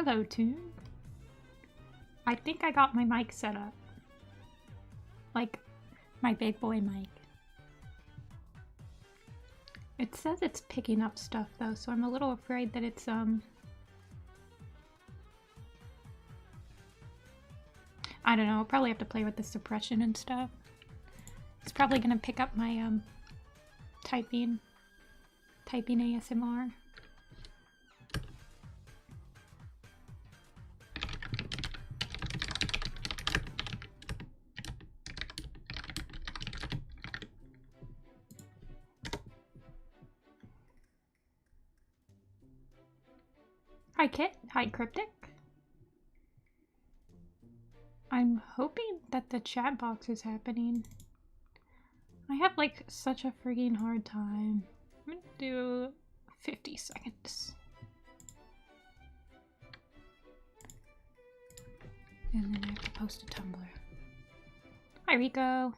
Hello, Toon. I think I got my mic set up. Like, my big boy mic. It says it's picking up stuff though, so I'm a little afraid that it's, I don't know, I'll probably have to play with the suppression and stuff. It's probably gonna pick up my, typing ASMR. Hi Kit, hi Cryptic. I'm hoping that the chat box is happening. I have like such a freaking hard time. I'm gonna do 50 seconds. And then I have to post a Tumblr. Hi Rico.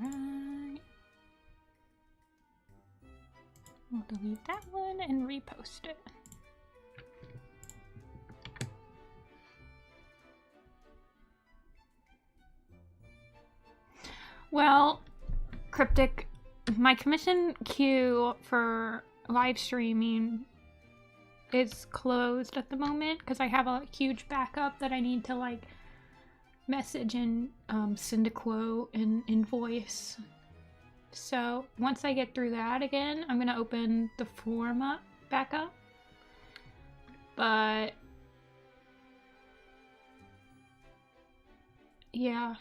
Alright. We'll delete that one and repost it. Well, Cryptic, my commission queue for live streaming is closed at the moment because I have a huge backup that I need to like message and send a quote and invoice. So once I get through that again, I'm gonna open the form up back up. But yeah,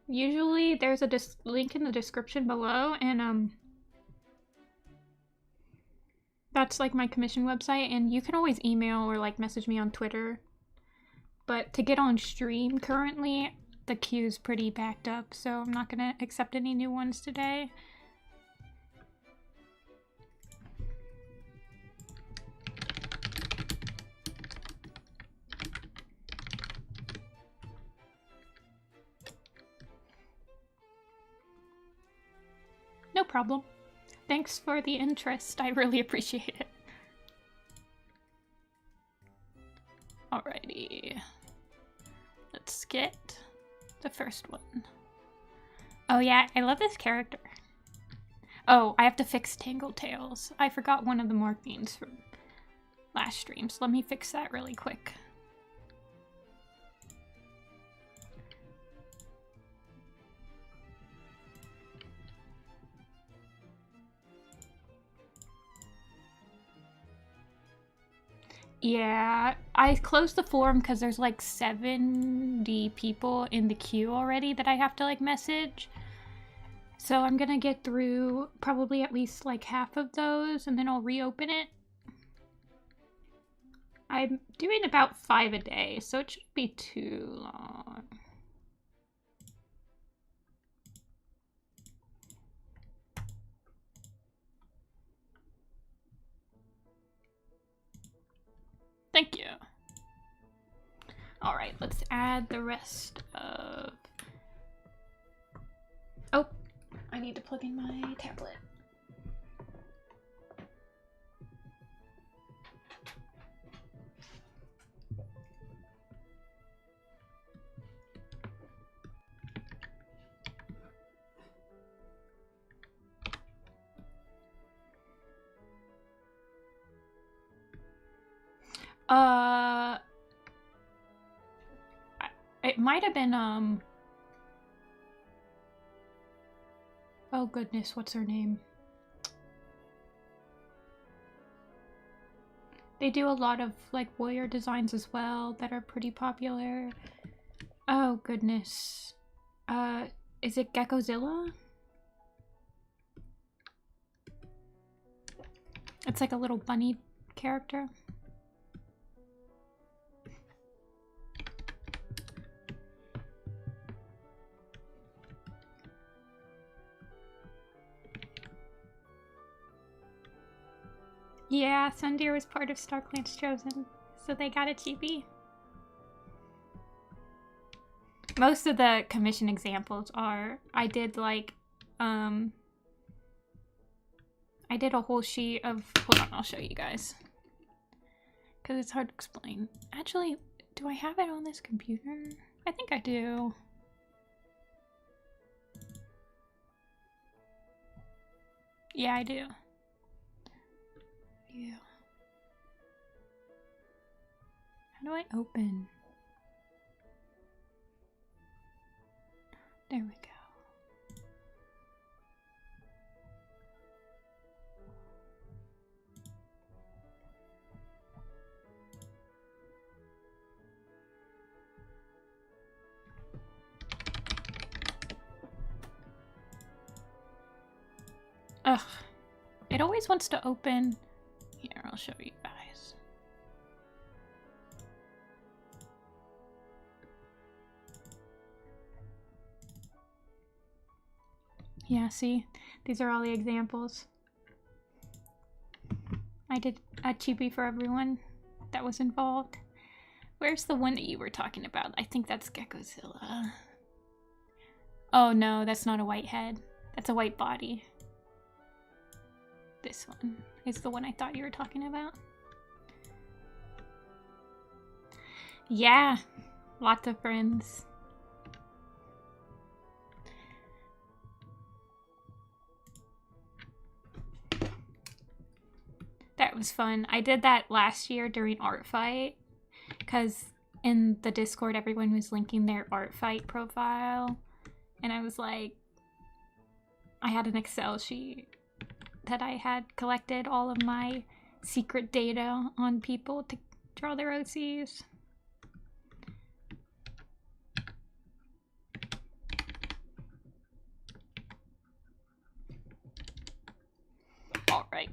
usually there's a link in the description below, and that's like my commission website, and you can always email or like message me on Twitter. But to get on stream currently, the queue's pretty backed up, so I'm not gonna accept any new ones today. No problem. Thanks for the interest. I really appreciate it. Alrighty. Let's get the first one. Oh yeah, I love this character. Oh, I have to fix Tangletails. I forgot one of the markings from last stream, so let me fix that really quick. Yeah, I closed the forum because there's like 70 people in the queue already that I have to like message. So I'm gonna get through probably at least like half of those and then I'll reopen it. I'm doing about 5 a day, so it shouldn't be too long. Thank you. All right, let's add the rest of... Oh, I need to plug in my tablet. It might have been, oh goodness, what's her name? They do a lot of, like, warrior designs as well that are pretty popular. Oh goodness. Is it Gekozilla? It's like a little bunny character. Yeah, Sundeer was part of StarClan's Chosen, so they got a chibi. Most of the commission examples are, I did like, I did a whole sheet of, hold on, I'll show you guys. Because it's hard to explain. Actually, do I have it on this computer? I think I do. Yeah, I do. Yeah. How do I open? There we go. Ugh. It always wants to open. Here, I'll show you guys. Yeah, see? These are all the examples. I did a cheapie for everyone that was involved. Where's the one that you were talking about? I think that's Geckozilla. Oh no, that's not a white head. That's a white body. This one is the one I thought you were talking about. Yeah, lots of friends. That was fun. I did that last year during Art Fight because in the Discord everyone was linking their Art Fight profile, and I was like, I had an Excel sheet that I had collected all of my secret data on people to draw their OCs. All right.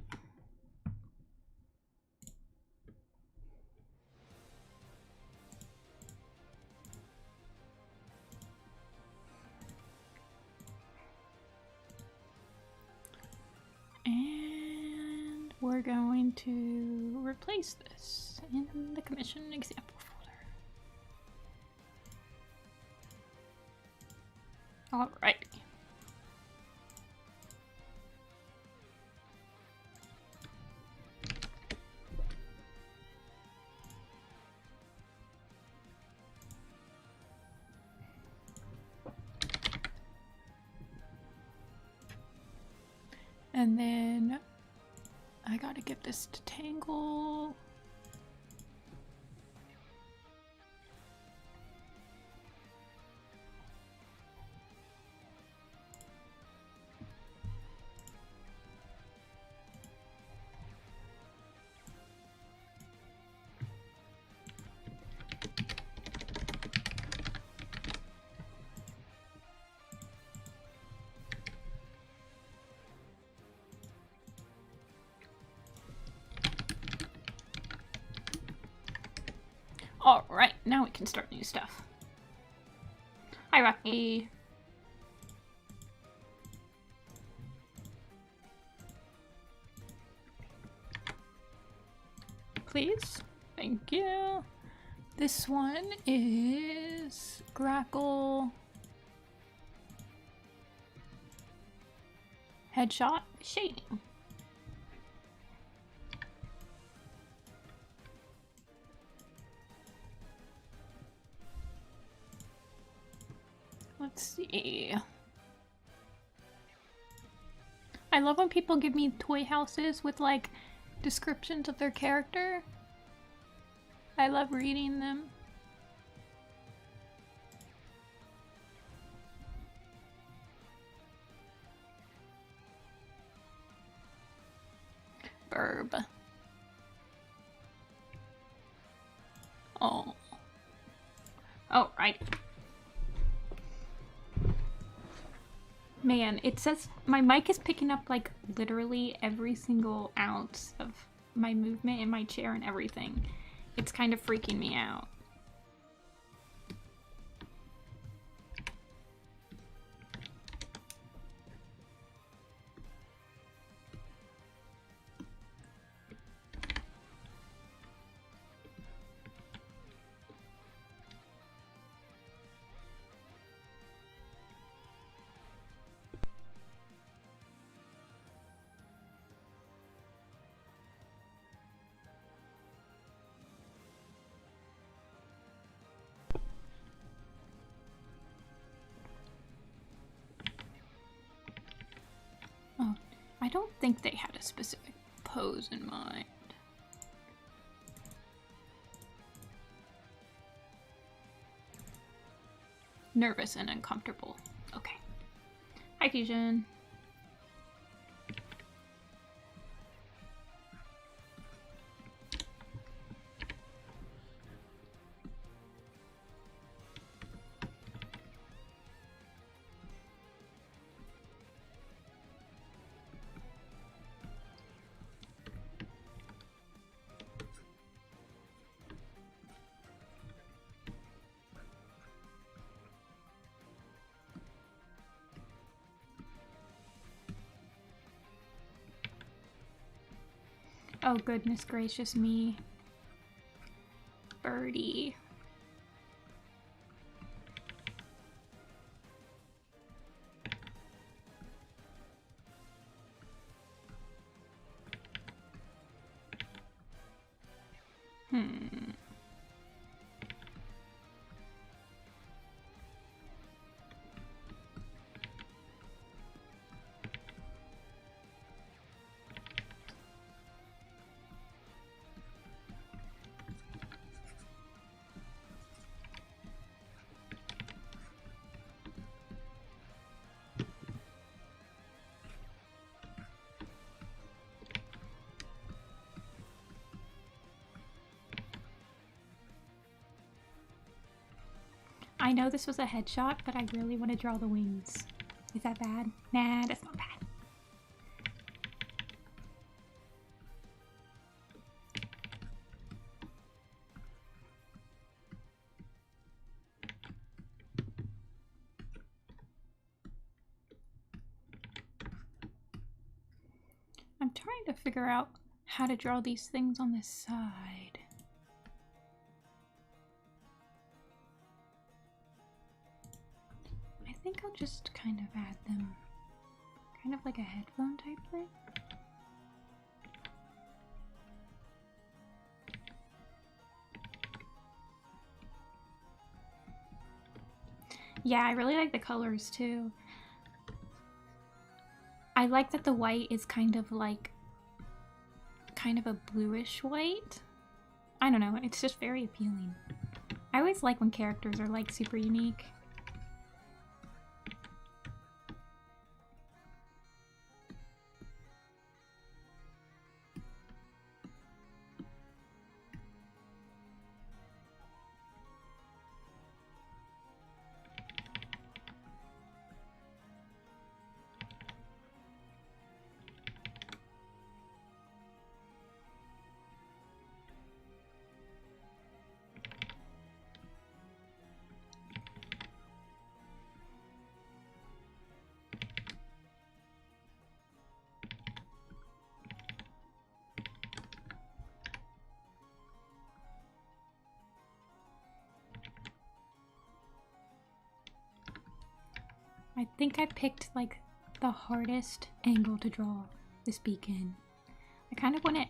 And we're going to replace this in the commission example folder. Alright. And then I gotta get this to Tangle. Alright, now we can start new stuff. Hi, Rocky. Please. Thank you. This one is Grackle Headshot Shading. Let's see. I love when people give me toy houses with like descriptions of their character. I love reading them. Burb. Oh. Oh, right. Man, it says my mic is picking up like literally every single ounce of my movement in my chair and everything. It's kind of freaking me out. don't think they had a specific pose in mind. Nervous and uncomfortable. Okay. Hi, Fusion. Oh, goodness gracious me. Birdie. I know this was a headshot, but I really want to draw the wings. Is that bad? Nah, that's not bad. I'm trying to figure out how to draw these things on this side. I think I'll just kind of add them, kind of like a headphone type thing. Yeah, I really like the colors too. I like that the white is kind of a bluish white. I don't know, it's just very appealing. I always like when characters are like super unique. I think I picked like the hardest angle to draw this beacon. I kind of want it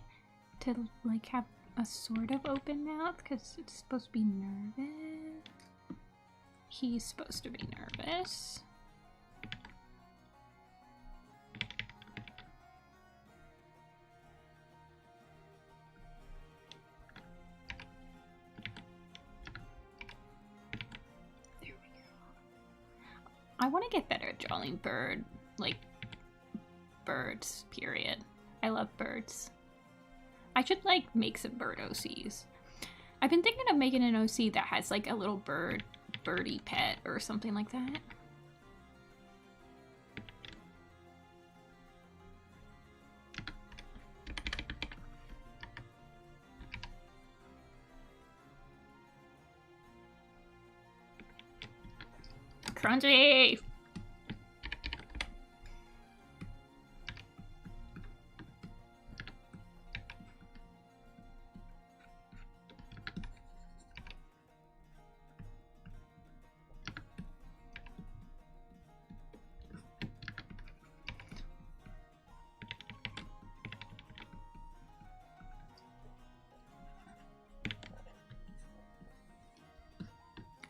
to like have a sort of open mouth because it's supposed to be nervous. He's supposed to be nervous. I want to get better at drawing birds, period. I love birds. I should like make some bird OCs. I've been thinking of making an OC that has like a little birdie pet or something like that. Crunchy!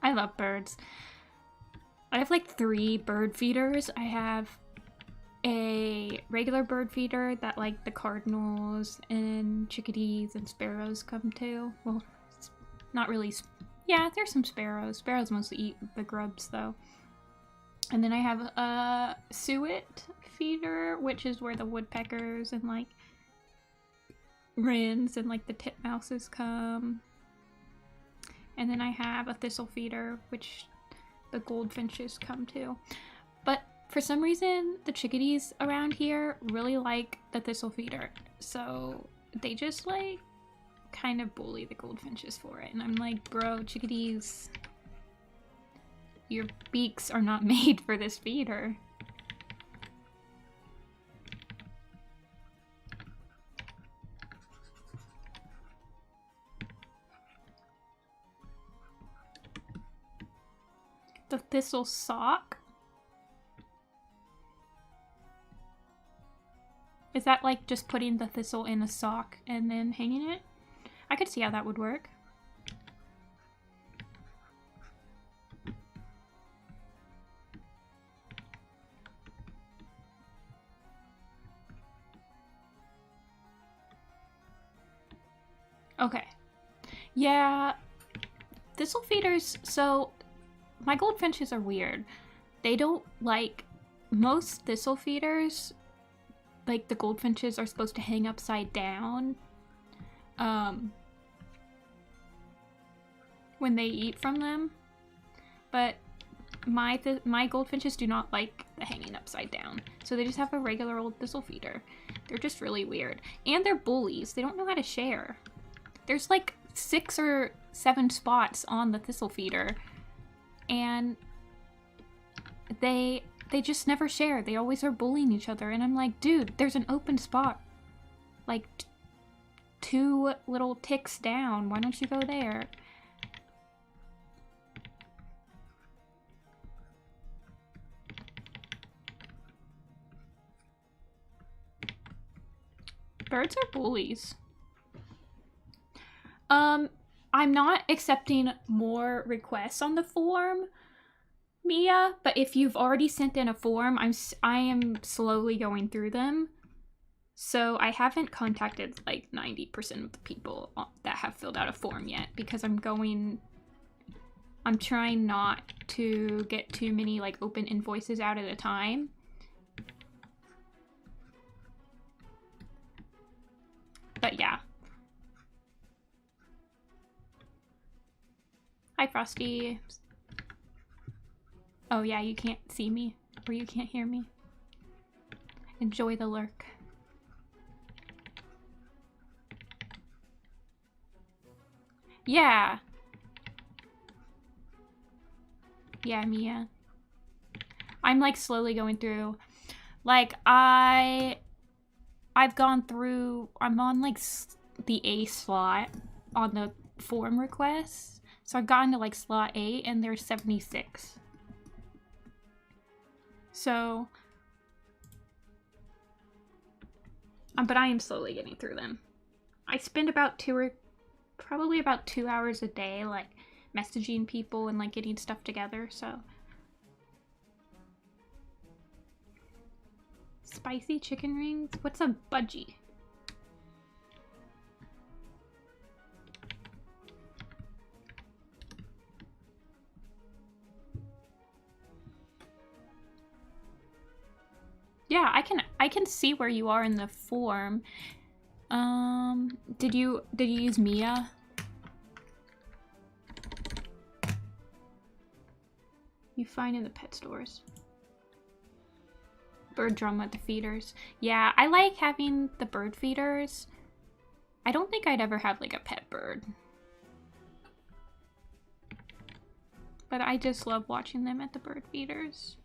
I love birds. I have like 3 bird feeders. I have a regular bird feeder that like the cardinals and chickadees and sparrows come to. Well, not really. Yeah, there's some sparrows. Sparrows mostly eat the grubs though. And then I have a suet feeder, which is where the woodpeckers and like wrens and like the titmouses come. And then I have a thistle feeder, which the goldfinches come to. But for some reason, the chickadees around here really like the thistle feeder. So they just like kind of bully the goldfinches for it. And I'm like, bro, chickadees, your beaks are not made for this feeder. The thistle sock? Is that like just putting the thistle in a sock and then hanging it? I could see how that would work. Okay. Yeah, thistle feeders, so my goldfinches are weird. They don't like, most thistle feeders, like the goldfinches are supposed to hang upside down when they eat from them, but my goldfinches do not like the hanging upside down, so they just have a regular old thistle feeder. They're just really weird, and they're bullies. They don't know how to share. There's like 6 or 7 spots on the thistle feeder, and they just never share. They always are bullying each other, and I'm like, dude, there's an open spot like 2 little ticks down. Why don't you go there? Birds are bullies. I'm not accepting more requests on the form, Mia, but if you've already sent in a form, I am slowly going through them. So I haven't contacted like 90% of the people that have filled out a form yet, because I'm trying not to get too many like open invoices out at a time. But yeah. Hi, Frosty. Oh yeah, you can't see me, or you can't hear me. Enjoy the lurk. Yeah. Yeah, Mia. I'm like slowly going through. Like I've gone through, I'm on like the A slot on the form requests. So I've gotten to like slot 8 and there's 76. So, but I am slowly getting through them. I spend about probably about 2 hours a day like messaging people and like getting stuff together, so. Spicy chicken rings? What's a budgie? Yeah, I can see where you are in the form. Did you use Mia? You find in the pet stores. Bird drum at the feeders. Yeah, I like having the bird feeders. I don't think I'd ever have like a pet bird. But I just love watching them at the bird feeders.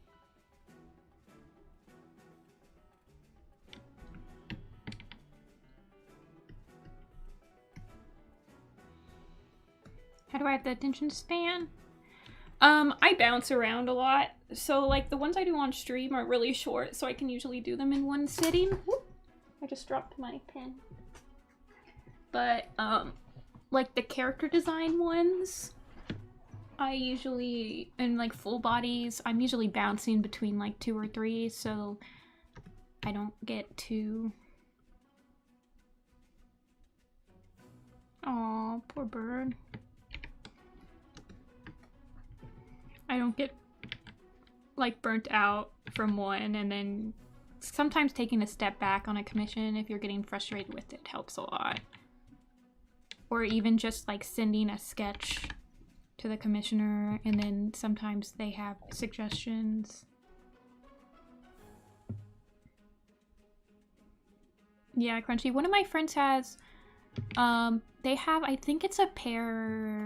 How do I have the attention span? I bounce around a lot. So like the ones I do on stream are really short, so I can usually do them in one sitting. Whoop. I just dropped my pen. But like the character design ones, I usually, in like full bodies, I'm usually bouncing between like 2 or 3, so I don't get too... Aw, poor bird. I don't get, like, burnt out from one, and then sometimes taking a step back on a commission if you're getting frustrated with it helps a lot. Or even just, like, sending a sketch to the commissioner, and then sometimes they have suggestions. Yeah, Crunchy. One of my friends has, they have, I think it's a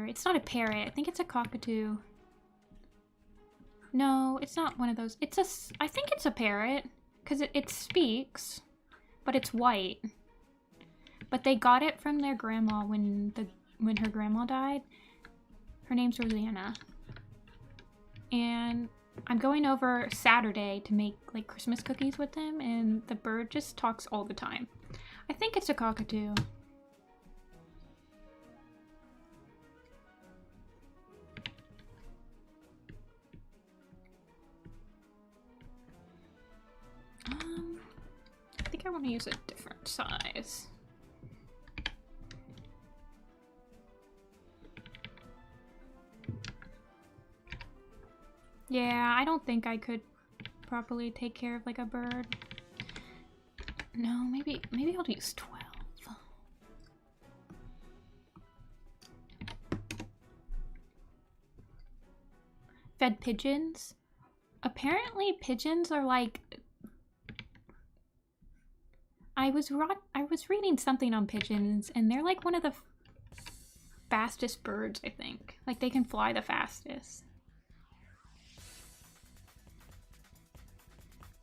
it's not a parrot, I think it's a cockatoo. No, it's not one of those. I think it's a parrot, because it speaks, but it's white. But they got it from their grandma when her grandma died. Her name's Rosanna. And I'm going over Saturday to make, like, Christmas cookies with them, and the bird just talks all the time. I think it's a cockatoo. I think I want to use a different size. Yeah, I don't think I could properly take care of, like, a bird. No, maybe I'll use 12. Fed pigeons? Apparently pigeons are, like... I was reading something on pigeons, and they're, like, one of the fastest birds, I think. Like, they can fly the fastest.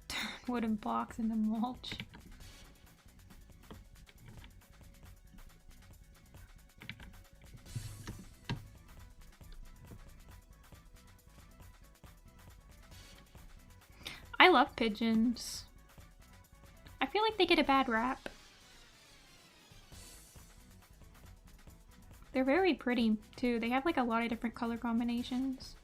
Turn wooden blocks into mulch. I love pigeons. I feel like they get a bad rap. They're very pretty, too. They have, like, a lot of different color combinations.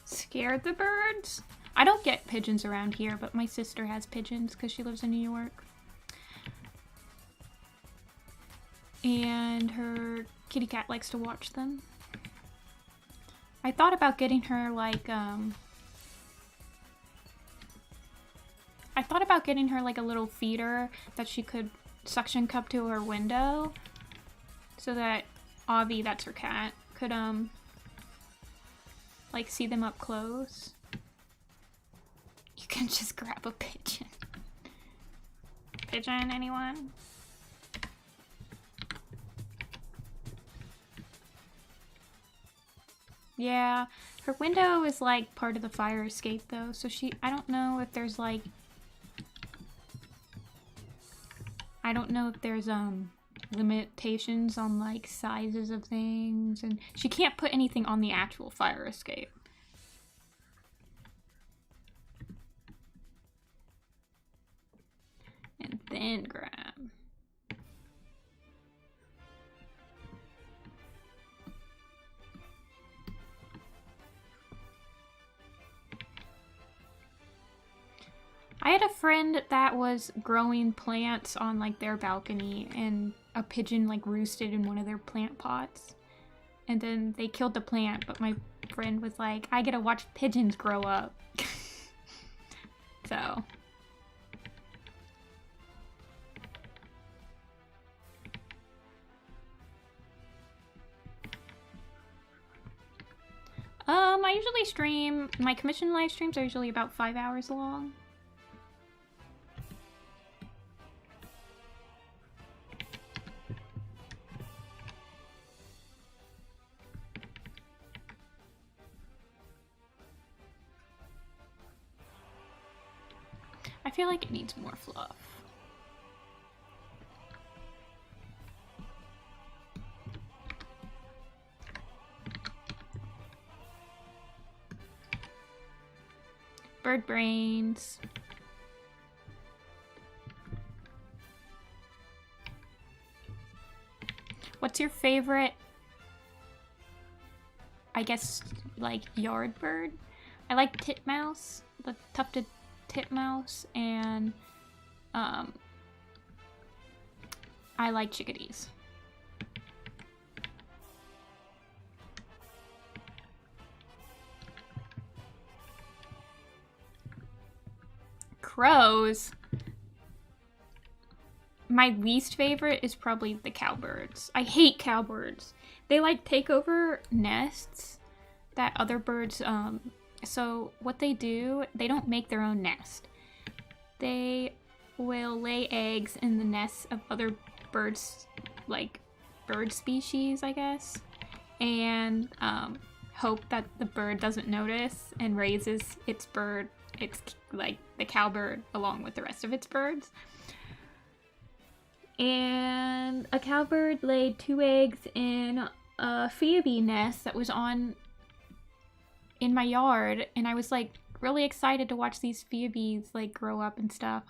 Scared the birds? I don't get pigeons around here, but my sister has pigeons because she lives in New York. And her kitty cat likes to watch them. I thought about getting her, like, a little feeder that she could suction cup to her window so that Avi, that's her cat, could, like, see them up close. You can just grab a pigeon. Pigeon, anyone? Yeah, her window is, like, part of the fire escape, though, so I don't know if there's, like... I don't know if there's, limitations on, like, sizes of things, and she can't put anything on the actual fire escape. And then grab. I had a friend that was growing plants on, like, their balcony, and a pigeon, like, roosted in one of their plant pots. And then they killed the plant, but my friend was like, I get to watch pigeons grow up. So. I usually stream, my commission live streams are usually about 5 hours long. I feel like it needs more fluff. Bird brains. What's your favorite, I guess, like, yard bird? I like titmouse, the tufted titmouse, and I like chickadees. Crows. My least favorite is probably the cowbirds. I hate cowbirds. They like take over nests that other birds, so what they do, they don't make their own nest. They will lay eggs in the nests of other birds, like bird species, I guess, and hope that the bird doesn't notice and raises its bird, its, like, the cowbird along with the rest of its birds. And a cowbird laid 2 eggs in a phoebe nest that was in my yard, and I was like really excited to watch these phoebes like grow up and stuff.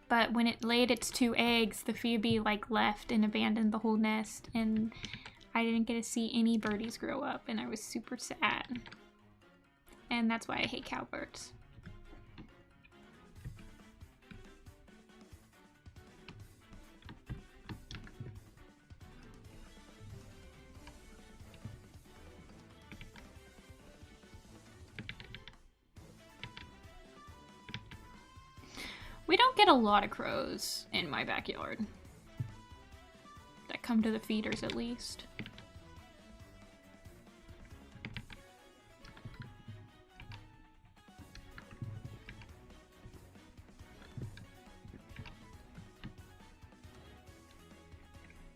But when it laid its 2 eggs, the phoebe like left and abandoned the whole nest, and I didn't get to see any birdies grow up, and I was super sad. And that's why I hate cowbirds. We don't get a lot of crows in my backyard. That come to the feeders, at least.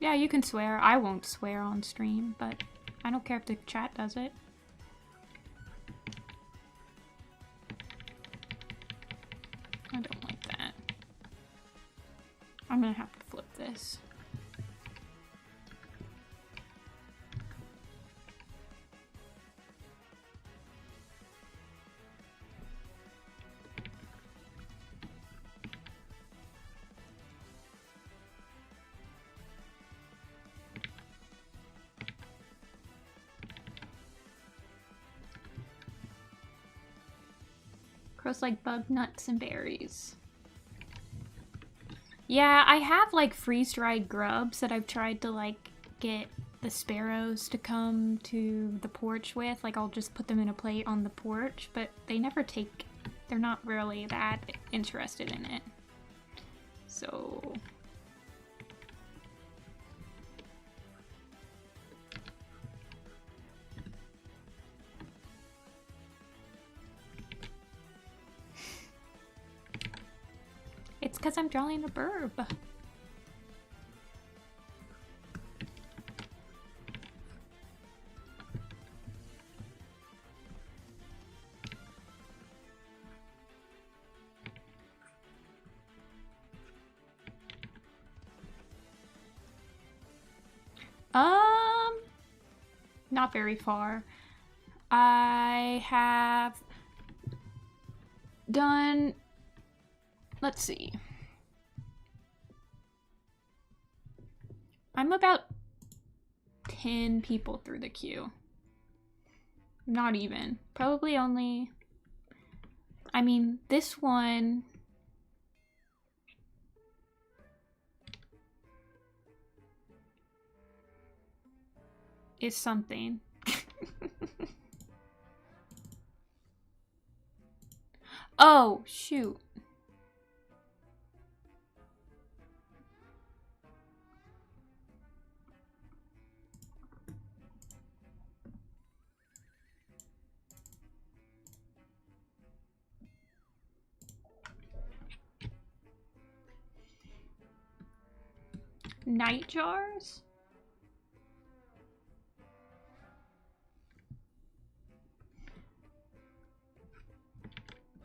Yeah, you can swear. I won't swear on stream, but I don't care if the chat does it. I don't like that. I'm gonna have to flip this. Crows like bug nuts and berries. Yeah, I have like freeze-dried grubs that I've tried to like get the sparrows to come to the porch with. Like I'll just put them in a plate on the porch, but they never take, they're not really that interested in it. So... It's because I'm drawing a burb. Not very far. I have done, let's see. I'm about 10 people through the queue. Not even. Probably only, I mean, this one is something. Oh, shoot. Night jars?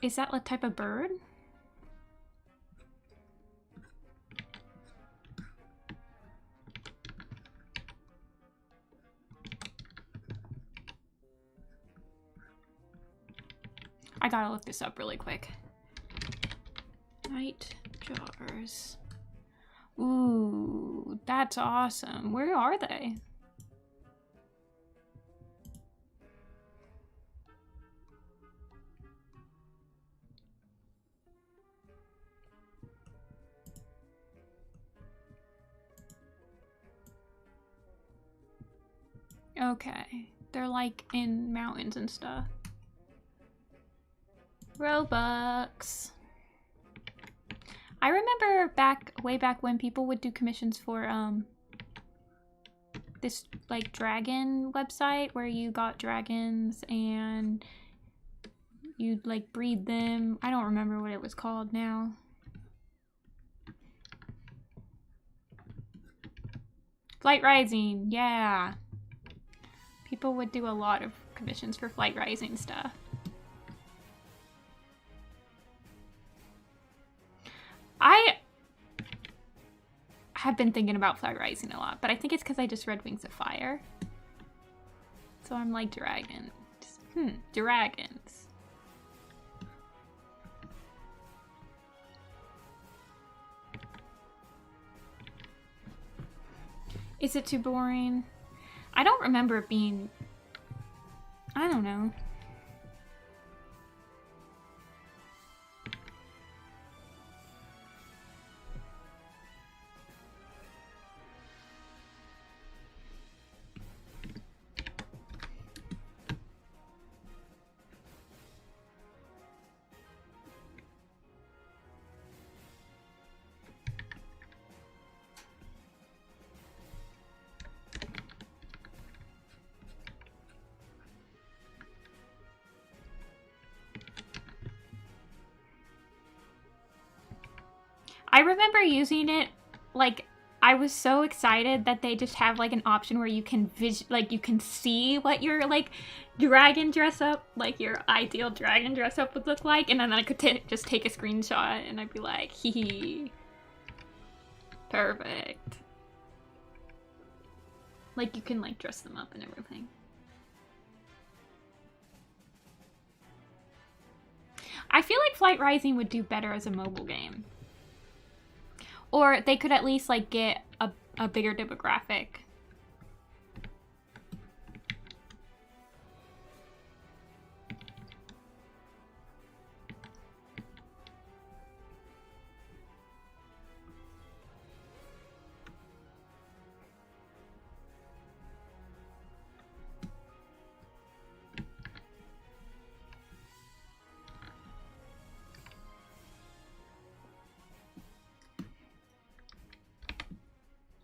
Is that a type of bird? I gotta look this up really quick. Night jars. Ooh, that's awesome. Where are they? Okay, they're like in mountains and stuff. Robux. I remember way back when people would do commissions for this like dragon website where you got dragons and you'd like breed them. I don't remember what it was called now. Flight Rising, yeah. People would do a lot of commissions for Flight Rising stuff. I have been thinking about Flight Rising a lot, but I think it's because I just read Wings of Fire. So I'm like, dragons. Dragons. Is it too boring? I don't remember it being... I don't know. I remember using it, like, I was so excited that they just have, like, an option where you can you can see what your, like, dragon dress up, like, your ideal dragon dress up would look like, and then I could just take a screenshot, and I'd be like, hee hee. Perfect. Like, you can, like, dress them up and everything. I feel like Flight Rising would do better as a mobile game. Or they could at least, like, get a bigger demographic.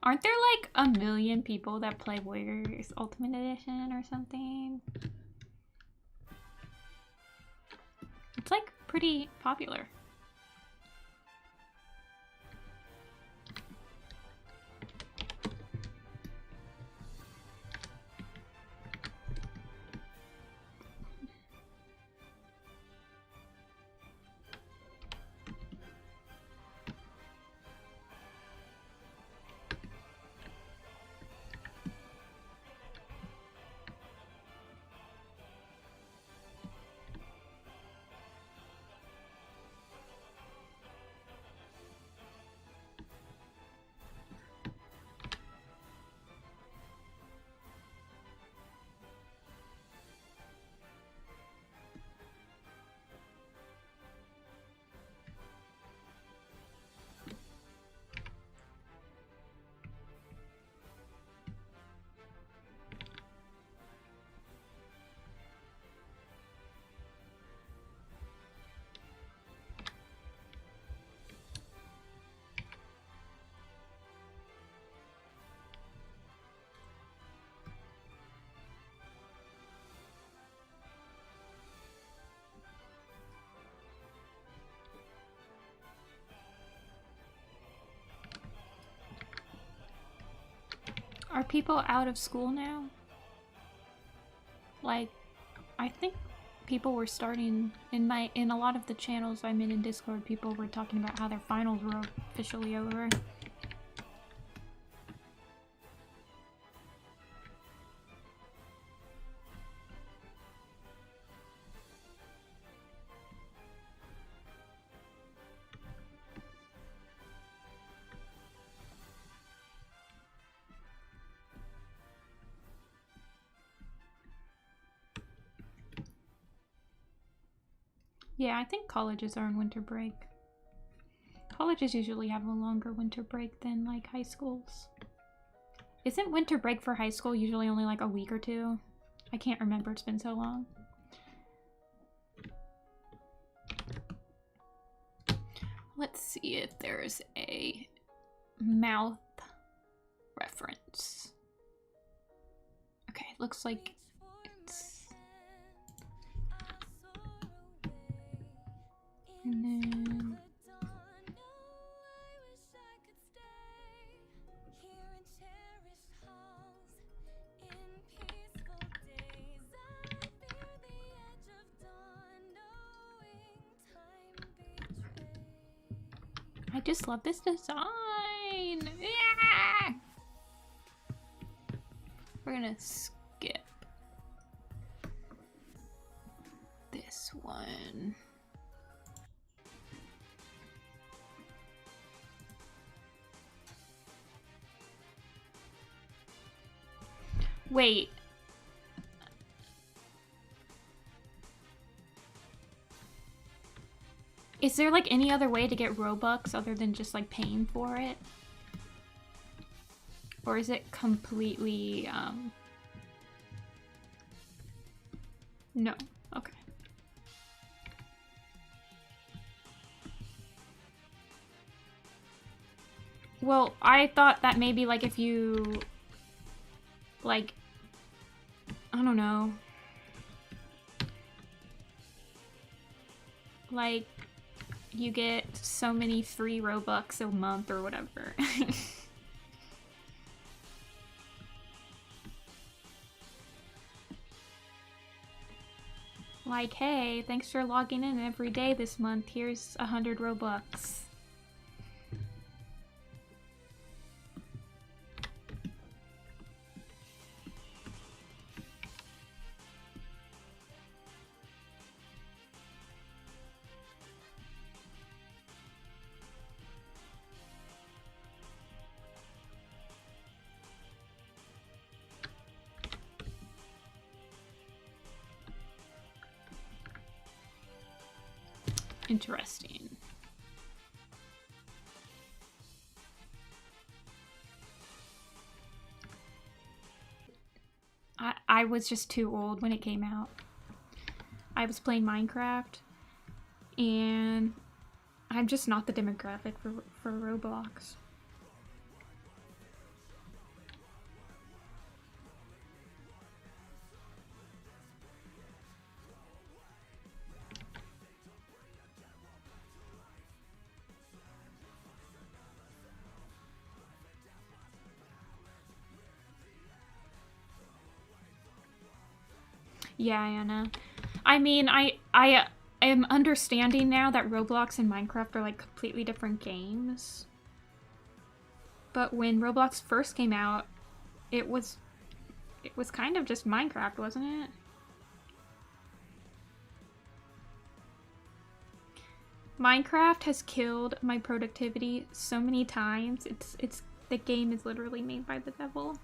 Aren't there like 1 million people that play Warriors Ultimate Edition or something? It's like pretty popular. Are people out of school now? Like, I think people were starting in a lot of the channels I'm in Discord, people were talking about how their finals were officially over. Yeah, I think colleges are on winter break. Colleges usually have a longer winter break than like high schools. Isn't winter break for high school usually only like a week or two? I can't remember, it's been so long. Let's see if there's a mouth reference. Okay, looks like it's... And then... I just love this design! Yeah! We're gonna skip this one. Wait. Is there like any other way to get Robux other than just like paying for it? Or is it completely, no. Okay. Well, I thought that maybe like if you, like, I don't know. Like, you get so many free Robux a month or whatever. Like, hey, thanks for logging in every day this month. Here's 100 Robux. Interesting. I was just too old when it came out. I was playing Minecraft, and I'm just not the demographic for Roblox. Yeah, Anna. I mean, I am understanding now that Roblox and Minecraft are like completely different games. But when Roblox first came out, it was kind of just Minecraft, wasn't it? Minecraft has killed my productivity so many times. It's the game is literally made by the devil.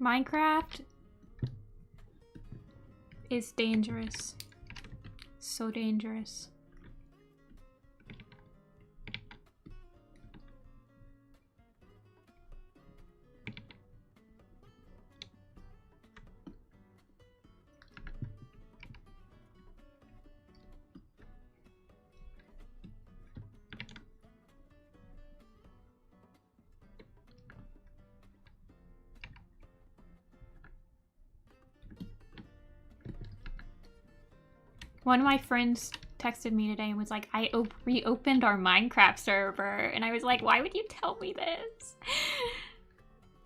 Minecraft is dangerous. So dangerous. One of my friends texted me today and was like, I reopened our Minecraft server. And I was like, why would you tell me this?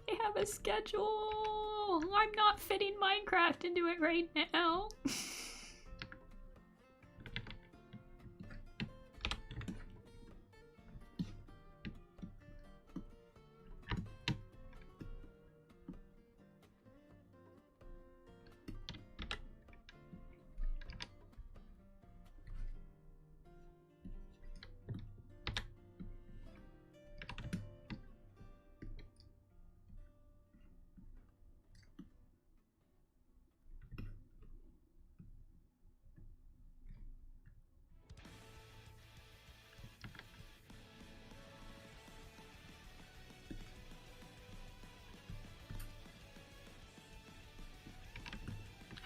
I have a schedule. I'm not fitting Minecraft into it right now.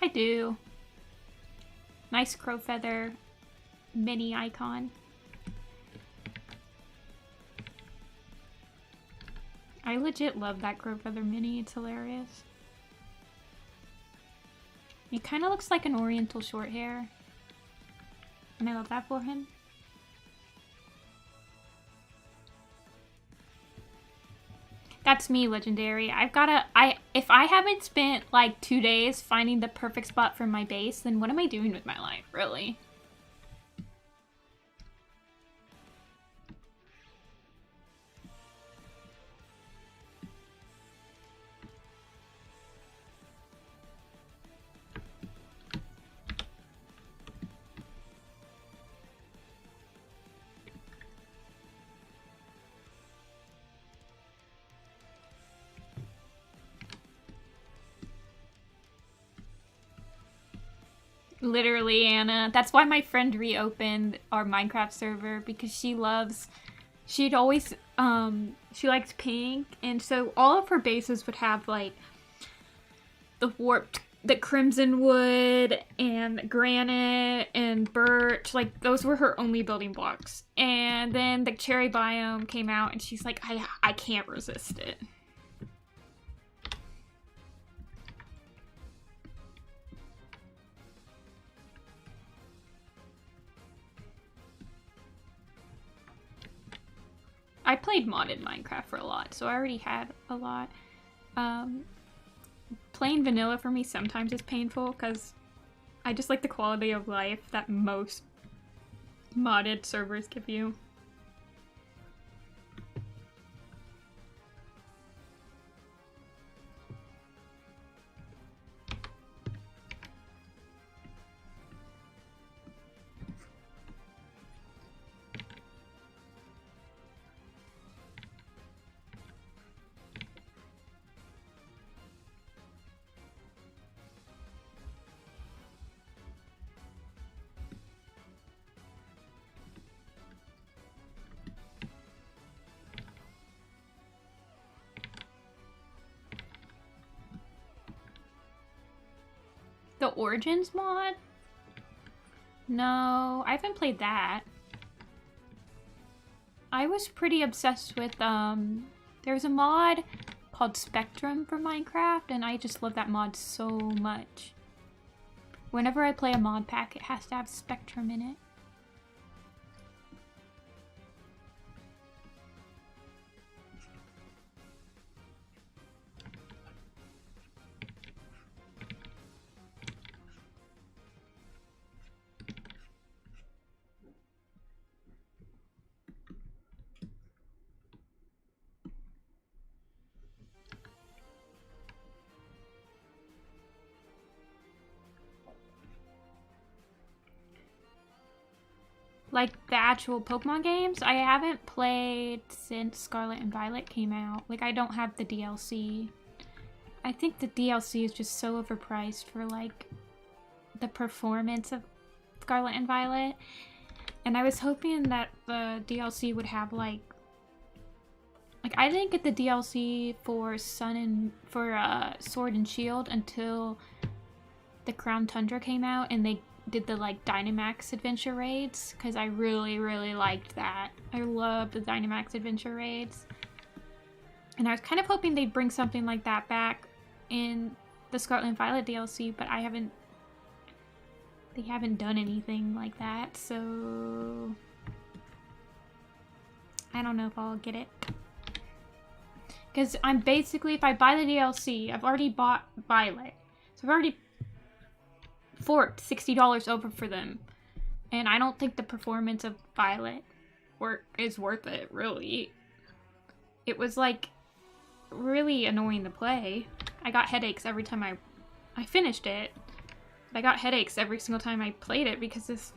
I do. Nice crow feather mini icon. I legit love that crow feather mini. It's hilarious. He kind of looks like an oriental short hair. And I love that for him. That's me, Legendary. If I haven't spent like 2 days finding the perfect spot for my base, then what am I doing with my life, really? Literally, Anna. That's why my friend reopened our Minecraft server, because she likes pink, and so all of her bases would have like the crimson wood and granite and birch. Like, those were her only building blocks. And then the cherry biome came out, and she's like, I can't resist it. I played modded Minecraft for a lot, so I already had a lot. Plain vanilla for me sometimes is painful, because I just like the quality of life that most modded servers give you. The Origins mod? No, I haven't played that. I was pretty obsessed with, there's a mod called Spectrum for Minecraft, and I just love that mod so much. Whenever I play a mod pack, it has to have Spectrum in it. Like the actual Pokemon games, I haven't played since Scarlet and Violet came out. Like, I don't have the DLC. I think the DLC is just so overpriced for like the performance of Scarlet and Violet. And I was hoping that the DLC would have like I didn't get the DLC for Sword and Shield until the Crown Tundra came out, and they did the like Dynamax adventure raids, because I really liked that. I loved the Dynamax adventure raids, and I was kind of hoping they'd bring something like that back in the Scarlet and Violet DLC, but I haven't They haven't done anything like that, so I don't know if I'll get it. Because I'm basically, if I buy the DLC, I've already bought Violet. So I've already forked $60 over for them. And I don't think the performance of Violet is worth it, really. It was, like, really annoying to play. I got headaches every time I finished it. I got headaches every single time I played it because this,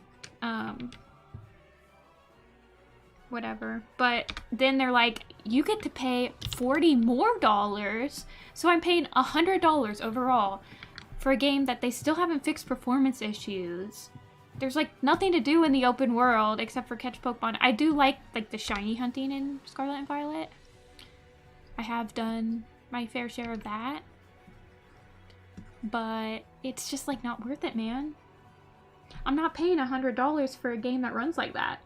whatever. But then they're like, you get to pay $40 more. So I'm paying $100 overall for a game that they still haven't fixed performance issues. There's like nothing to do in the open world except for catch Pokemon. I do like the shiny hunting in Scarlet and Violet. I have done my fair share of that. But it's just like not worth it, man. I'm not paying $100 for a game that runs like that.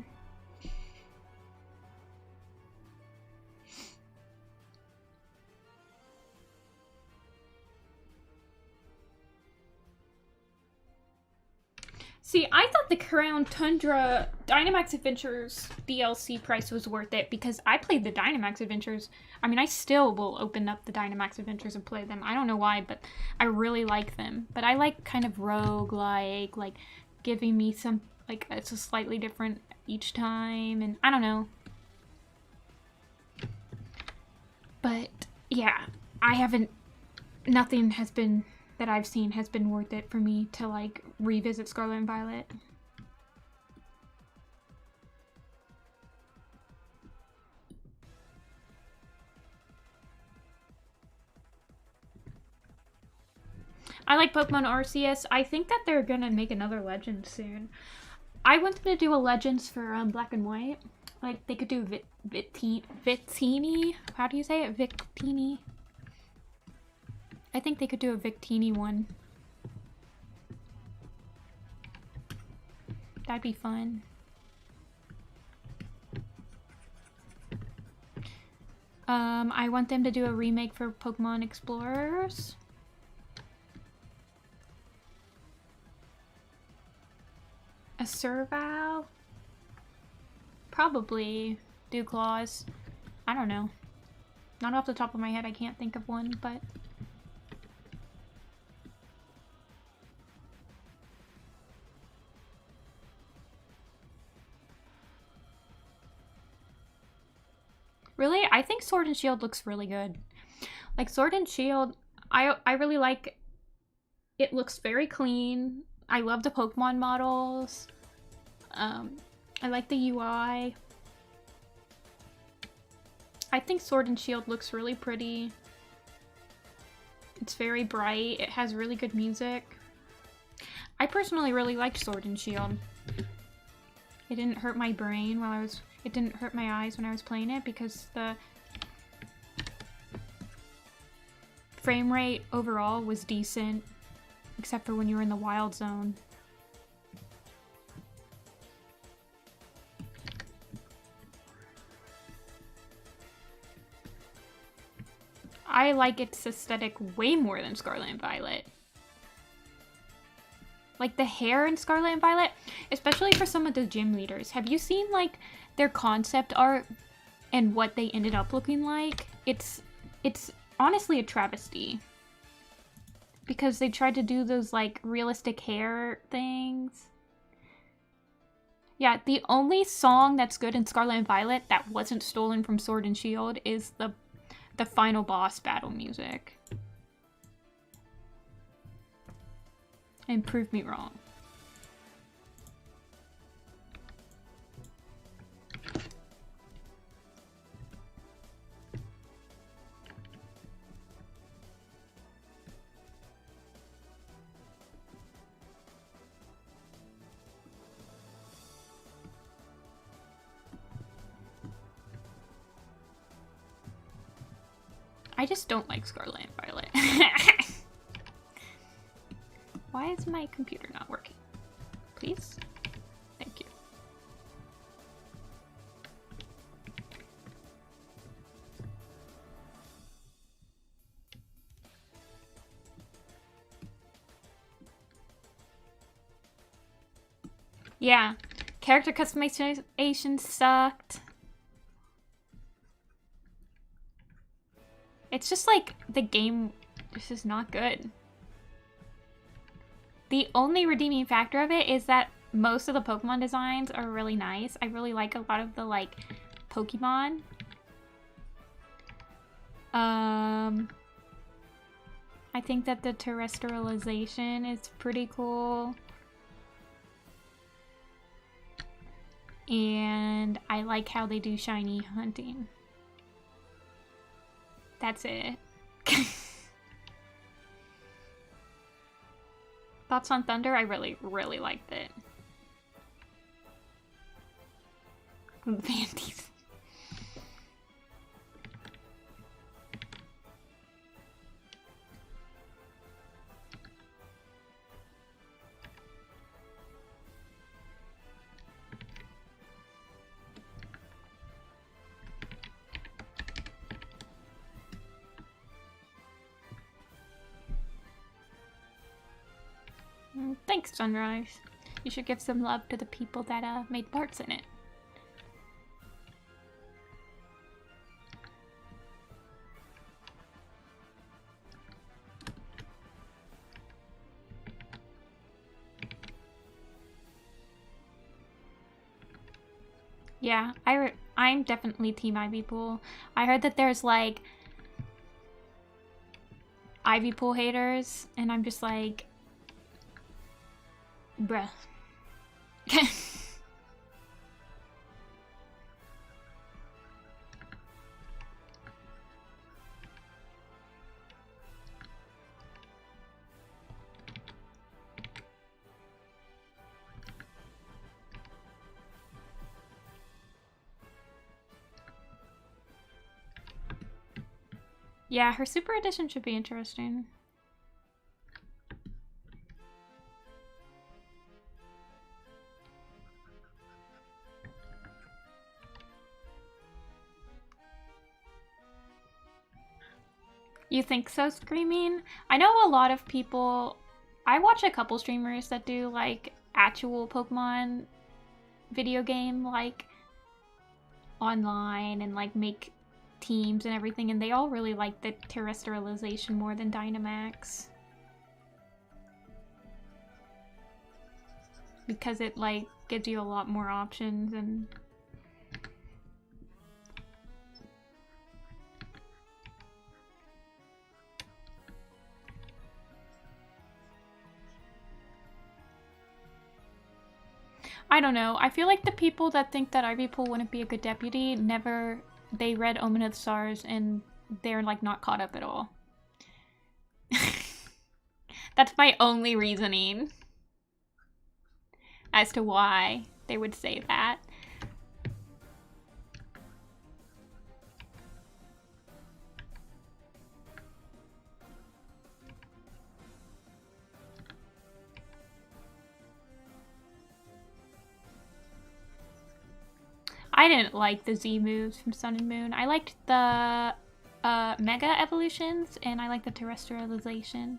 See, I thought the Crown Tundra Dynamax Adventures DLC price was worth it because I played the Dynamax Adventures. I mean, I still will open up the Dynamax Adventures and play them. I don't know why, but I really like them. But I like kind of roguelike, like giving me some, like it's a slightly different each time, and I don't know. But yeah, nothing has been that I've seen has been worth it for me to like revisit Scarlet and Violet. I like Pokemon Arceus. I think that they're gonna make another Legend soon. I want them to do a Legends for Black and White. Like they could do Victini. How do you say it? Victini. I think they could do a Victini one. That'd be fun. I want them to do a remake for Pokemon Explorers. A Serval? Probably Dewclaws. I don't know. Not off the top of my head, I can't think of one, but... Really? I think Sword and Shield looks really good. Like, Sword and Shield, I really like... It looks very clean. I love the Pokemon models. I like the UI. I think Sword and Shield looks really pretty. It's very bright. It has really good music. I personally really liked Sword and Shield. It didn't hurt my brain while I was... It didn't hurt my eyes when I was playing it because the frame rate overall was decent, except for when you were in the wild zone. I like its aesthetic way more than Scarlet and Violet. Like the hair in Scarlet and Violet, especially for some of the gym leaders. Have you seen like their concept art and what they ended up looking like? It's honestly a travesty. Because they tried to do those like realistic hair things. Yeah, the only song that's good in Scarlet and Violet that wasn't stolen from Sword and Shield is the final boss battle music. And prove me wrong. I just don't like Scarlet and Violet. Why is my computer not working? Please? Thank you. Yeah. Character customization sucked. It's just like the game just is not good. The only redeeming factor of it is that most of the Pokemon designs are really nice. I really like a lot of the like Pokemon. I think that the terrestrialization is pretty cool. And I like how they do shiny hunting. That's it. Thoughts on Thunder? I really, really liked it. Vanties. Thanks, Sunrise. You should give some love to the people that made parts in it. Yeah, I'm definitely Team Ivy Pool. I heard that there's like Ivy Pool haters, and I'm just like, bruh. Yeah, her Super Edition should be interesting. You think so, Screaming? I know a lot of people... I watch a couple streamers that do, like, actual Pokemon video game, like, online and, like, make teams and everything, and they all really like the terrestrialization more than Dynamax. Because it, like, gives you a lot more options and... I don't know. I feel like the people that think that Ivy Pool wouldn't be a good deputy they read Omen of the Stars and they're like not caught up at all. That's my only reasoning as to why they would say that. I didn't like the Z moves from Sun and Moon. I liked the Mega Evolutions, and I liked the Terrestrialization.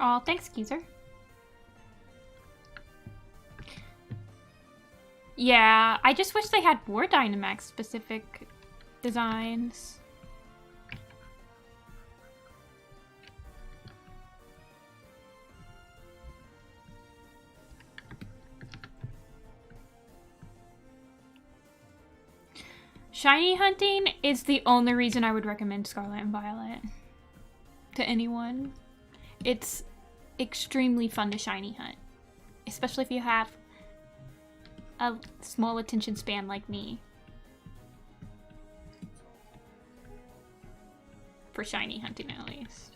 Oh, thanks, Geezer. Yeah, I just wish they had more Dynamax specific designs. Shiny hunting is the only reason I would recommend Scarlet and Violet to anyone. It's extremely fun to shiny hunt, especially if you have a small attention span like me. For shiny hunting, at least.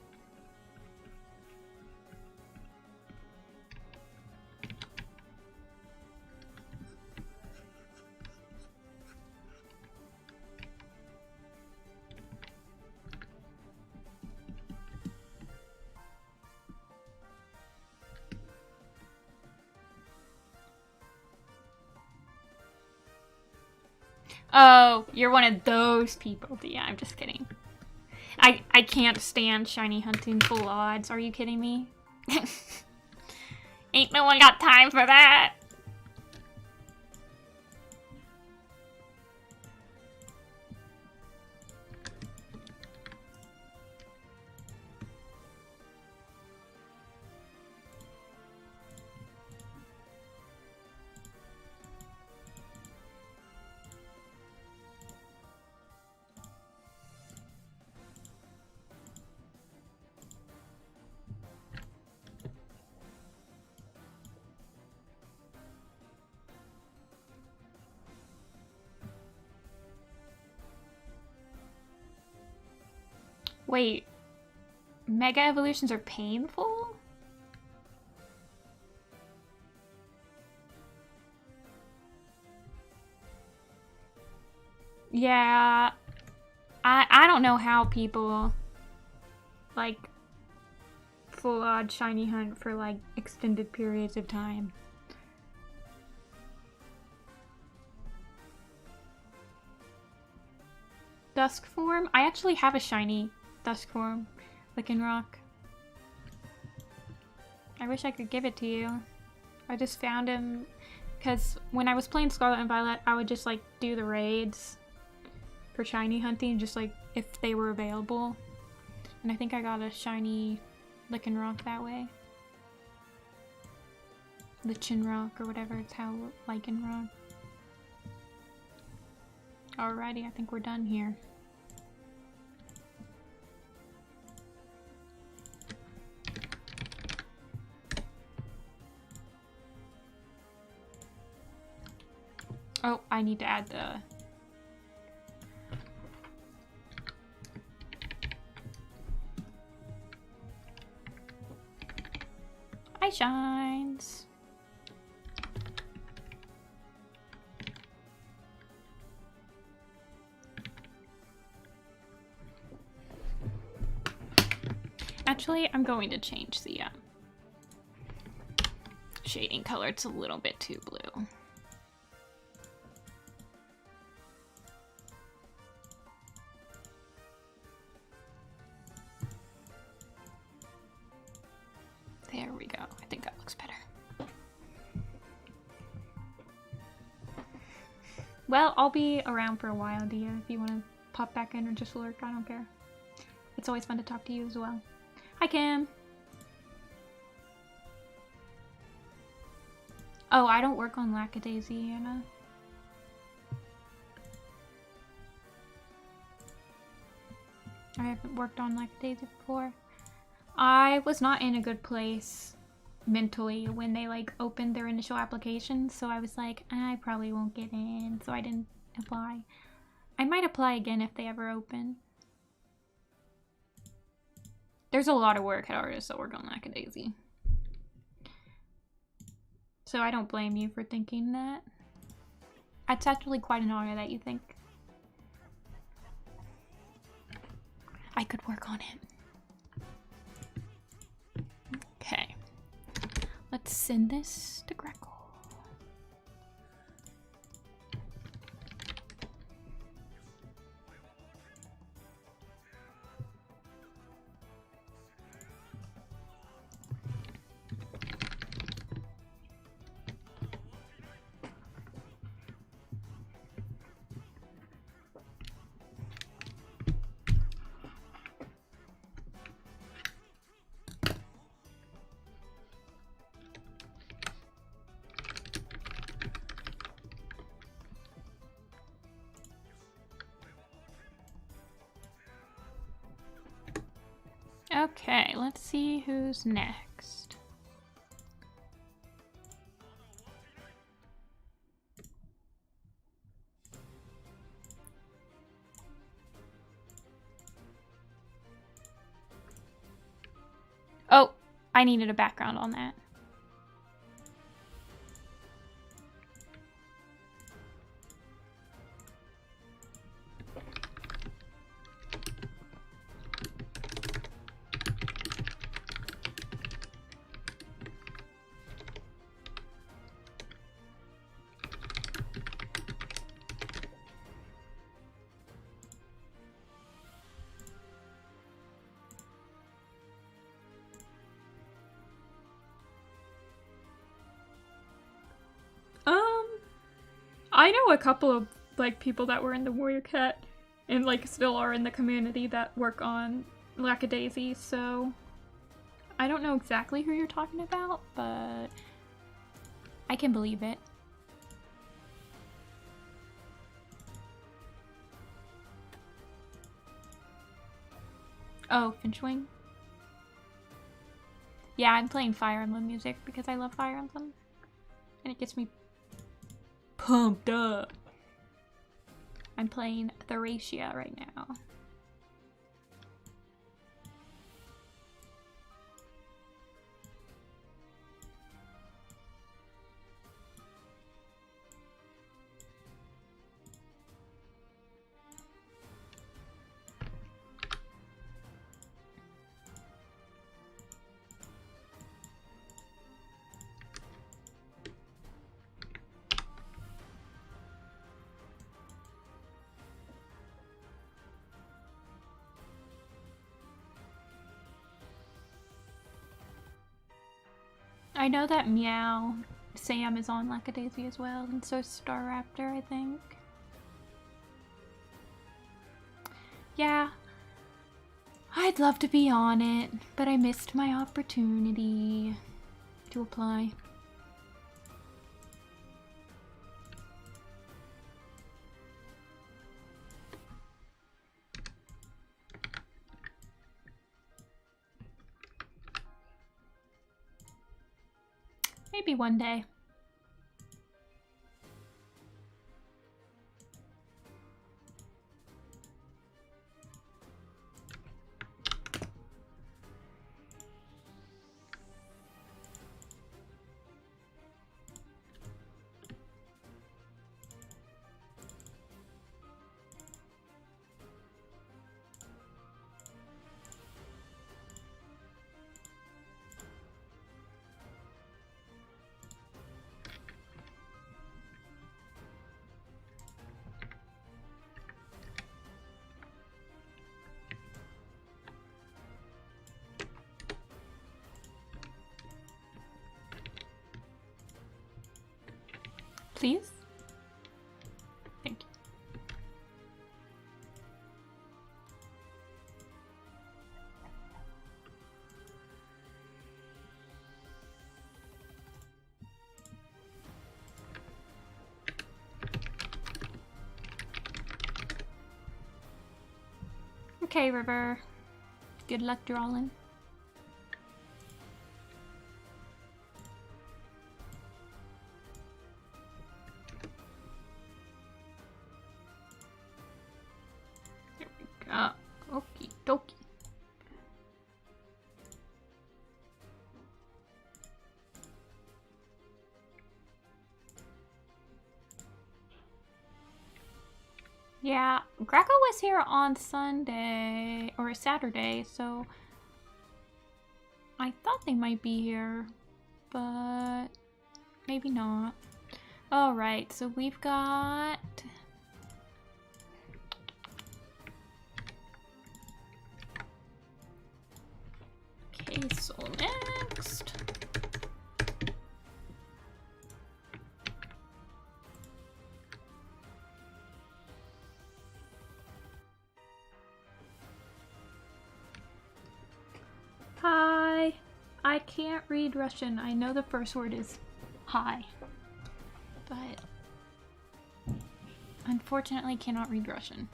Oh, you're one of those people. Yeah, I'm just kidding. I can't stand shiny hunting full odds. Are you kidding me? Ain't no one got time for that. Wait, Mega Evolutions are painful? Yeah, I don't know how people, like, full odd shiny hunt for, like, extended periods of time. Dusk form? I actually have a shiny Dusk form, Lickin' Rock. I wish I could give it to you. I just found him because when I was playing Scarlet and Violet, I would just like do the raids for shiny hunting, just like if they were available. And I think I got a shiny Lickin' Rock that way. Lichin Rock or whatever, it's how Lickin' Rock. Alrighty, I think we're done here. Oh, I need to add the... Hi, Shines. Actually, I'm going to change the shading color. It's a little bit too blue. There we go. I think that looks better. Well, I'll be around for a while, Dia, if you want to pop back in or just lurk. I don't care. It's always fun to talk to you as well. Hi, Cam. Oh, I don't work on Lackadaisy, Anna. I haven't worked on Lackadaisy before. I was not in a good place mentally when they like opened their initial applications, so I was like, I probably won't get in, so I didn't apply. I might apply again if they ever open. There's a lot of work at artists that work on Lackadaisy. So I don't blame you for thinking that. It's actually quite an honor that you think I could work on it. Okay. Let's send this to Greco. Okay, let's see who's next. Oh, I needed a background on that. I know a couple of like people that were in the Warrior Cat and like still are in the community that work on Lackadaisy, so I don't know exactly who you're talking about, but I can believe it. Oh, Finchwing? Yeah, I'm playing Fire Emblem music because I love Fire Emblem. And it gets me pumped up. I'm playing Thracia right now. I know that Meow Sam is on Lackadaisy as well, and so is Staraptor, I think. Yeah, I'd love to be on it, but I missed my opportunity to apply. Maybe one day. Please? Thank you. Okay, River. Good luck drawing. Okie dokie. Yeah, Greco was here on Sunday or Saturday, so I thought they might be here, but maybe not. Alright, so we've got Queso next. Hi. I can't read Russian. I know the first word is hi, but unfortunately cannot read Russian.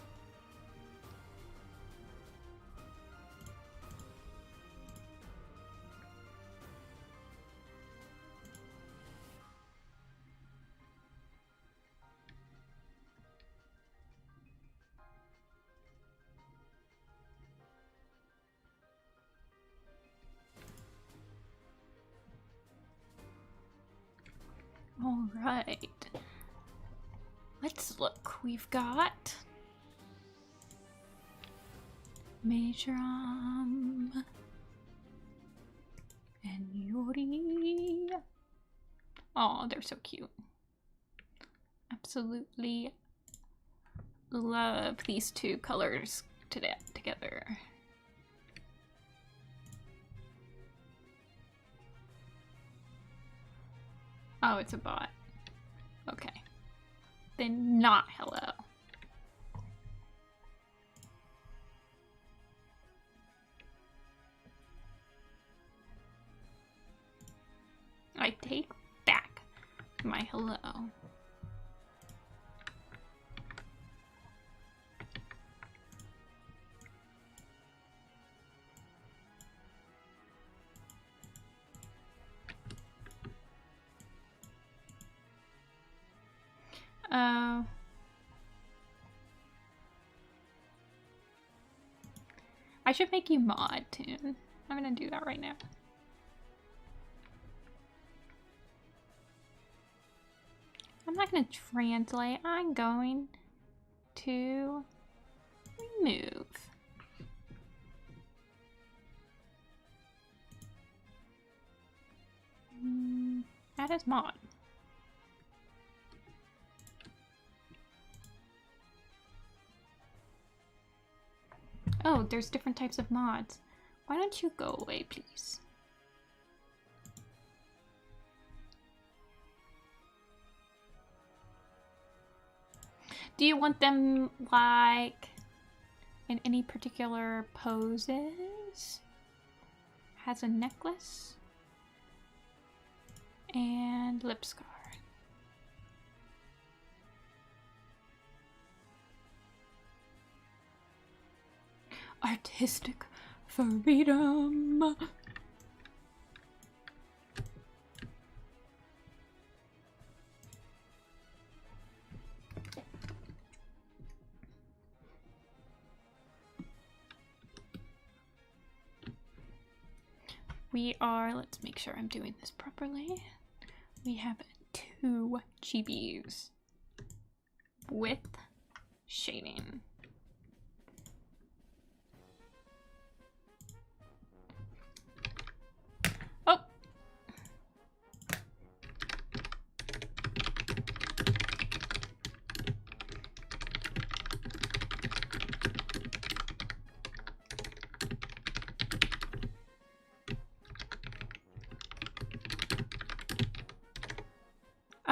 All right, let's look. We've got Majram and Yuri. Oh, they're so cute. Absolutely love these two colors together. Oh, it's a bot. Okay. something not hello. I take back my hello. I should make you mod, Toon. I'm gonna do that right now. I'm not gonna translate. I'm going to remove. Add as mod. Oh, there's different types of mods. Why don't you go away, please? Do you want them, like, in any particular poses? Has a necklace. And lip scar. Artistic freedom. We are, let's make sure I'm doing this properly. We have 2 chibis with shading. Oh!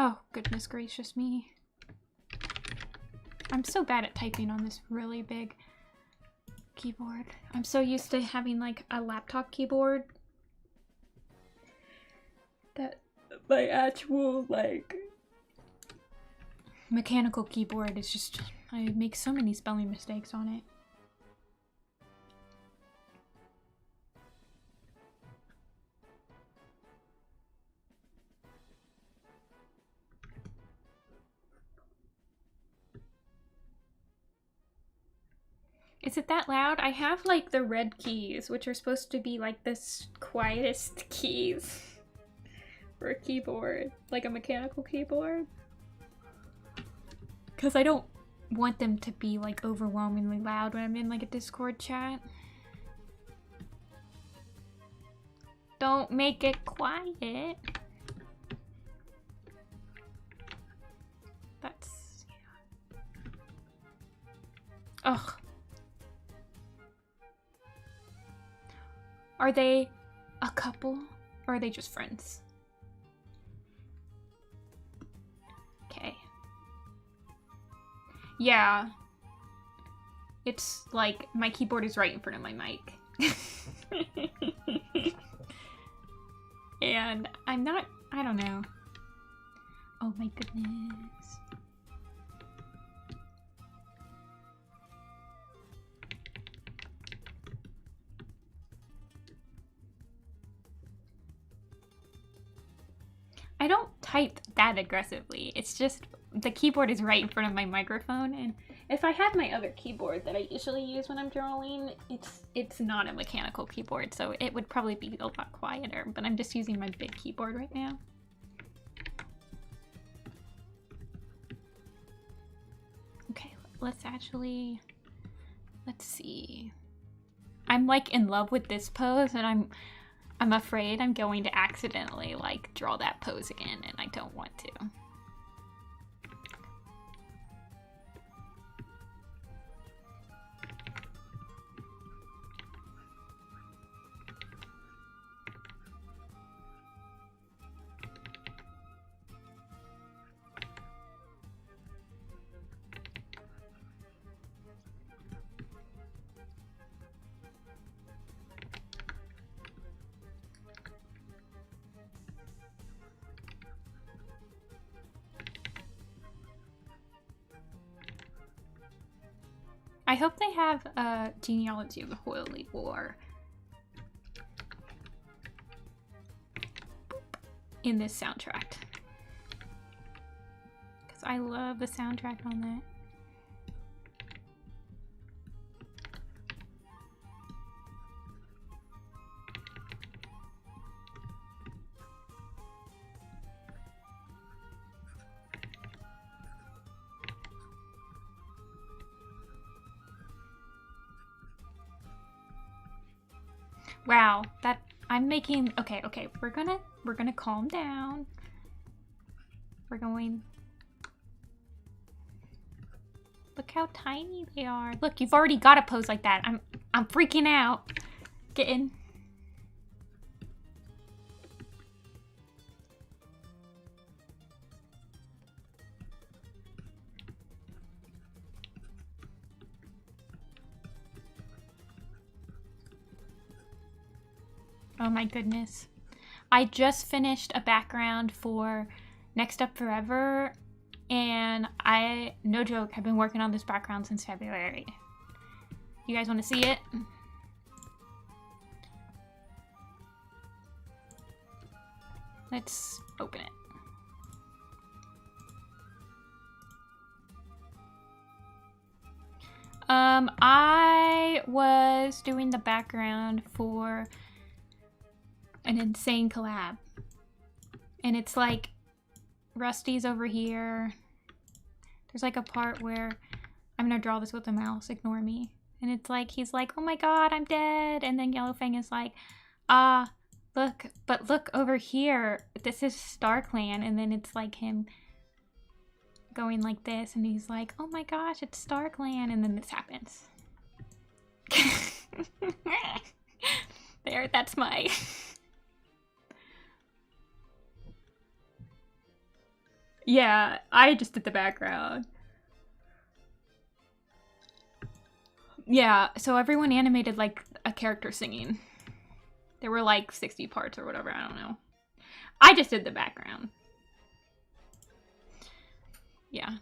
Oh, goodness gracious me. I'm so bad at typing on this really big keyboard. I'm so used to having like a laptop keyboard that my actual like mechanical keyboard is just, I make so many spelling mistakes on it. Is it that loud? I have like the red keys, which are supposed to be like the quietest keys for a keyboard, like a mechanical keyboard. Because I don't want them to be like overwhelmingly loud when I'm in like a Discord chat. Don't make it quiet. That's, yeah. Ugh. Are they a couple or are they just friends? Okay. Yeah. It's like my keyboard is right in front of my mic. And I'm not, I don't know. Oh my goodness. I don't type that aggressively. It's just the keyboard is right in front of my microphone, and if I had my other keyboard that I usually use when I'm drawing, it's not a mechanical keyboard, so it would probably be a lot quieter, but I'm just using my big keyboard right now. Okay, let's see. I'm like in love with this pose, and I'm afraid I'm going to accidentally like draw that pose again, and I don't want to. I hope they have a genealogy of the Holy War in this soundtrack. Because I love the soundtrack on that. Wow, that I'm making okay, we're gonna calm down. We're going. Look how tiny they are. Look, you've already got a pose like that. I'm freaking out. Getting. Oh my goodness. I just finished a background for Next Up Forever, and I, no joke, have been working on this background since February. You guys want to see it? Let's open it. I was doing the background for an insane collab, and it's like Rusty's over here. There's like a part where I'm gonna draw this with the mouse, ignore me, and it's like he's like, oh my god, I'm dead, and then Yellowfang is like, look, but look over here, this is StarClan, and then it's like him going like this, and he's like, oh my gosh, it's StarClan, and then this happens. There, that's my yeah, I just did the background. Yeah, so everyone animated like a character singing. There were like 60 parts or whatever, I don't know. I just did the background. Yeah.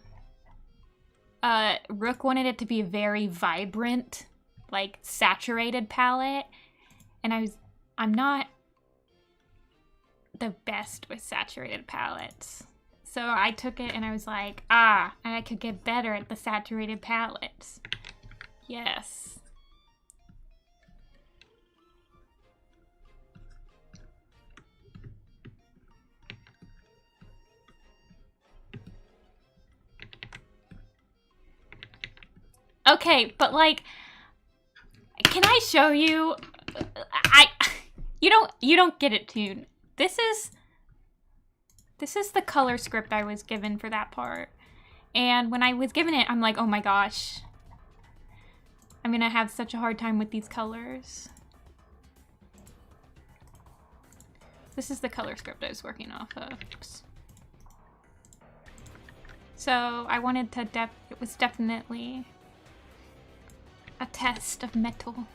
Rook wanted it to be a very vibrant, like saturated palette, and I'm not the best with saturated palettes. So I took it and I was like, I could get better at the saturated palettes. Yes. Okay, but like, can I show you? You don't get it, Toon. This is the color script I was given for that part. And when I was given it, I'm like, oh my gosh. I'm gonna have such a hard time with these colors. This is the color script I was working off of. Oops. So I wanted to it was definitely a test of metal.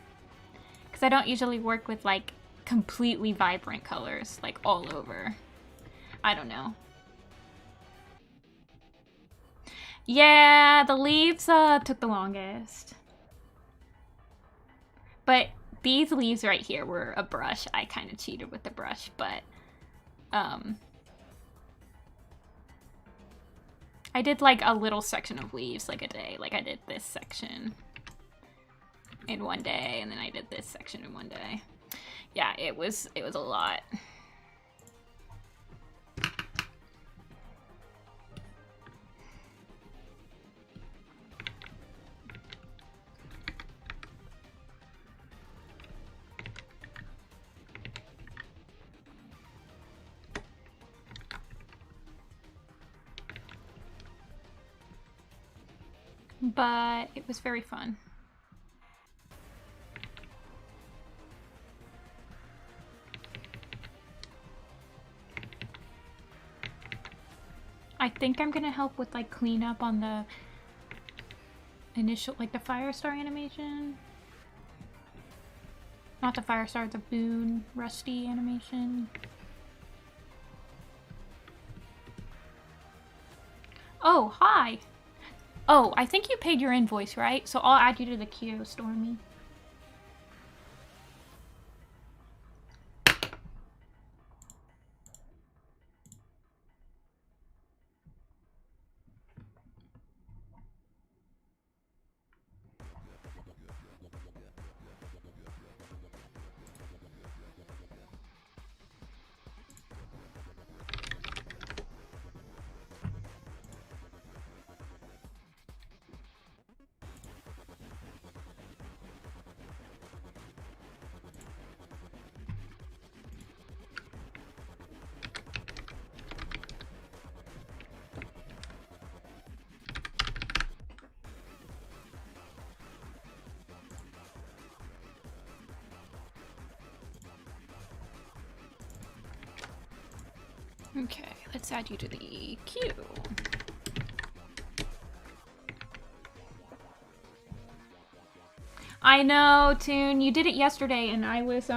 Because I don't usually work with like completely vibrant colors, like all over. I don't know. Yeah, the leaves took the longest. But these leaves right here were a brush. I kind of cheated with the brush, but I did like a little section of leaves like a day. Like I did this section in one day, and then I did this section in one day. Yeah, it was a lot. But it was very fun. I think I'm gonna help with like cleanup on the initial, like the Firestar animation. Not the Firestar, the Boone Rusty animation. Oh, hi! Oh, I think you paid your invoice, right? So I'll add you to the queue, Stormy. Okay, let's add you to the queue. I know, Toon, you did it yesterday and I was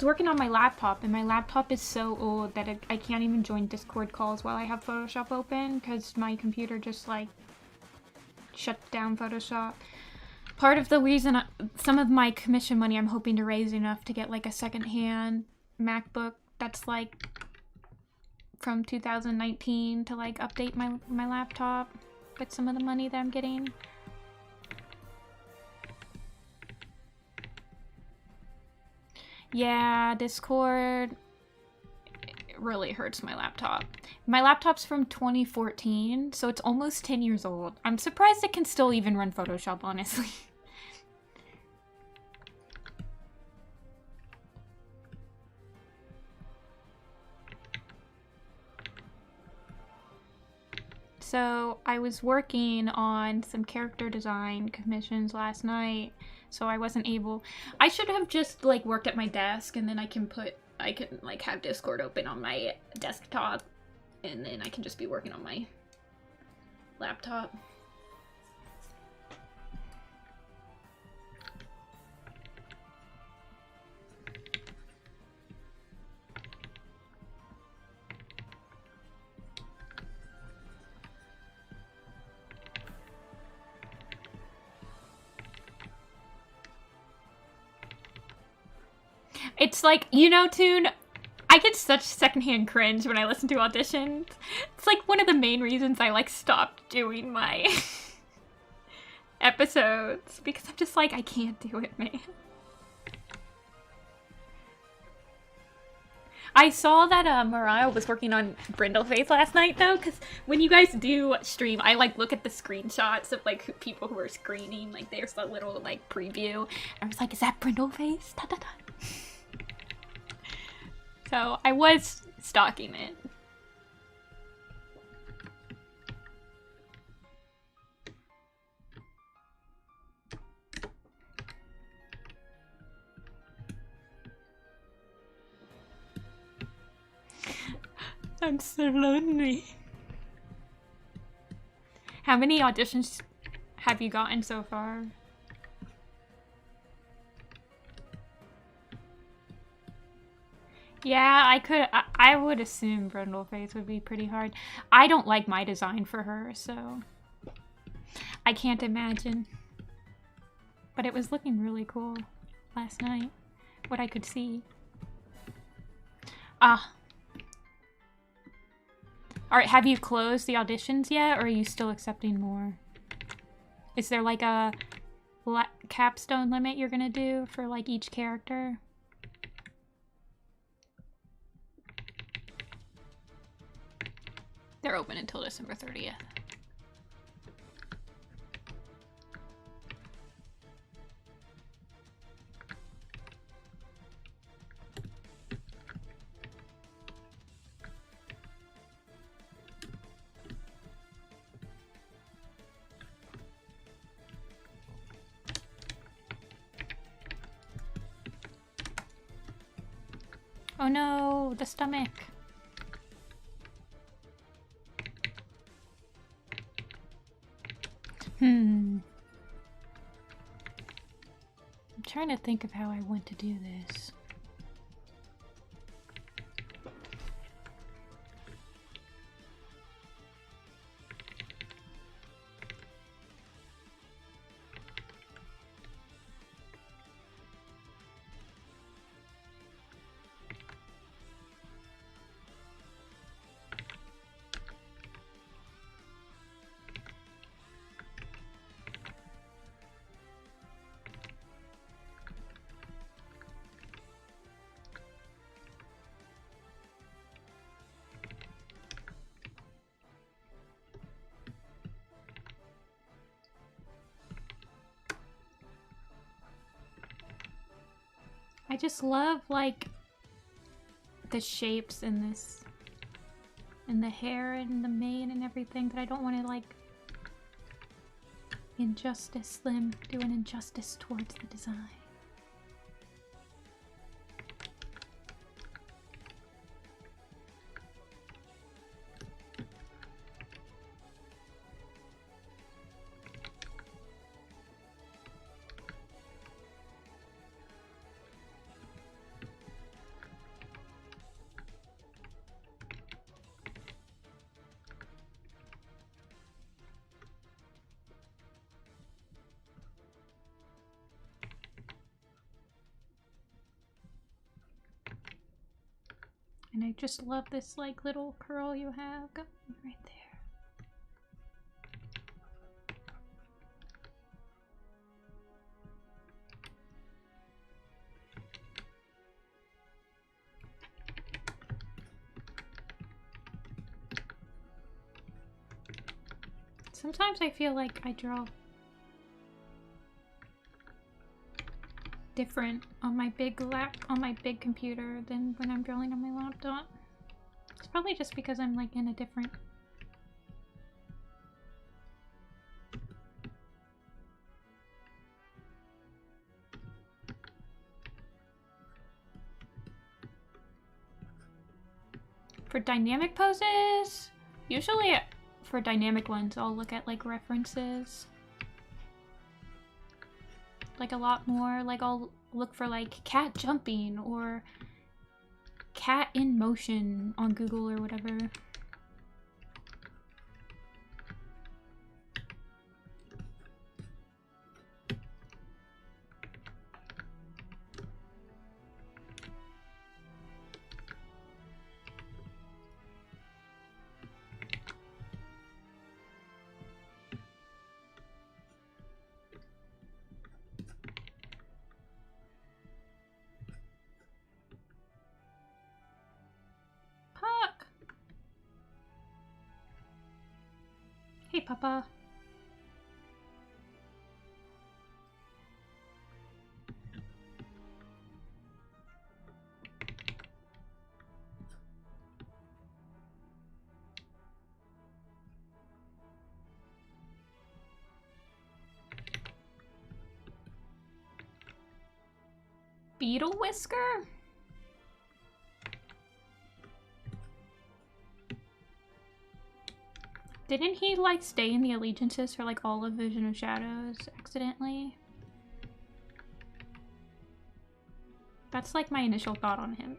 working on my laptop and my laptop is so old that I can't even join Discord calls while I have Photoshop open because my computer just like shut down Photoshop. Part of the reason some of my commission money I'm hoping to raise enough to get like a secondhand MacBook that's like from 2019 to like update my laptop with some of the money that I'm getting. Yeah, Discord really hurts my laptop. My laptop's from 2014, so it's almost 10 years old. I'm surprised it can still even run Photoshop, honestly. So I was working on some character design commissions last night, so I wasn't able. I should have just like worked at my desk, and then I can like have Discord open on my desktop, and then I can just be working on my laptop. It's like, you know, Toon, I get such secondhand cringe when I listen to auditions. It's like one of the main reasons I like stopped doing my episodes, because I'm just like, I can't do it, man. I saw that Mariah was working on Brindleface last night though, because when you guys do stream, I like look at the screenshots of like people who are screening, like there's a little like preview, and I was like, is that Brindleface? Da, da, da. So I was stalking it. I'm so lonely. How many auditions have you gotten so far? Yeah, I would assume Brindleface would be pretty hard. I don't like my design for her, so I can't imagine. But it was looking really cool last night, what I could see. Ah. Alright, have you closed the auditions yet, or are you still accepting more? Is there like a capstone limit you're gonna do for like each character? They're open until December 30th. Oh no, the stomach. I'm trying to think of how I want to do this. I just love, like, the shapes in this, and the hair and the mane and everything, that I don't want to, like, injustice them, do an injustice towards the design. And I just love this, like, little curl you have going right there. Sometimes I feel like I draw different on my big computer than when I'm drawing on my laptop. It's probably just because I'm, like, in a different... For dynamic poses, usually for dynamic ones, I'll look at, like, references. Like, a lot more. Like, I'll look for, like, cat jumping or cat in motion on Google or whatever. Hey, Papa. Beetle Whisker? Didn't he, like, stay in the allegiances for, like, all of Vision of Shadows accidentally? That's, like, my initial thought on him.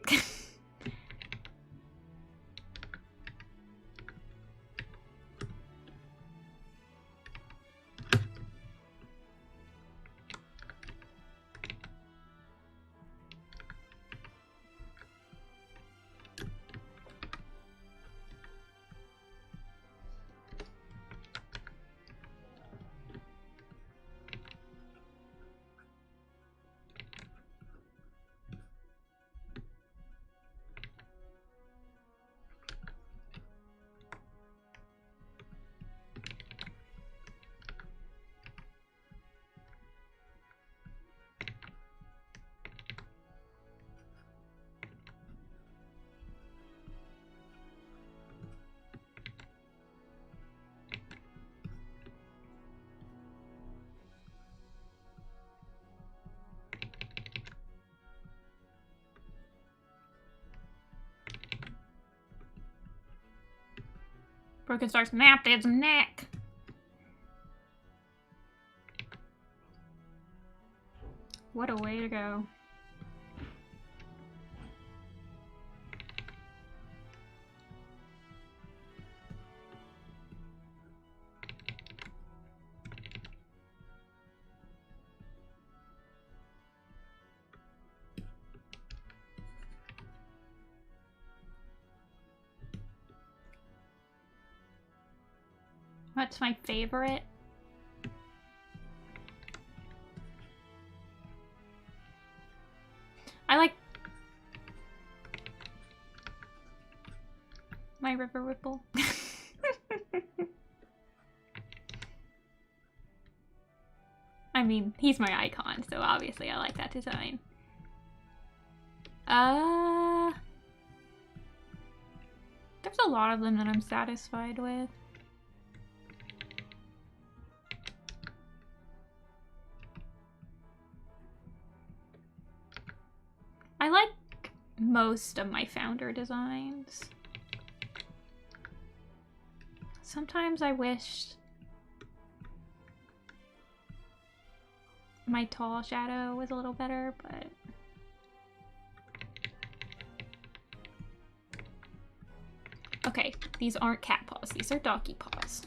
Broken Star snapped its neck. What a way to go. What's my favorite? I like my River Ripple. I mean, he's my icon, so obviously I like that design. There's a lot of them that I'm satisfied with. I like most of my founder designs. Sometimes I wish my tall shadow was a little better, but okay, these aren't cat paws, these are doggy paws.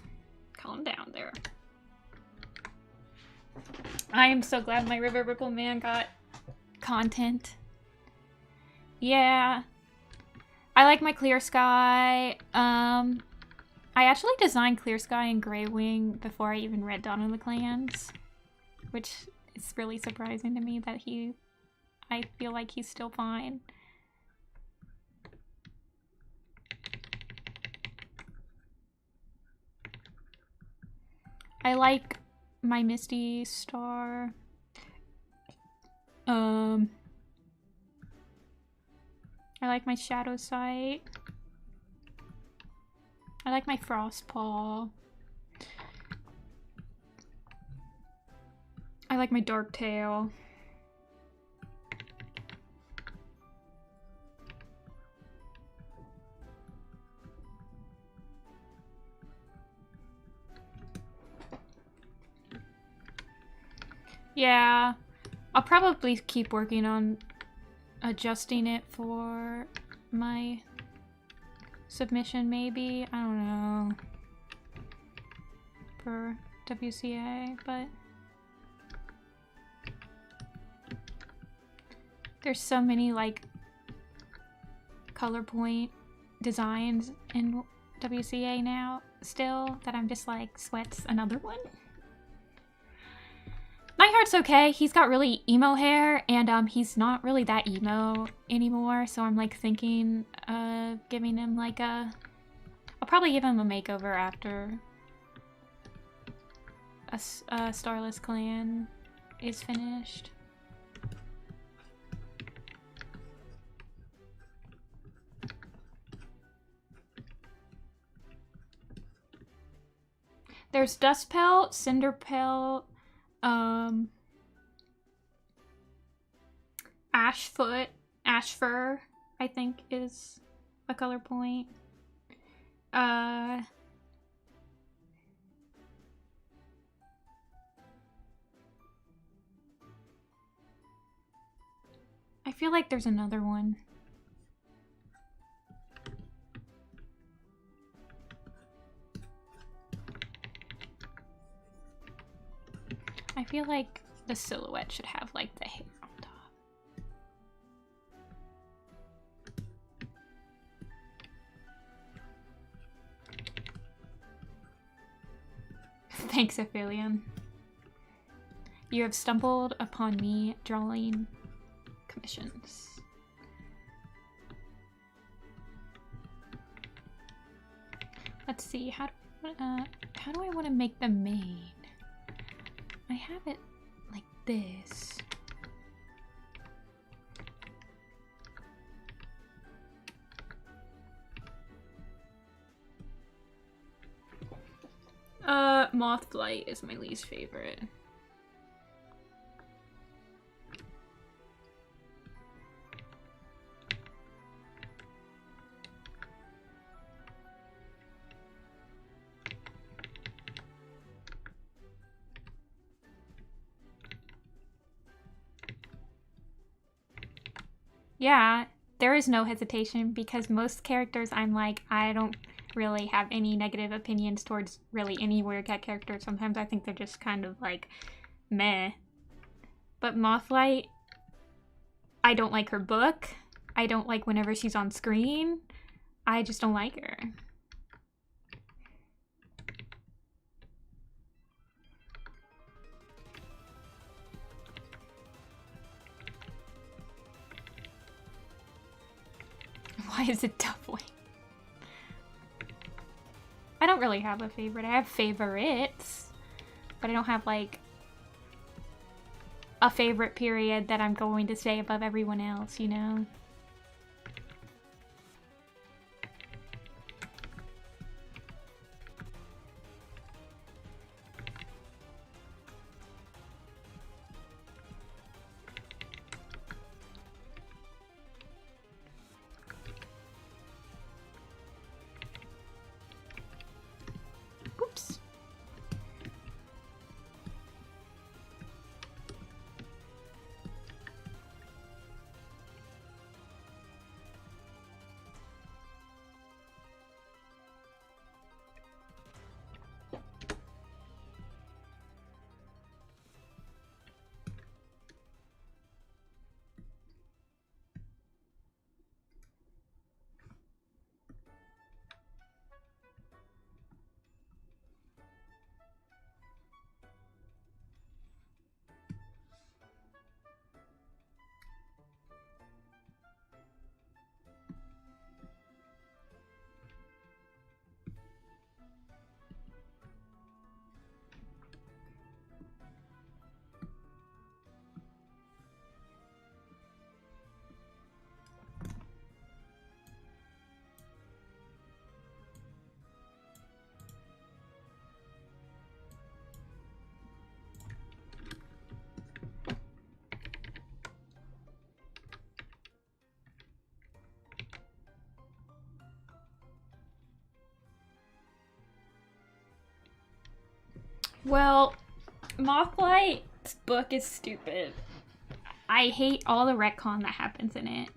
Calm down there. I am so glad my River Ripple Man got content. Yeah. I like my Clear Sky. I actually designed Clear Sky and Grey Wing before I even read Dawn of the Clans, which is really surprising to me that I feel like he's still fine. I like my Misty Star. I like my Shadow Sight. I like my Frost Paw. I like my Dark Tail. Yeah, I'll probably keep working on adjusting it for my submission, maybe. I don't know. For WCA, but there's so many like color point designs in WCA now still that I'm just like, sweats another one. Nightheart's okay. He's got really emo hair, and he's not really that emo anymore, so I'm like thinking of giving him like I'll probably give him a makeover after a Starless Clan is finished. There's Dustpelt, Cinderpelt, Ashfur, I think is a color point. I feel like there's another one. I feel like the silhouette should have like the hair on top. Thanks, Aphelion. You have stumbled upon me drawing commissions. Let's see, how do I want to make them made? I have it like this. Moth Flight is my least favorite. Yeah, there is no hesitation because most characters I'm like, I don't really have any negative opinions towards really any Weird Cat character. Sometimes I think they're just kind of like meh. But Mothlight, I don't like her book. I don't like whenever she's on screen. I just don't like her. Why is it doubling? I don't really have a favorite. I have favorites, but I don't have like a favorite period that I'm going to stay above everyone else, you know? Well, Mothlight's book is stupid. I hate all the retcon that happens in it.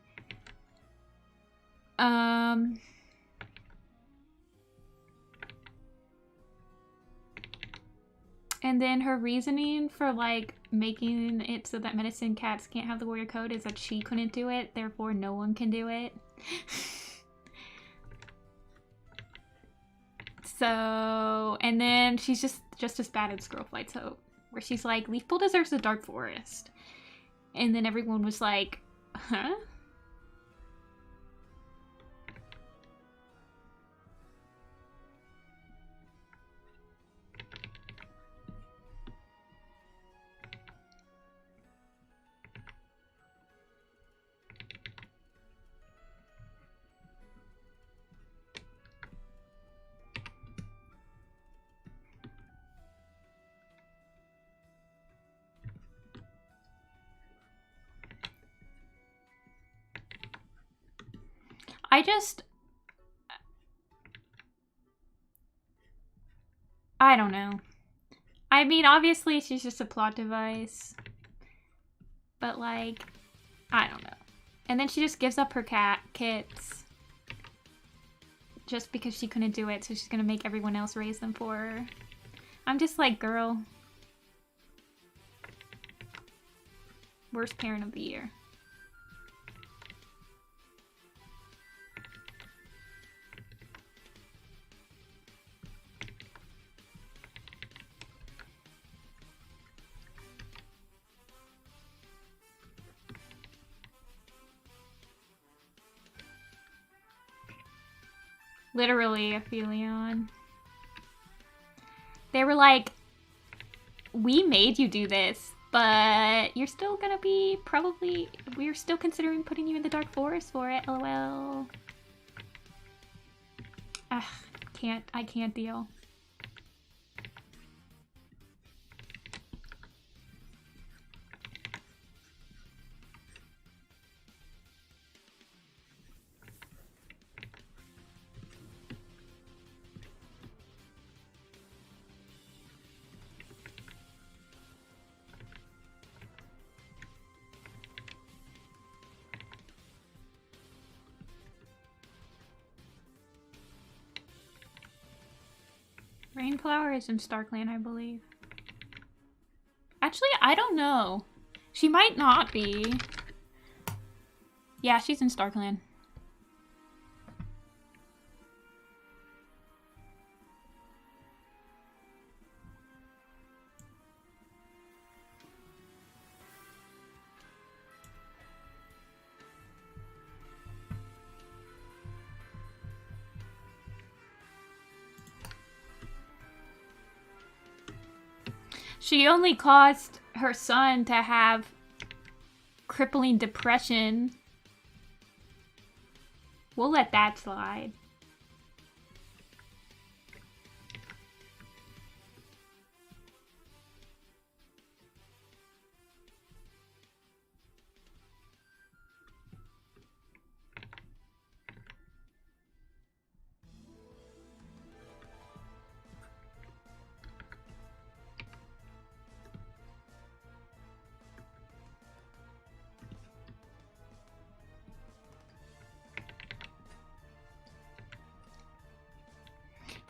And then her reasoning for like making it so that medicine cats can't have the warrior code is that she couldn't do it, therefore no one can do it. So, and then she's just as bad as Girl Flight's Hope, where she's like, Leafpool deserves the Dark Forest. And then everyone was like, huh? I don't know. I mean, obviously she's just a plot device. But like, I don't know. And then she just gives up her kits. Just because she couldn't do it, so she's gonna make everyone else raise them for her. I'm just like, girl. Worst parent of the year. Literally, Aphelion. They were like, we made you do this, but you're still gonna be probably, we're still considering putting you in the Dark Forest for it, lol. Ugh, I can't deal. Rainflower is in Starkland, I believe. Actually, I don't know. She might not be. Yeah, she's in Starkland. She only caused her son to have crippling depression. We'll let that slide.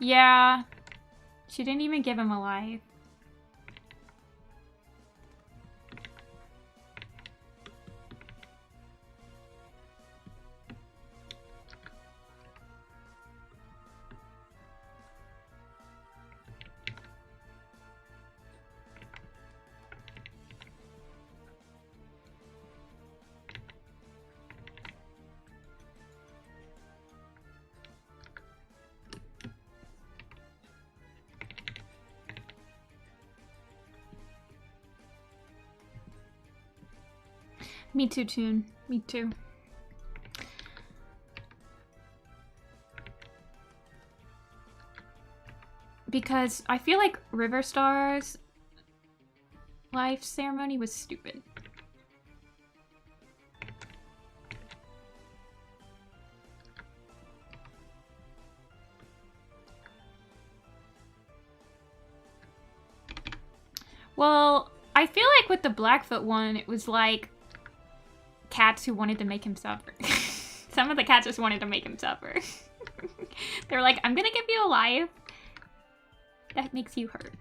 Yeah, she didn't even give him a life. Me too, Toon. Me too. Because I feel like River Star's life ceremony was stupid. Well, I feel like with the Blackfoot one, it was like cats who wanted to make him suffer. Some of the cats just wanted to make him suffer. They're like, I'm gonna give you a life that makes you hurt.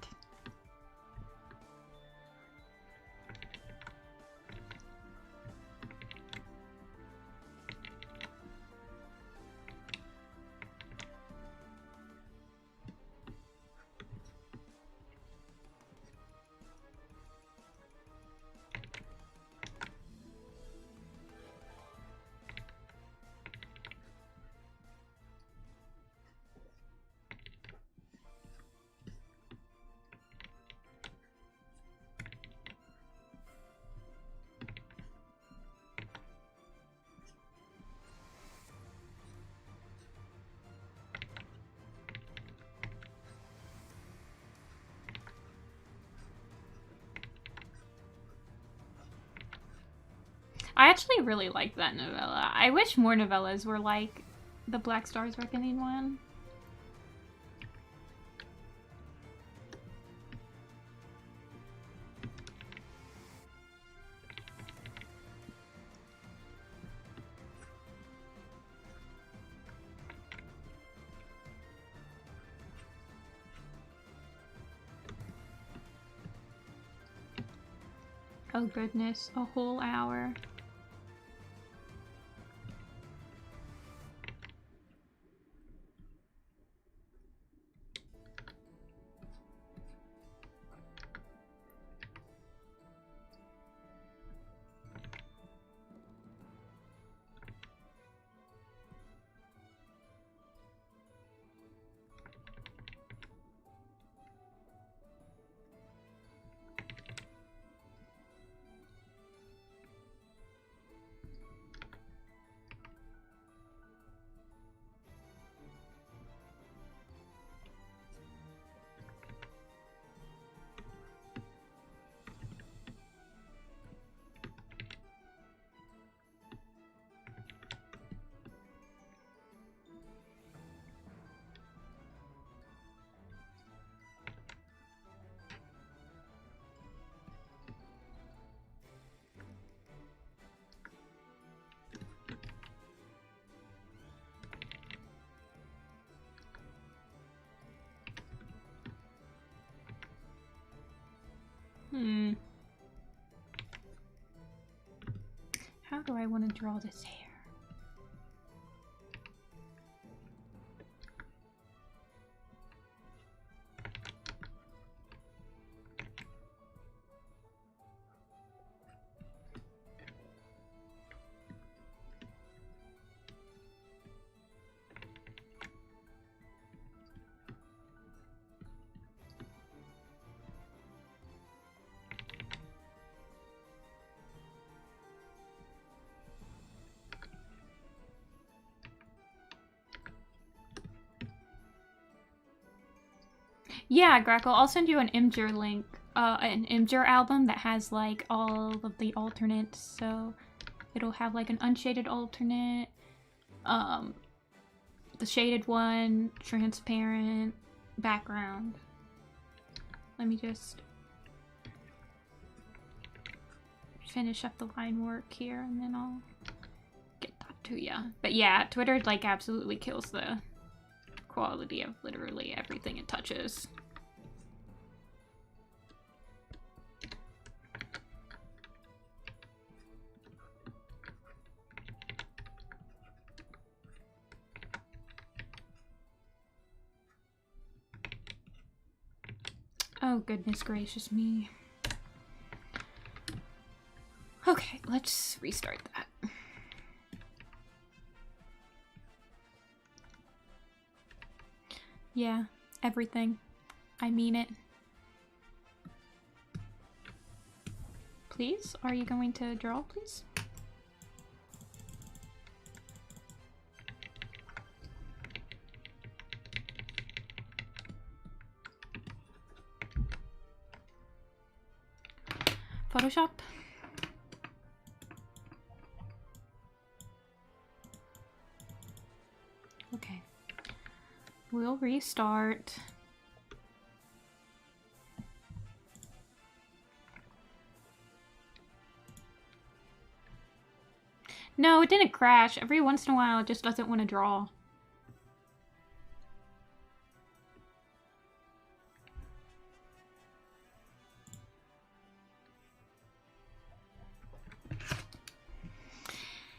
I actually really like that novella. I wish more novellas were like the Black Stars Reckoning one. Oh goodness, a whole hour. How do I want to draw this hair? Yeah, Grackle, I'll send you an Imgur link, an Imgur album that has like all of the alternates. So it'll have like an unshaded alternate, the shaded one, transparent, background. Let me just finish up the line work here and then I'll get that to ya. But yeah, Twitter like absolutely kills the quality of literally everything it touches. Oh, goodness gracious me. Okay, let's restart that. Yeah, everything. I mean it. Please? Are you going to draw, please? Photoshop? Okay. We'll restart. No, it didn't crash. Every once in a while, it just doesn't want to draw.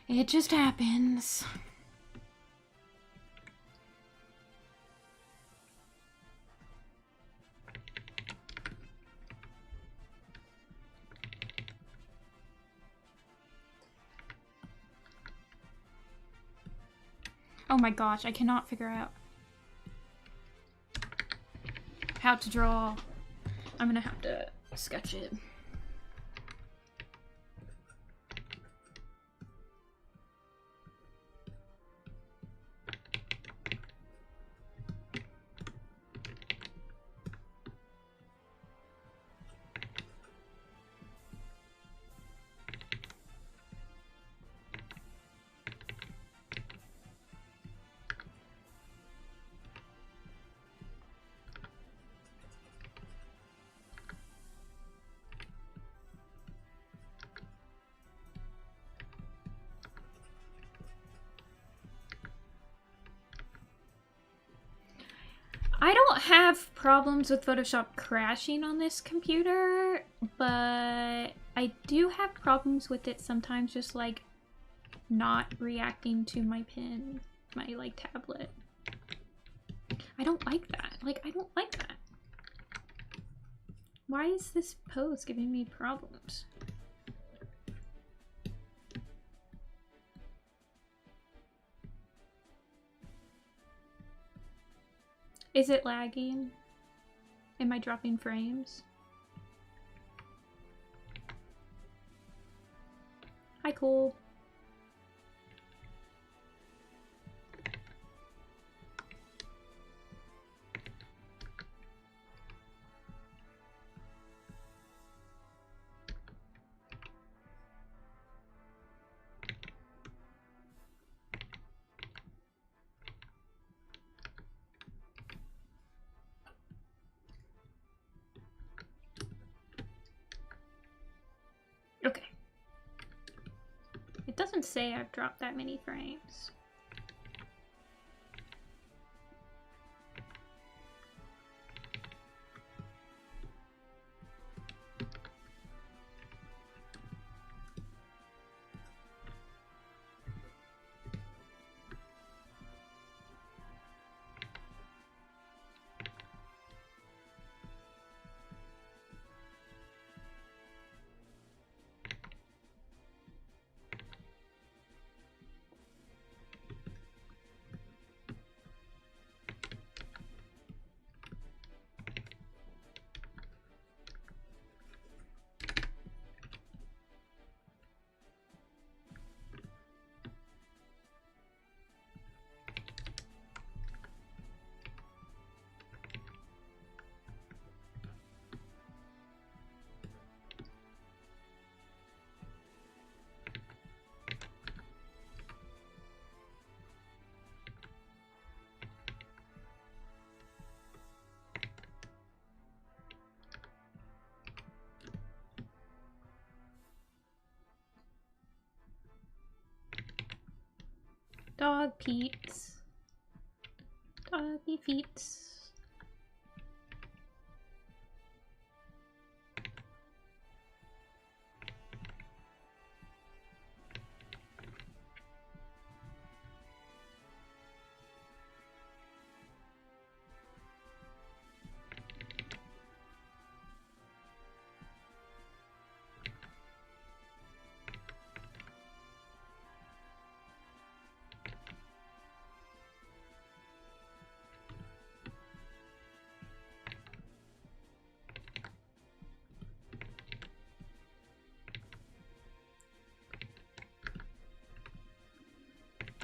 It just happens. Oh my gosh, I cannot figure out how to draw. I'm gonna have to sketch it. I don't have problems with Photoshop crashing on this computer, but I do have problems with it sometimes just like not reacting to my pen, my like tablet. I don't like that. Like, I don't like that. Why is this pose giving me problems? Is it lagging? Am I dropping frames? Hi, cool. Okay. It doesn't say I've dropped that many frames. Dog Pete's. Doggy feets.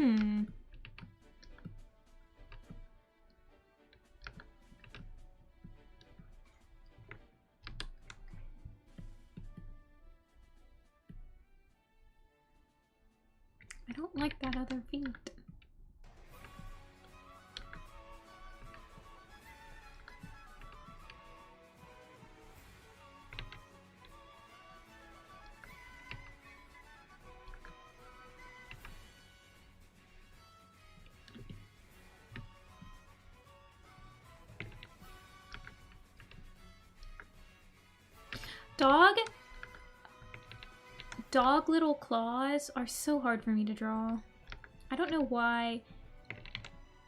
Hmm. I don't like that other feet. Dog little claws are so hard for me to draw. I don't know why,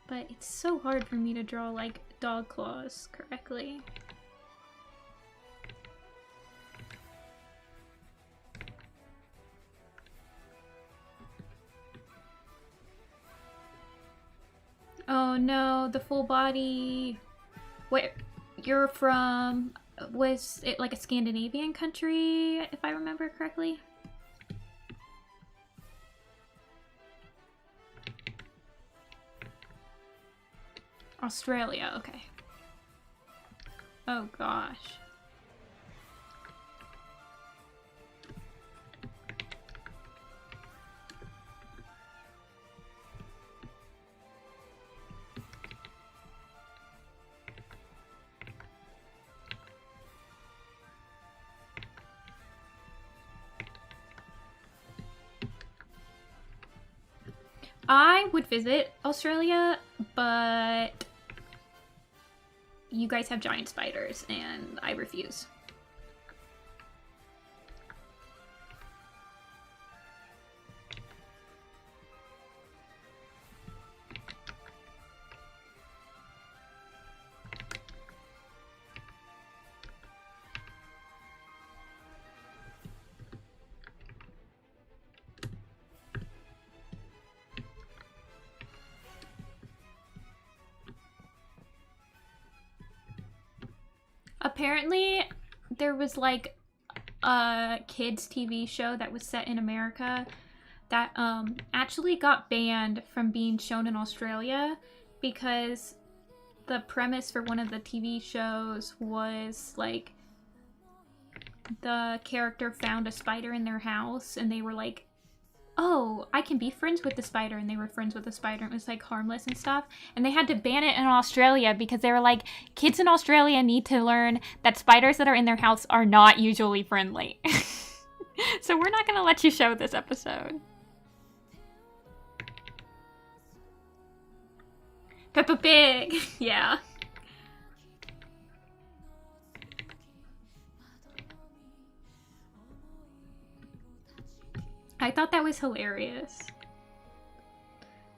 but it's so hard for me to draw like dog claws correctly. Oh no, the full body. Where you're from, was it like a Scandinavian country, if I remember correctly? Australia, okay. Oh gosh. I would visit Australia, but you guys have giant spiders, and I refuse. Apparently, there was like a kids TV show that was set in America that actually got banned from being shown in Australia because the premise for one of the TV shows was like the character found a spider in their house and they were like, oh, I can be friends with the spider, and they were friends with the spider. It was like harmless and stuff, and they had to ban it in Australia because they were like, kids in Australia need to learn that spiders that are in their house are not usually friendly. So we're not gonna let you show this episode. Peppa Pig. Yeah. I thought that was hilarious.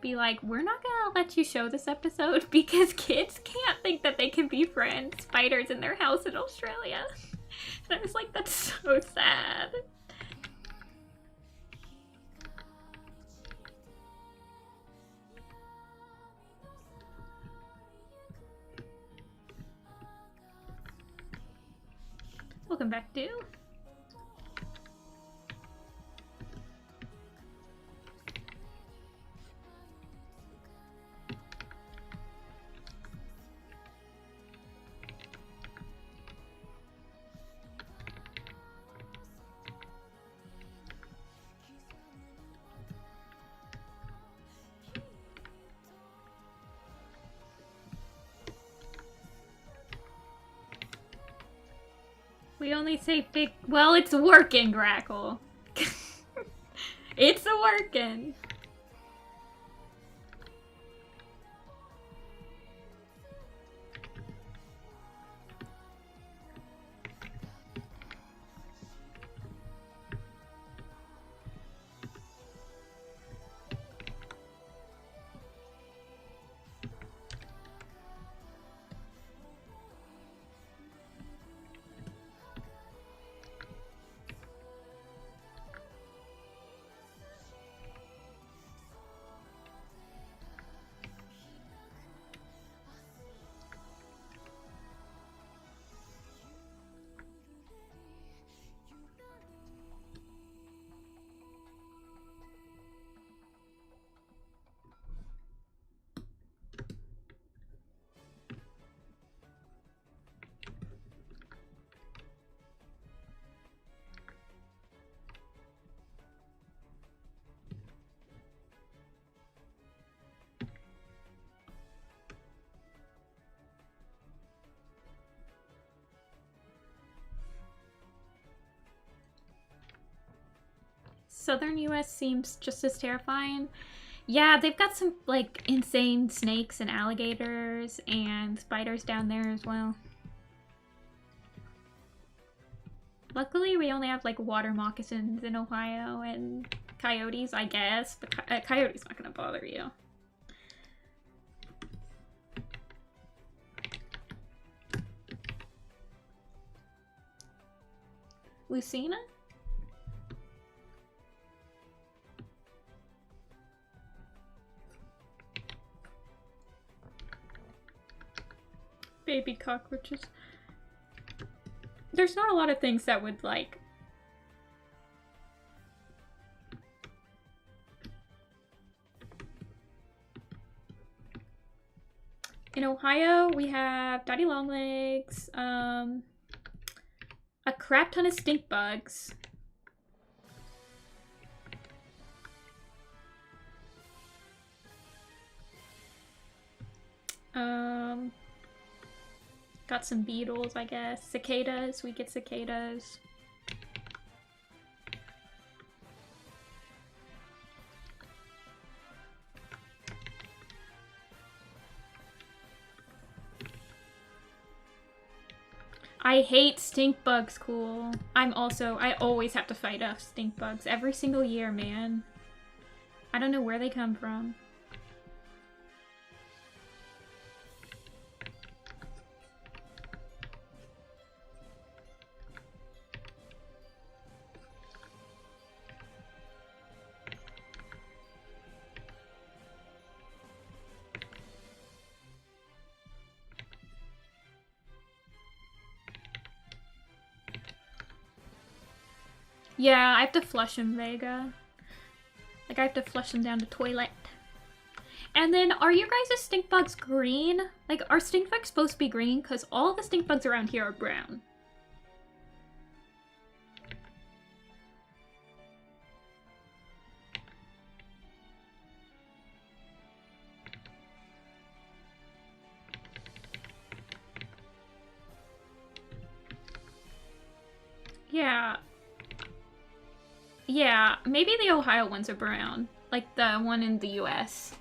Be like, we're not gonna let you show this episode because kids can't think that they can befriend spiders in their house in Australia. And I was like, that's so sad. Welcome back, dude. We only say big. Well, it's working, Grackle. It's a working. Southern US seems just as terrifying. Yeah, they've got some, like, insane snakes and alligators and spiders down there as well. Luckily, we only have like water moccasins in Ohio and coyotes, I guess, but coyote's not gonna bother you. Lucina? Baby cockroaches. There's not a lot of things that would like... In Ohio, we have daddy longlegs, a crap ton of stink bugs. Got some beetles, I guess. Cicadas, we get cicadas. I hate stink bugs, cool. I always have to fight off stink bugs every single year, man. I don't know where they come from. Yeah, I have to flush him, Vega. Like, I have to flush him down the toilet. And then, are you guys' stink bugs green? Like, are stink bugs supposed to be green? Because all the stink bugs around here are brown. Yeah. Yeah, maybe the Ohio ones are brown. Like the one in the US.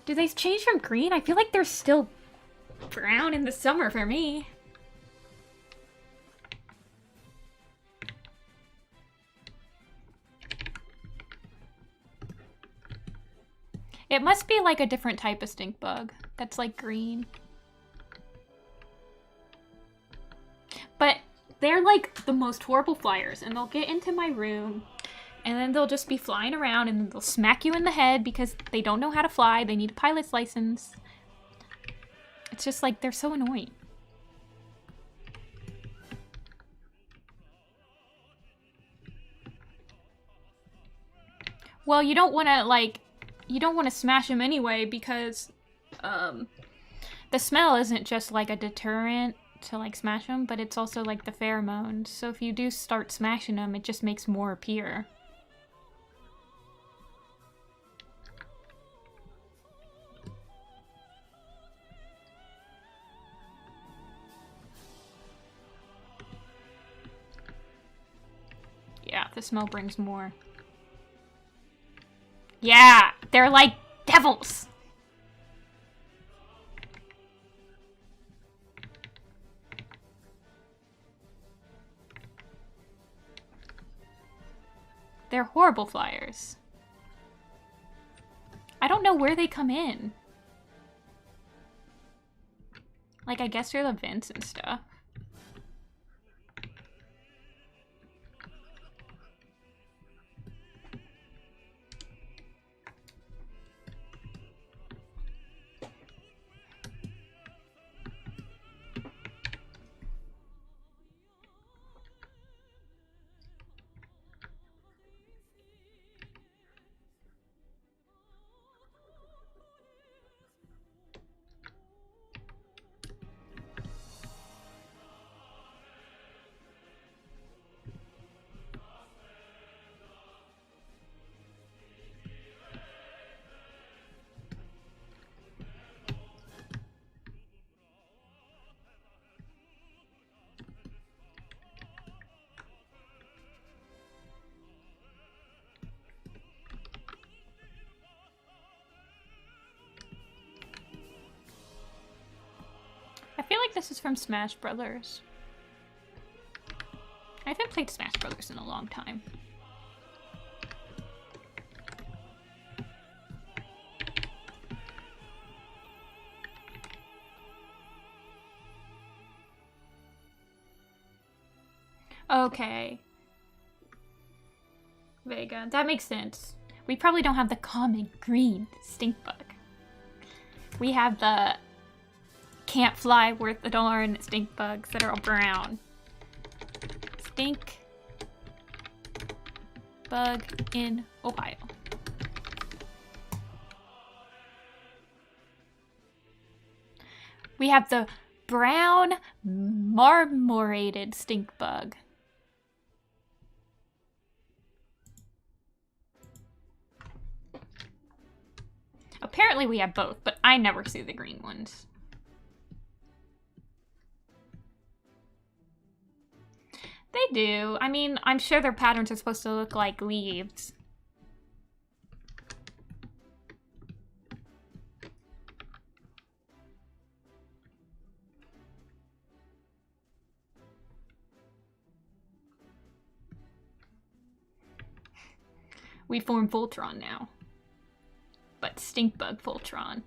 Do they change from green? I feel like they're still brown in the summer for me. It must be like a different type of stink bug that's like green. But they're like the most horrible flyers, and they'll get into my room, and then they'll just be flying around, and then they'll smack you in the head because they don't know how to fly. They need a pilot's license. It's just like, they're so annoying. Well, you don't want to, like, you don't want to smash them anyway because the smell isn't just like a deterrent to like smash them, but it's also like the pheromones. So if you do start smashing them, it just makes more appear. Yeah, the smell brings more. Yeah, they're like devils. They're horrible flyers. I don't know where they come in. Like, I guess they're the vents and stuff. I feel like this is from Smash Brothers. I haven't played Smash Brothers in a long time. Okay. Vega. That makes sense. We probably don't have the common green stink bug. We have the can't fly worth the darn stink bugs that are all brown. Stink bug in Ohio. We have the brown marmorated stink bug. Apparently we have both, but I never see the green ones. They do. I mean, I'm sure their patterns are supposed to look like leaves. We form Voltron now. But Stinkbug Voltron.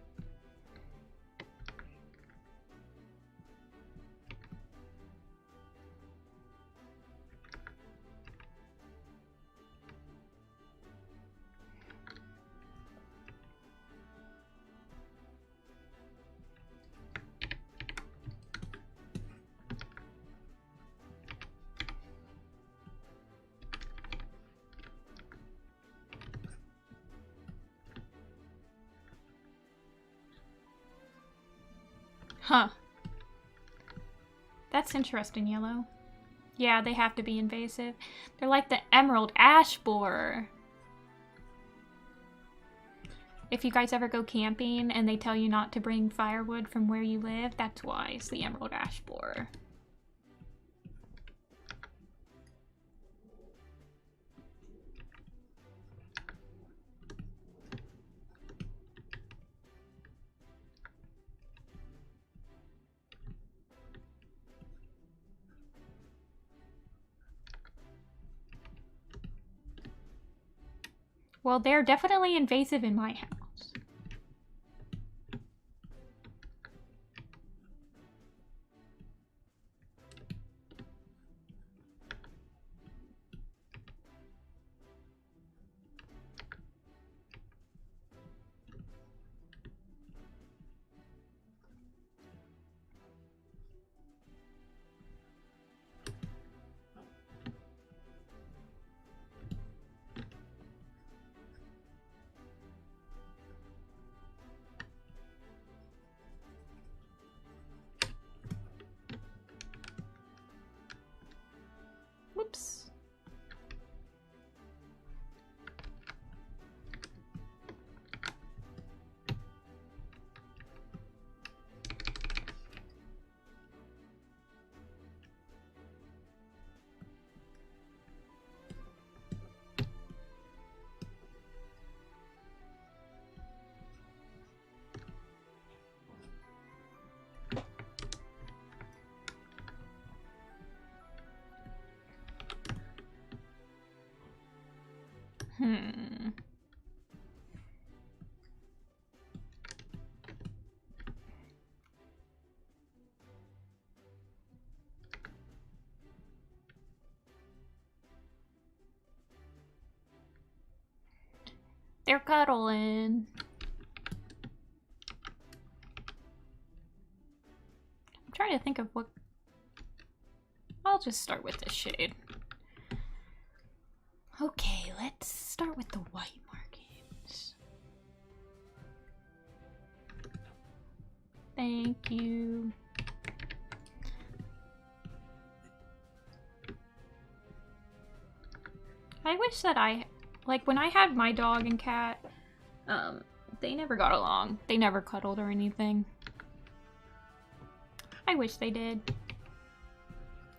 Huh. That's interesting, Yellow. Yeah, they have to be invasive. They're like the emerald ash borer. If you guys ever go camping and they tell you not to bring firewood from where you live, that's why it's the emerald ash borer. Well, they're definitely invasive in my house. Whoops. They're cuddling. I'm trying to think of what... I'll just start with this shade. Okay, let's start with the white markings. Thank you. I wish that like when I had my dog and cat, they never got along. They never cuddled or anything. I wish they did.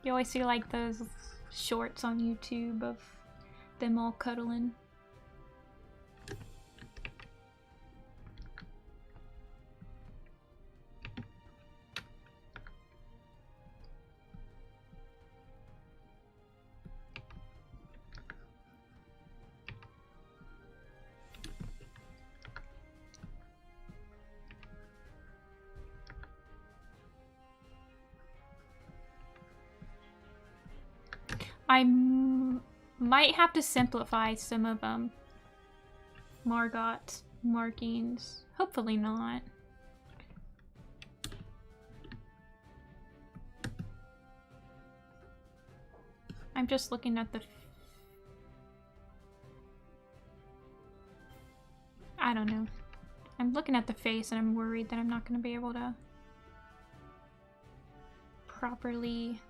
You always see like those shorts on YouTube of them all cuddling. might have to simplify some of them. Margot's markings. Hopefully not. I'm just looking at the... I don't know. I'm looking at the face and I'm worried that I'm not going to be able to properly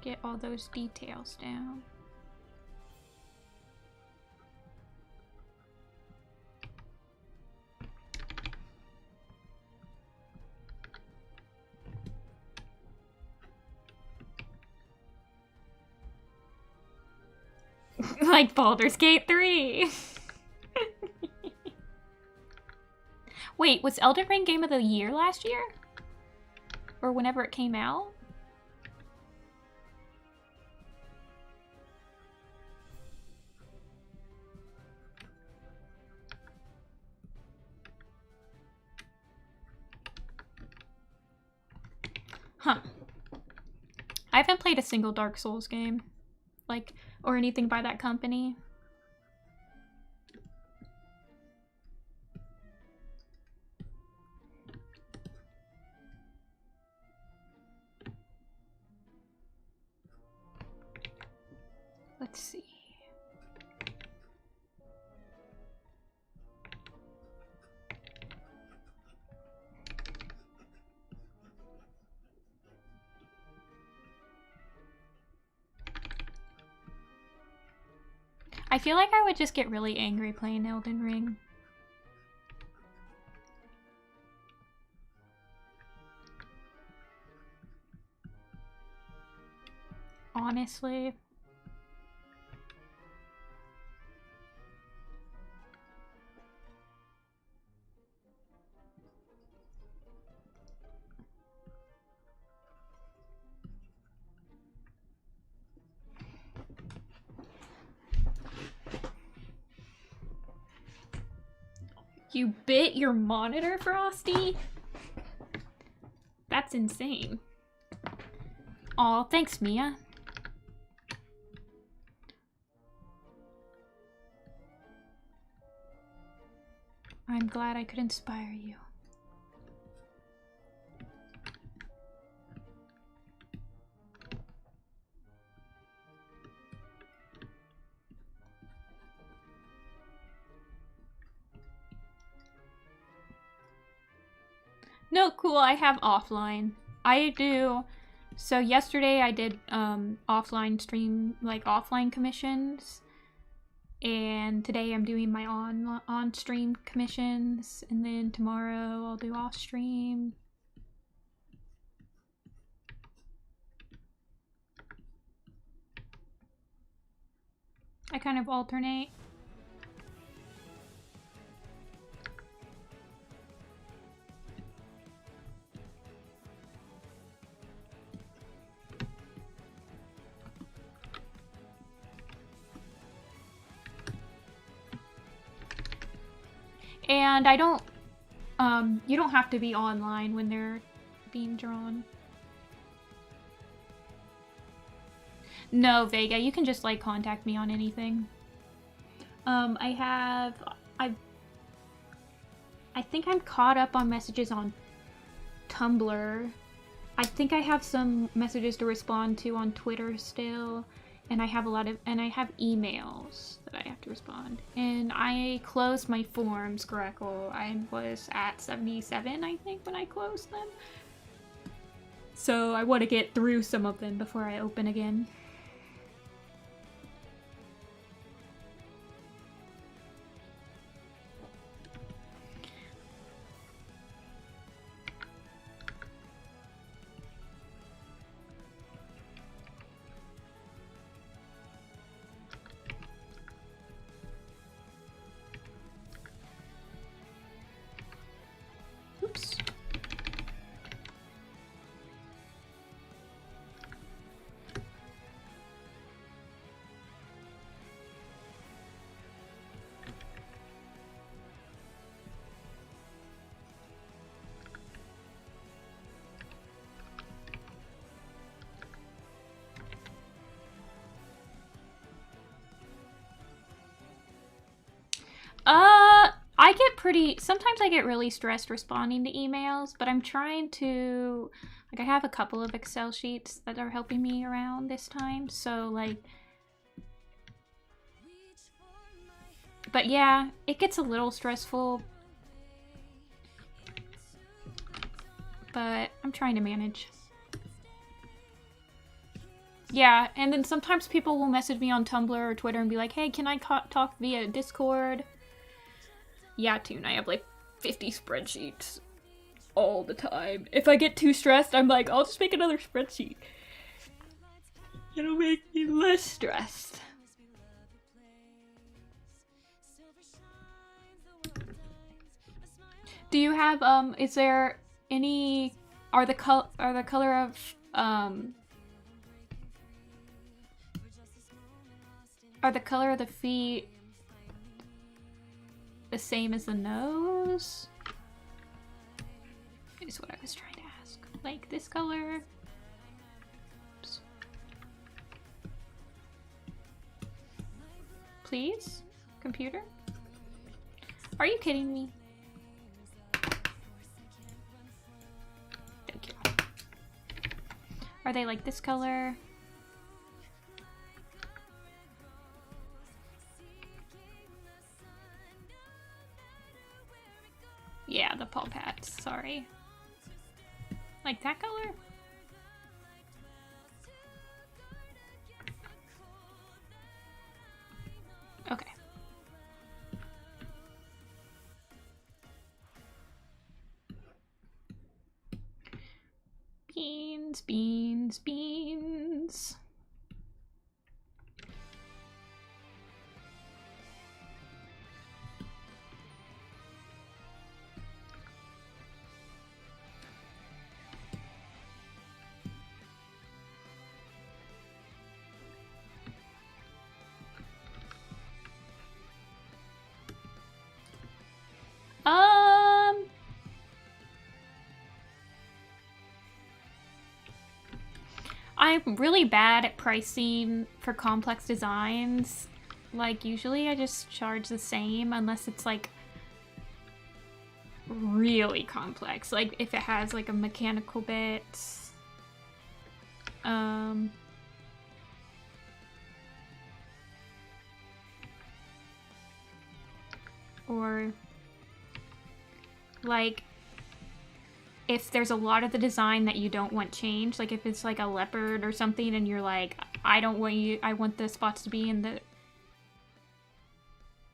get all those details down. Like Baldur's Gate 3. Wait, was Elden Ring Game of the Year last year? Or whenever it came out? Huh. I haven't played a single Dark Souls game. Like, or anything by that company. Let's see. I feel like I would just get really angry playing Elden Ring. Honestly. You bit your monitor, Frosty? That's insane. Aw, thanks, Mia. I'm glad I could inspire you. No, cool, I have offline. I do. So yesterday I did offline stream, like offline commissions. And today I'm doing my on-stream commissions. And then tomorrow I'll do off-stream. I kind of alternate. And I don't, you don't have to be online when they're being drawn. No, Vega, you can just, like, contact me on anything. I think I'm caught up on messages on Tumblr. I think I have some messages to respond to on Twitter still. And I have I have emails that I have to respond. And I closed my forums, Greco. I was at 77, I think, when I closed them. So I want to get through some of them before I open again. Oops. sometimes I get really stressed responding to emails, but I'm trying to, like, I have a couple of Excel sheets that are helping me around this time, so, like, but yeah, it gets a little stressful, but I'm trying to manage. Yeah, and then sometimes people will message me on Tumblr or Twitter and be like, hey, can I talk via Discord? Yeah, Toon, I have like 50 spreadsheets all the time. If I get too stressed, I'm like, I'll just make another spreadsheet. It'll make me less stressed. Do you have, is there any, are the color of, are the color of the feet the same as the nose? Is what I was trying to ask. Like this color. Oops. Please? Computer? Are you kidding me? Thank you. Are they like this color? Yeah, the paw pads, sorry. Like that color? Okay. Beans, beans, beans. I'm really bad at pricing for complex designs. Like, usually I just charge the same unless it's, like, really complex. Like, if it has, like, a mechanical bit. Or, like, if there's a lot of the design that you don't want changed, like if it's like a leopard or something and you're like, I want the spots to be in the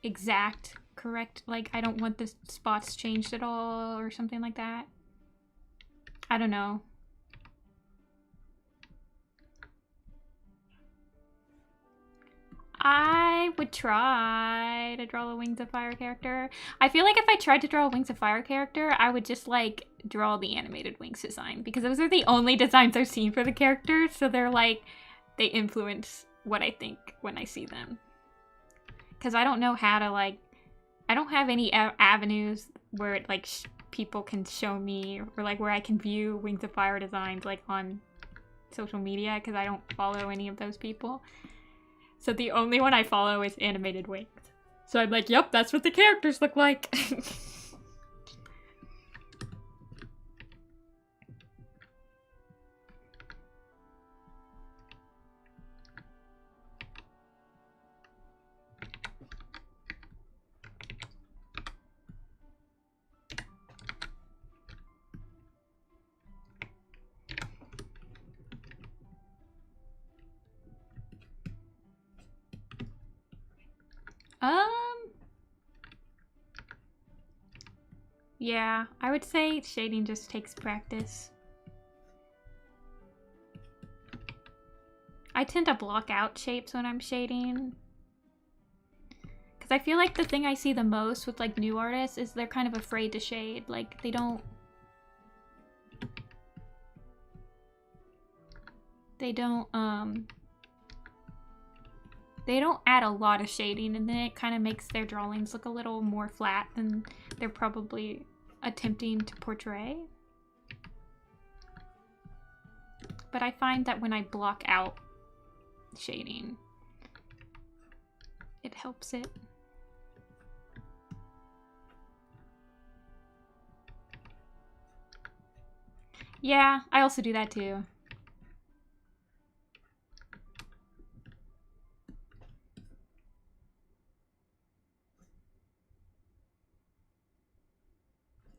exact correct, like I don't want the spots changed at all or something like that. I don't know. I would try to draw a Wings of Fire character. I feel like if I tried to draw a Wings of Fire character, I would just like draw the animated Wings design because those are the only designs I've seen for the characters, so they're like, they influence what I think when I see them. Because I don't know how to like, I don't have any avenues where it like people can show me or like where I can view Wings of Fire designs like on social media because I don't follow any of those people. So the only one I follow is animated Wings. So I'm like, yep, that's what the characters look like. Yeah, I would say shading just takes practice. I tend to block out shapes when I'm shading. Because I feel like the thing I see the most with like new artists is they're kind of afraid to shade. Like they don't add a lot of shading, and then it kind of makes their drawings look a little more flat than they're probably attempting to portray. But I find that when I block out shading, it helps it. Yeah, I also do that too.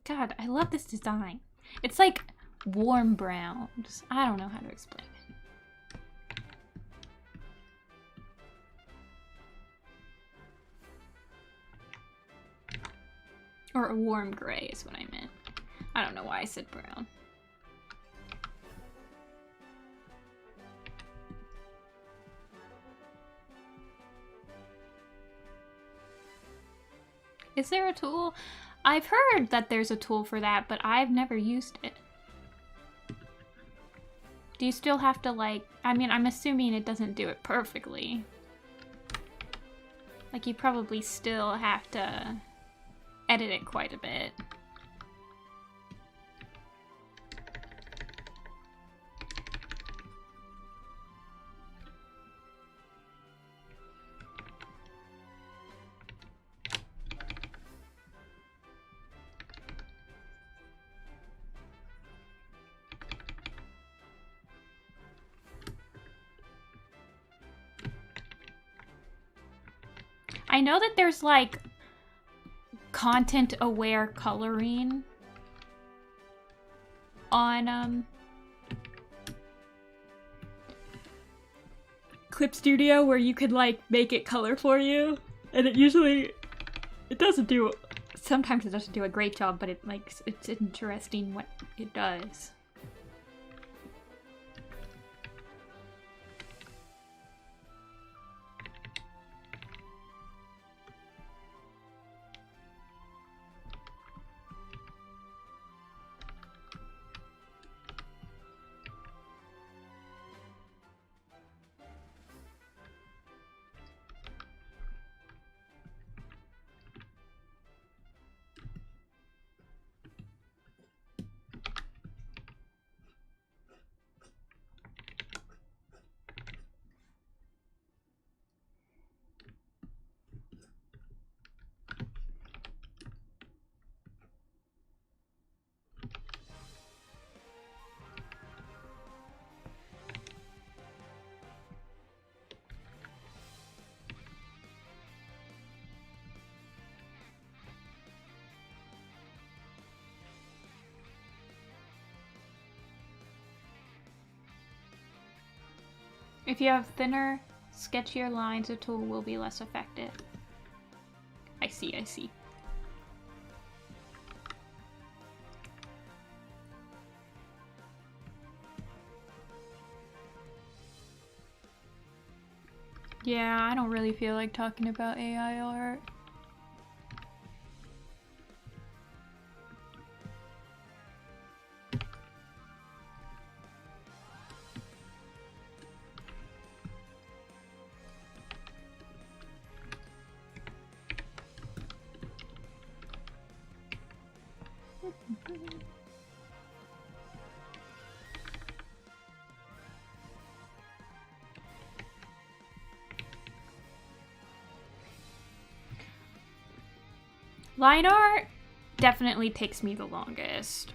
God, I love this design. It's like warm browns. I don't know how to explain it. Or a warm gray is what I meant. I don't know why I said brown. Is there a tool? I've heard that there's a tool for that, but I've never used it. Do you still have to, like, I mean, I'm assuming it doesn't do it perfectly. Like, you probably still have to edit it quite a bit. I know that there's, like, content-aware coloring on, Clip Studio where you could, like, make it color for you. And it usually, it doesn't do, sometimes it doesn't do a great job, but it, like, it's interesting what it does. If you have thinner, sketchier lines, the tool will be less effective. I see, I see. Yeah, I don't really feel like talking about AI art. Line art definitely takes me the longest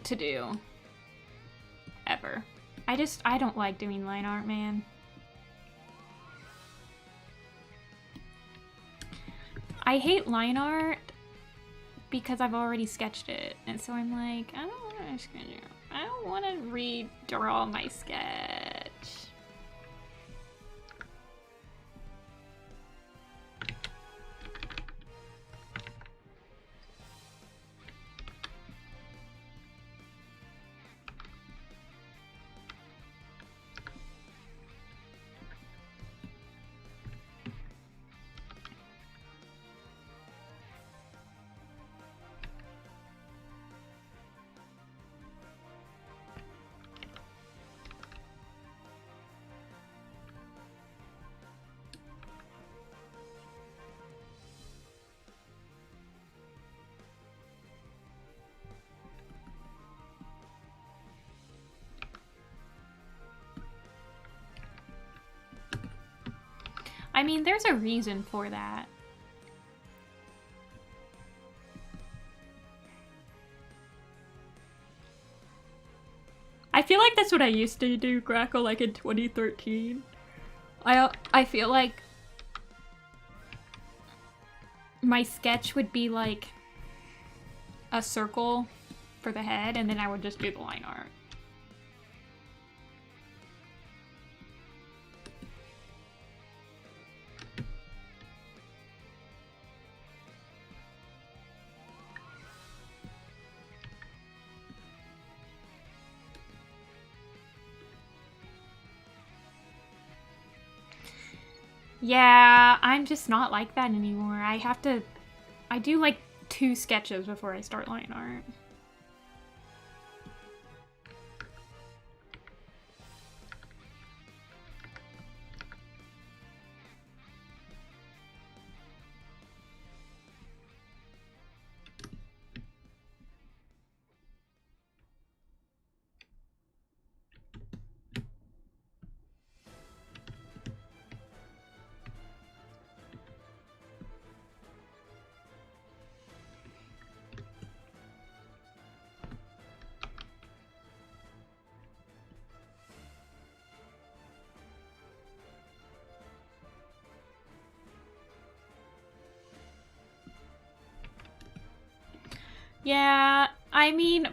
to do. Ever. I don't like doing line art, man. I hate line art because I've already sketched it. And so I'm like, I don't want to sketch it. I don't want to redraw my sketch. I mean, there's a reason for that. I feel like that's what I used to do, Grackle, like in 2013. I feel like my sketch would be like a circle for the head, and then I would just do the line art. Yeah, I'm just not like that anymore. I do like 2 sketches before I start line art. Yeah, I mean,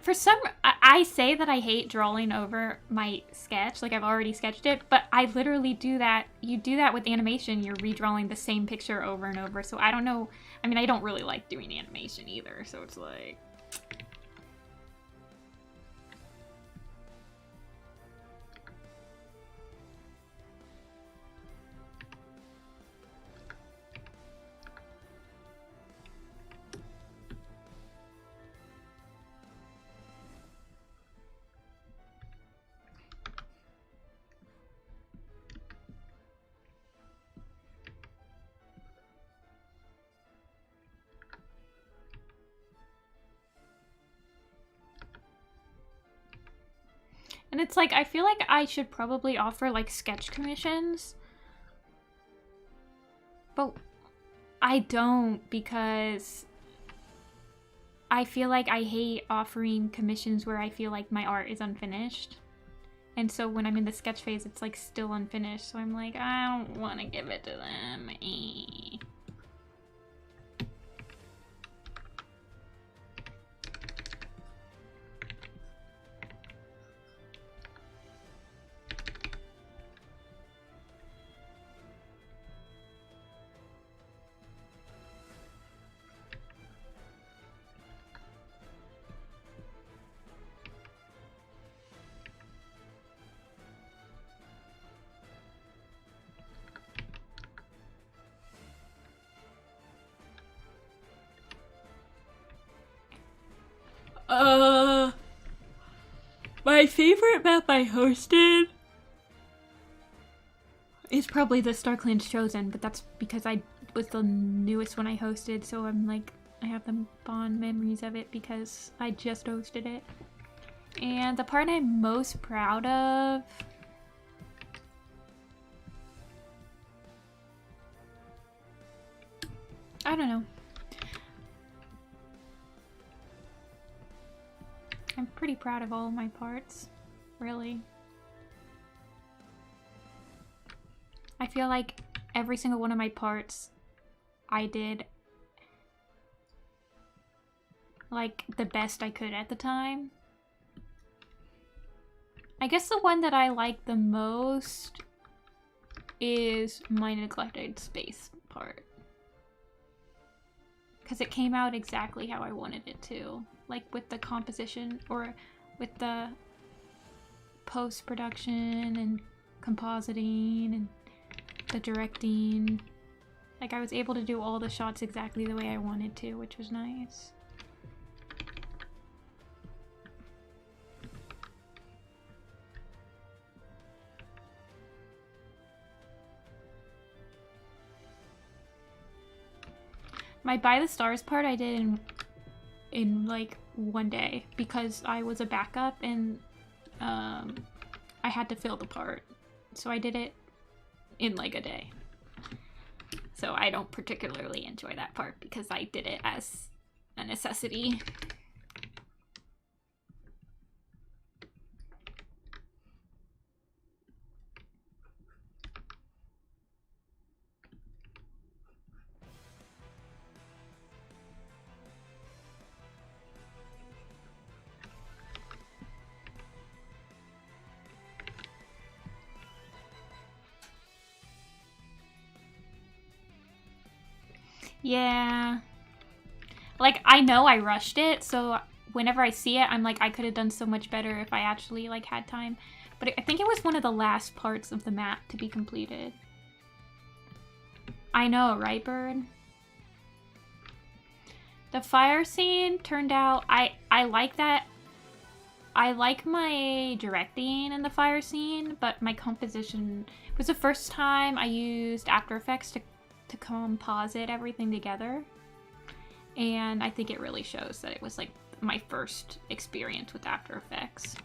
I say that I hate drawing over my sketch, like I've already sketched it, but I literally do that. You do that with animation, you're redrawing the same picture over and over, so I don't know. I mean, I don't really like doing animation either, so it's like... And it's like, I feel like I should probably offer like sketch commissions. But I don't, because I feel like I hate offering commissions where I feel like my art is unfinished. And so when I'm in the sketch phase, it's like still unfinished. So I'm like, I don't want to give it to them. My favorite map I hosted is probably the StarClan's Chosen, but that's because I was the newest one I hosted, so I'm like, I have the fond memories of it because I just hosted it. And the part I'm most proud of... I don't know. I'm pretty proud of all of my parts, really. I feel like every single one of my parts I did like the best I could at the time. I guess the one that I like the most is my neglected space part. Because it came out exactly how I wanted it to. Like with the composition, or with the post-production and compositing and the directing. Like I was able to do all the shots exactly the way I wanted to, which was nice. My By the Stars part I did in like one day because I was a backup and I had to fill the part. So I did it in like a day. So I don't particularly enjoy that part because I did it as a necessity. Yeah. Like, I know I rushed it, so whenever I see it, I'm like, I could have done so much better if I actually, like, had time. But I think it was one of the last parts of the map to be completed. I know, right, Bird? The fire scene turned out... I like that. I like my directing in the fire scene, but my composition... It was the first time I used After Effects to composite everything together. And I think it really shows that it was like my first experience with After Effects.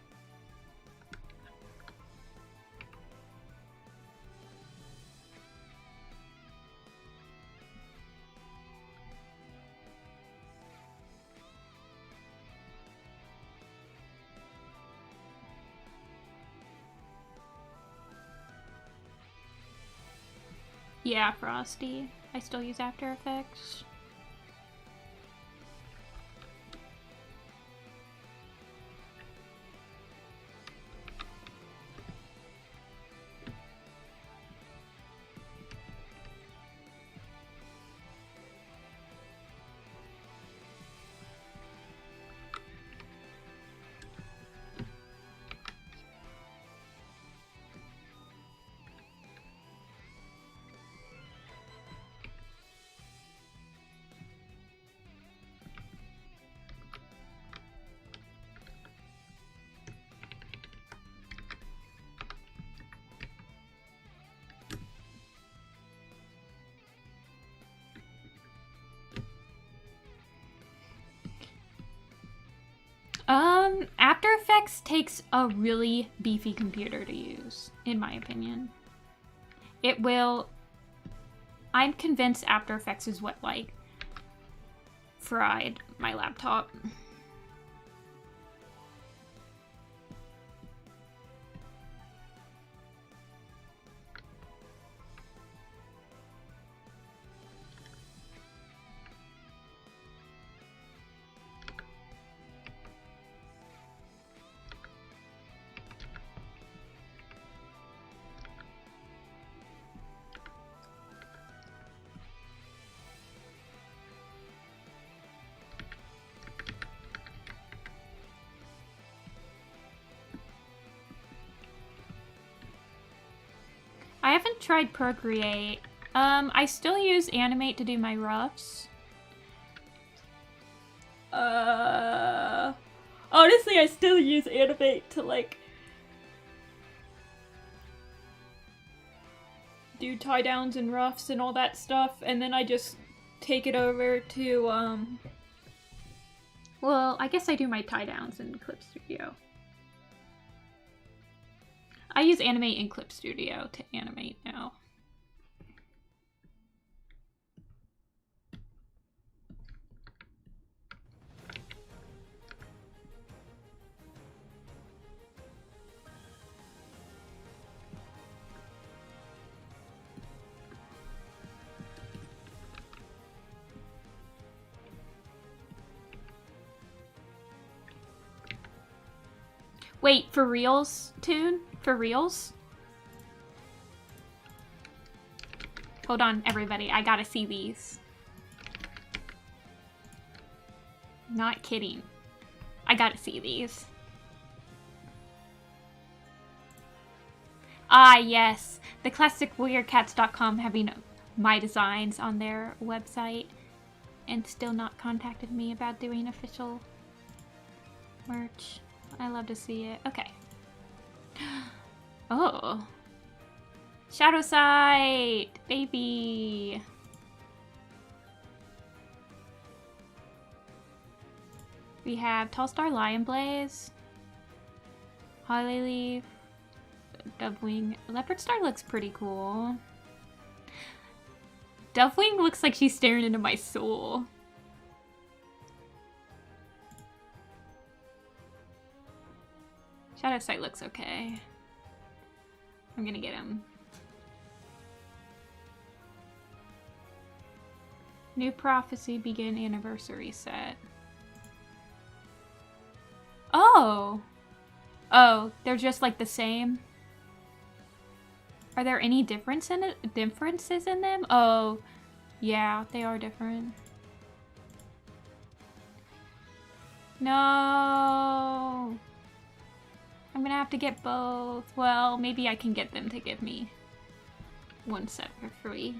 Yeah, Frosty. I still use After Effects. After Effects takes a really beefy computer to use, in my opinion. It will... I'm convinced After Effects is what, like, fried my laptop. I haven't tried Procreate. I still use Animate to do my roughs. Honestly, I still use Animate to, like, do tie downs and roughs and all that stuff, and then I just take it over to, well, I guess I do my tie downs in Clip Studio. I use Animate in Clip Studio to animate now. Wait, for reals, Toon? For reals? Hold on, everybody. I gotta see these. Not kidding. I gotta see these. Ah, yes. The classicwarriorcats.com having my designs on their website and still not contacted me about doing official merch. I love to see it. Okay. Oh. Shadow Sight! Baby! We have Tall Star Lion Blaze, Holly Leaf, Dovewing. Leopard Star looks pretty cool. Dovewing looks like she's staring into my soul. Shadow Sight looks okay. I'm gonna get him. New Prophecy Begin Anniversary set. Oh! Oh, they're just like the same? Are there any differences in them? Oh, Yeah, they are different. No! I'm gonna have to get both. Well, maybe I can get them to give me one set for free.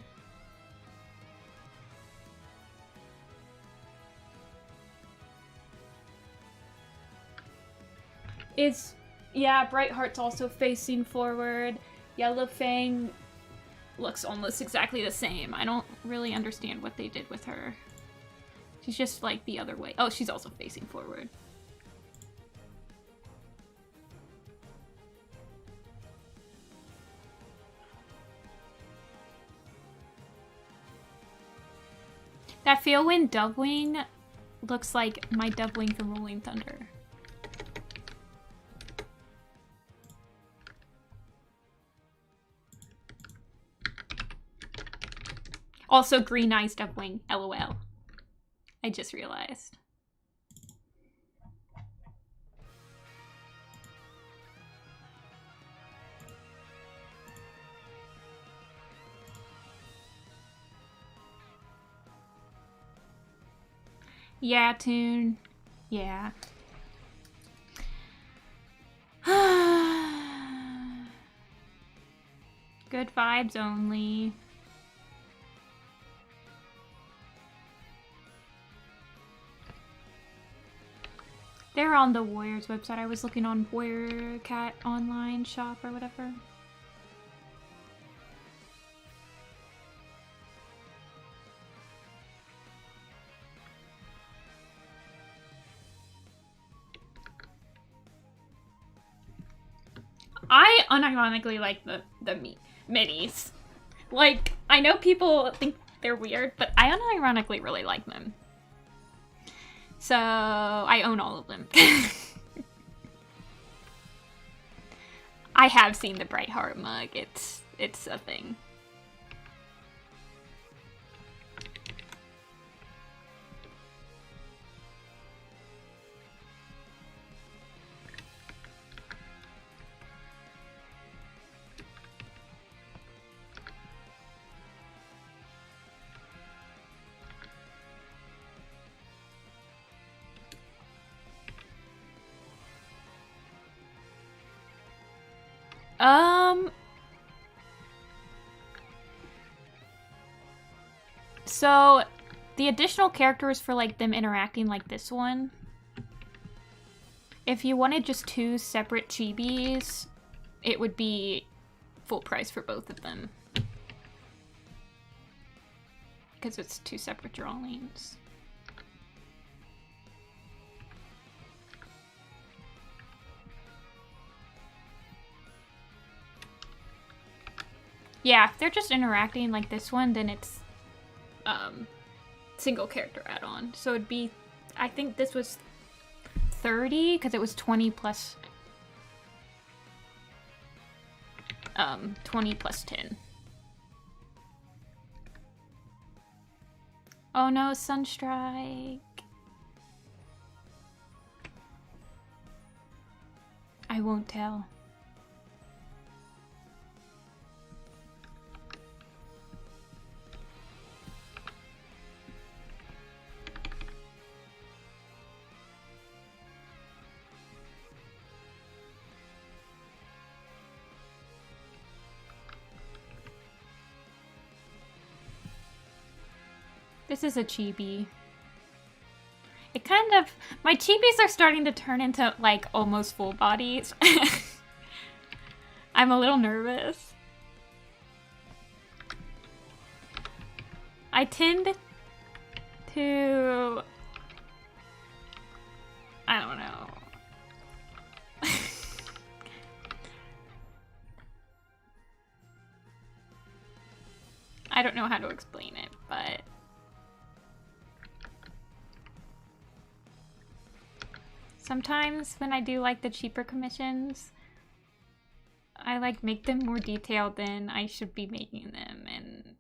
Yeah, Brightheart's also facing forward. Yellow Fang looks almost exactly the same. I don't really understand what they did with her. She's just like the other way. Oh, she's also facing forward. That Feelwind Dubwing looks like my Dubwing from Rolling Thunder. Also, Green Eyes Dubwing, LOL. I just realized. Yeah, Toon. Yeah. Good vibes only. They're on the Warriors website. I was looking on Warrior Cat online shop or whatever. I unironically like the minis. Like, I know people think they're weird, but I unironically really like them. So, I own all of them. I have seen the Brightheart mug. It's a thing. So, the additional characters for, like, them interacting like this one, if you wanted just 2 separate chibis, it would be full price for both of them. Because it's 2 separate drawings. Yeah, if they're just interacting like this one, then it's single character add-on. So it'd be, I think this was 30 because it was 20 plus 20 plus 10. Oh no, Sunstrike. I won't tell. This is a chibi. It kind of... My chibis are starting to turn into, like, almost full bodies. I'm a little nervous. I tend to... I don't know. I don't know how to explain it, but... Sometimes when I do like the cheaper commissions, I like make them more detailed than I should be making them, and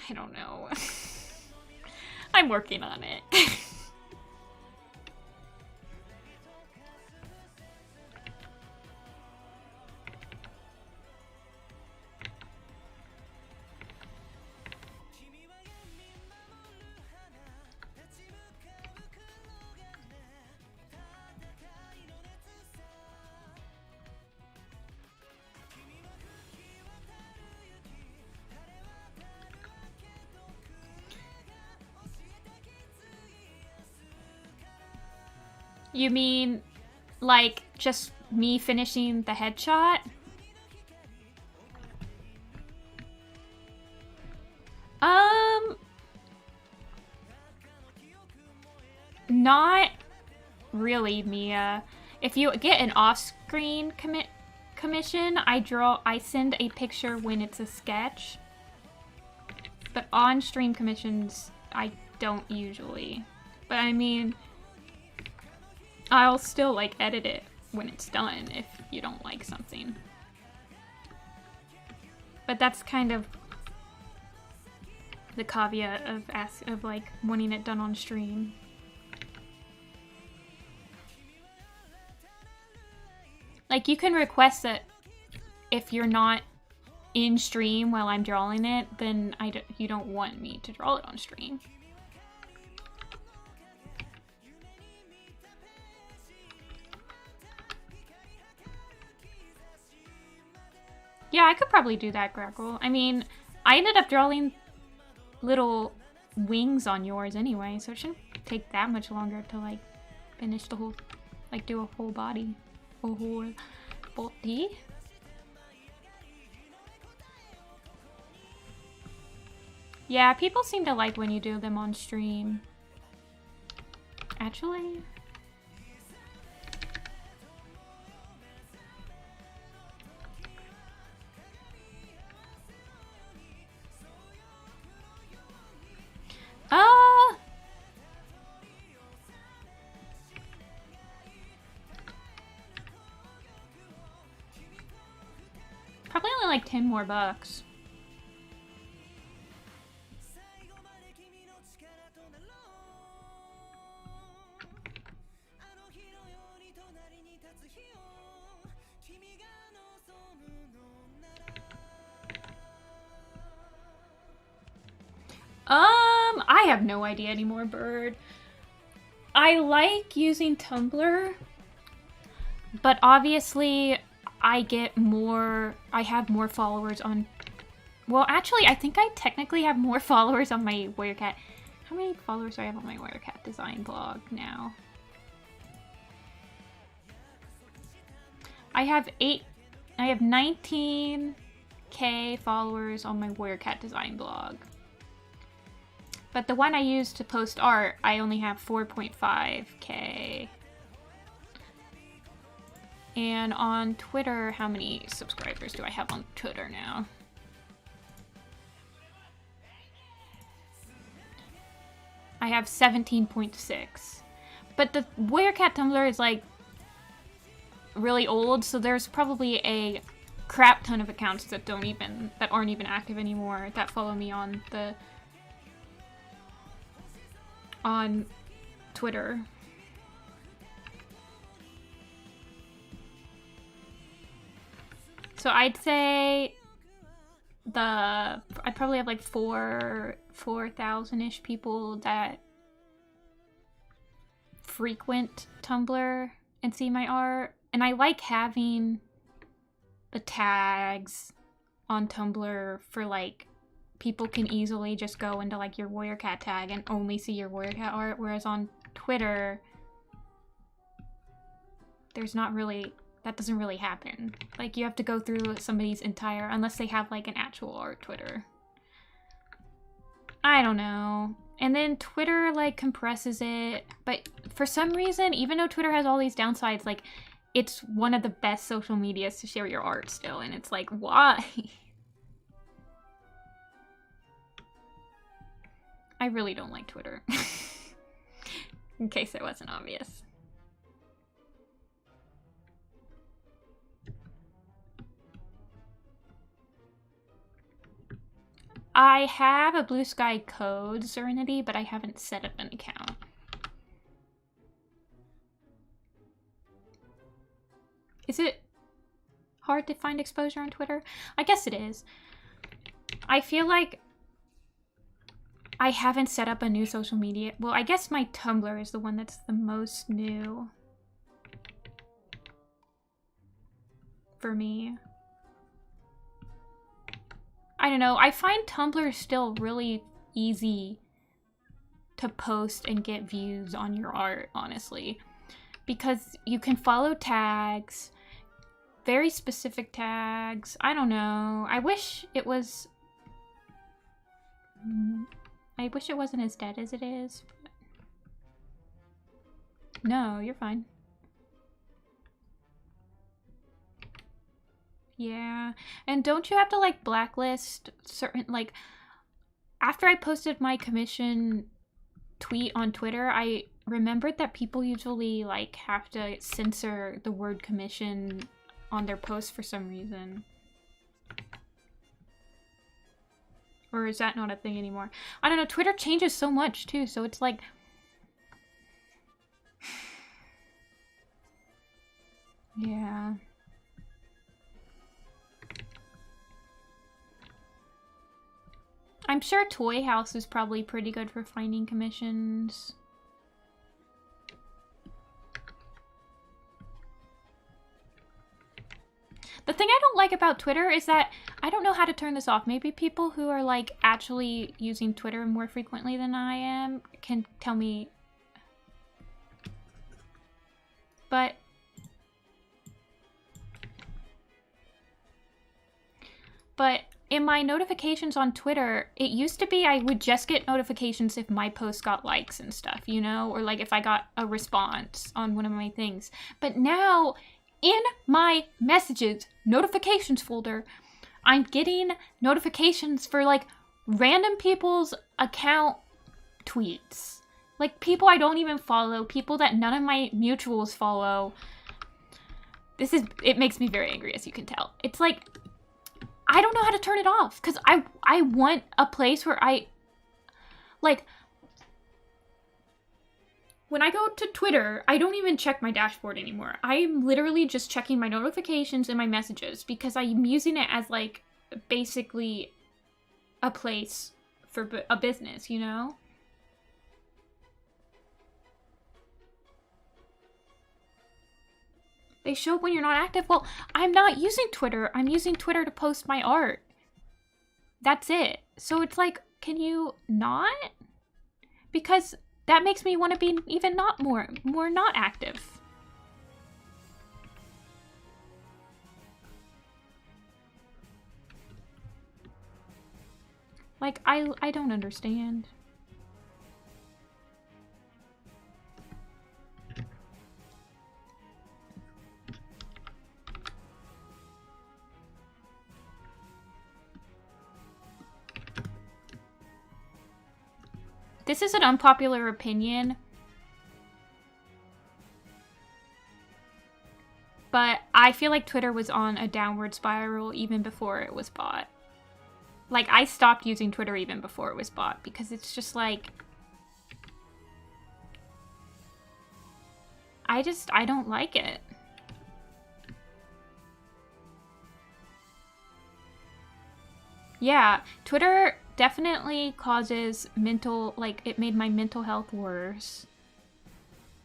I don't know. I'm working on it. You mean, like, just me finishing the headshot? Not really, Mia. If you get an off-screen commission, I send a picture when it's a sketch. But on-stream commissions, I don't usually. But I mean, I'll still, like, edit it when it's done if you don't like something. But that's kind of the caveat of like, wanting it done on stream. Like, you can request that if you're not in stream while I'm drawing it, then you don't want me to draw it on stream. Yeah, I could probably do that, Grackle. I mean, I ended up drawing little wings on yours anyway, so it shouldn't take that much longer to, like, finish the whole, like, do a whole body. A whole body? Yeah, people seem to like when you do them on stream. Actually... Probably only like 10 more bucks. I have no idea anymore, Bird. I like using Tumblr, but obviously I have more followers on, well, actually, I think I technically have more followers on my Warrior Cat. How many followers do I have on my Warrior Cat design blog now? I have 19K followers on my Warrior Cat design blog. But the one I use to post art, I only have 4.5K. And on Twitter, how many subscribers do I have on Twitter now? I have 17.6. But the Warrior Cat Tumblr is like really old, so there's probably a crap ton of accounts that aren't even active anymore that follow me on Twitter. So I'd say I'd probably have like 4,000-ish people that frequent Tumblr and see my art. And I like having the tags on Tumblr for, like, people can easily just go into, like, your Warrior Cat tag and only see your Warrior Cat art, whereas on Twitter, that doesn't really happen. Like, you have to go through somebody's entire, unless they have, like, an actual art Twitter. I don't know. And then Twitter, like, compresses it, but for some reason, even though Twitter has all these downsides, like, it's one of the best social medias to share your art still, and it's like, why? I really don't like Twitter. In case it wasn't obvious. I have a Blue Sky Code Serenity, but I haven't set up an account. Is it hard to find exposure on Twitter? I guess it is. I feel like I haven't set up a new social media. Well, I guess my Tumblr is the one that's the most new for me. I don't know. I find Tumblr still really easy to post and get views on your art, honestly. because you can follow tags, very specific tags. I don't know. I wish it was... I wish it wasn't as dead as it is. But... No, you're fine. Yeah, and don't you have to like blacklist certain, like, after I posted my commission tweet on Twitter, I remembered that people usually like have to censor the word commission on their posts for some reason. Or is that not a thing anymore? I don't know, Twitter changes so much too, so it's like... Yeah. I'm sure Toy House is probably pretty good for finding commissions. The thing I don't like about Twitter is that I don't know how to turn this off. Maybe people who are like actually using Twitter more frequently than I am can tell me. But in my notifications on Twitter, it used to be I would just get notifications if my post got likes and stuff, you know? Or like if I got a response on one of my things. But now, in my messages notifications folder, I'm getting notifications for like random people's account tweets. Like people I don't even follow, people that none of my mutuals follow. It makes me very angry, as you can tell. It's like... I don't know how to turn it off because I want a place where I, like, when I go to Twitter, I don't even check my dashboard anymore. I'm literally just checking my notifications and my messages because I'm using it as, like, basically a place for a business, you know? They show up when you're not active. Well, I'm not using Twitter. I'm using Twitter to post my art. That's it. So it's like, can you not? Because that makes me want to be even more not active. Like, I don't understand. This is an unpopular opinion, but I feel like Twitter was on a downward spiral even before it was bought. Like, I stopped using Twitter even before it was bought because it's just like... I don't like it. Yeah, Twitter definitely causes it made my mental health worse.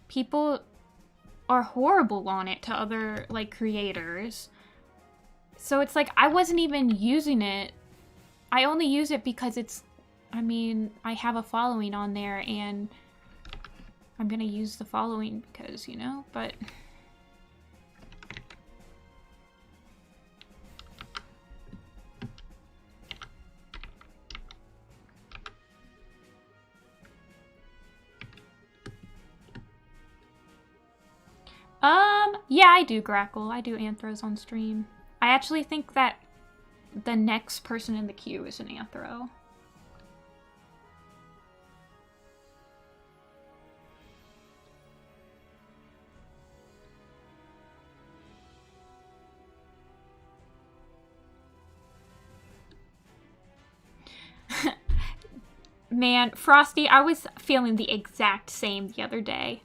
People are horrible on it to other, like, creators. So it's like, I wasn't even using it. I only use it because it's, I mean, I have a following on there and I'm gonna use the following because, you know, but... Yeah, I do Grackle. I do Anthros on stream. I actually think that the next person in the queue is an Anthro. Man, Frosty, I was feeling the exact same the other day.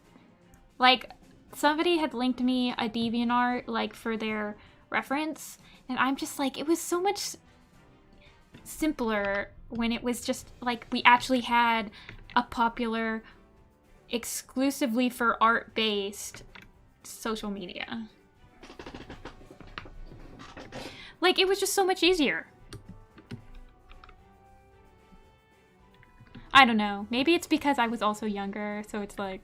Like, somebody had linked me a DeviantArt, like, for their reference, and I'm just like, it was so much simpler when it was just, like, we actually had a popular, exclusively for art-based social media. Like, it was just so much easier. I don't know. Maybe it's because I was also younger, so it's like...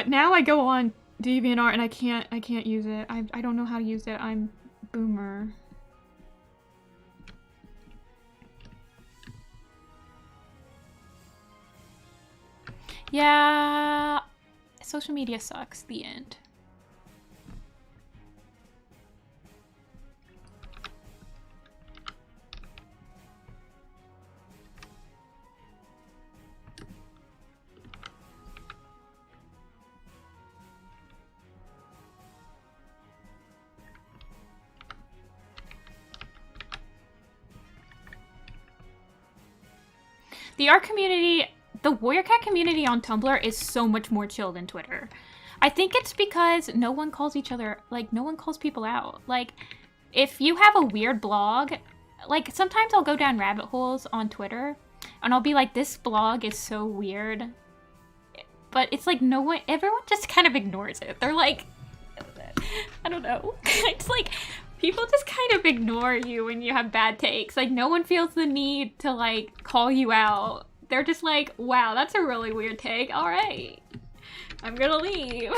But now I go on DeviantArt and I can't use it. I don't know how to use it. I'm boomer. Yeah, social media sucks. The end. The art community, the Warrior Cat community on Tumblr is so much more chill than Twitter. I think it's because no one calls each other, like, no one calls people out. Like, if you have a weird blog, like, sometimes I'll go down rabbit holes on Twitter, and I'll be like, this blog is so weird. But it's like, no one, everyone just kind of ignores it. They're like, I don't know. It's like, people just kind of ignore you when you have bad takes. Like, no one feels the need to, like, call you out. They're just like, wow, that's a really weird take. All right, I'm gonna leave.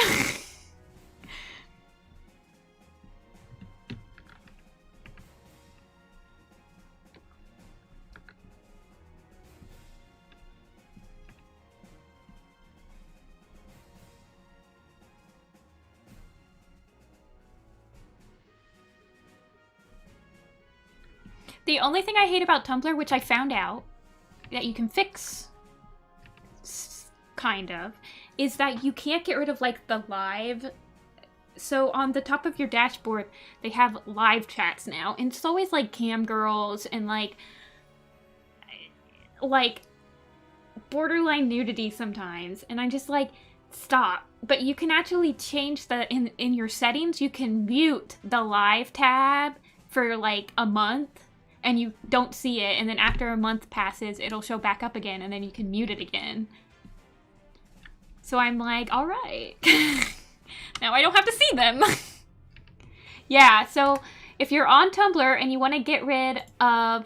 The only thing I hate about Tumblr, which I found out that you can fix, kind of, is that you can't get rid of, like, the live. So on the top of your dashboard, they have live chats now, and it's always, like, cam girls and, like borderline nudity sometimes, and I'm just like, stop. But you can actually change the, in your settings, you can mute the live tab for, like, a month, and you don't see it, and then after a month passes, it'll show back up again, and then you can mute it again. So I'm like, all right. Now I don't have to see them. Yeah, so if you're on Tumblr and you want to get rid of,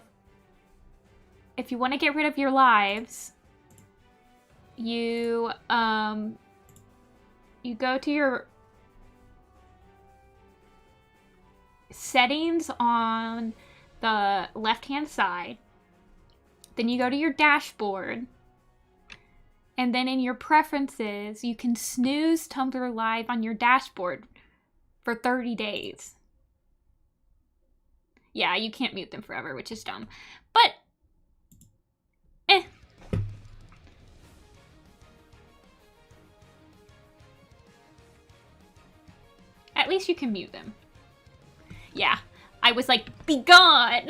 your lives, you go to your settings on the left-hand side, then you go to your dashboard, and then in your preferences, you can snooze Tumblr Live on your dashboard for 30 days. Yeah, you can't mute them forever, which is dumb. But, at least you can mute them. Yeah, I was like, be gone!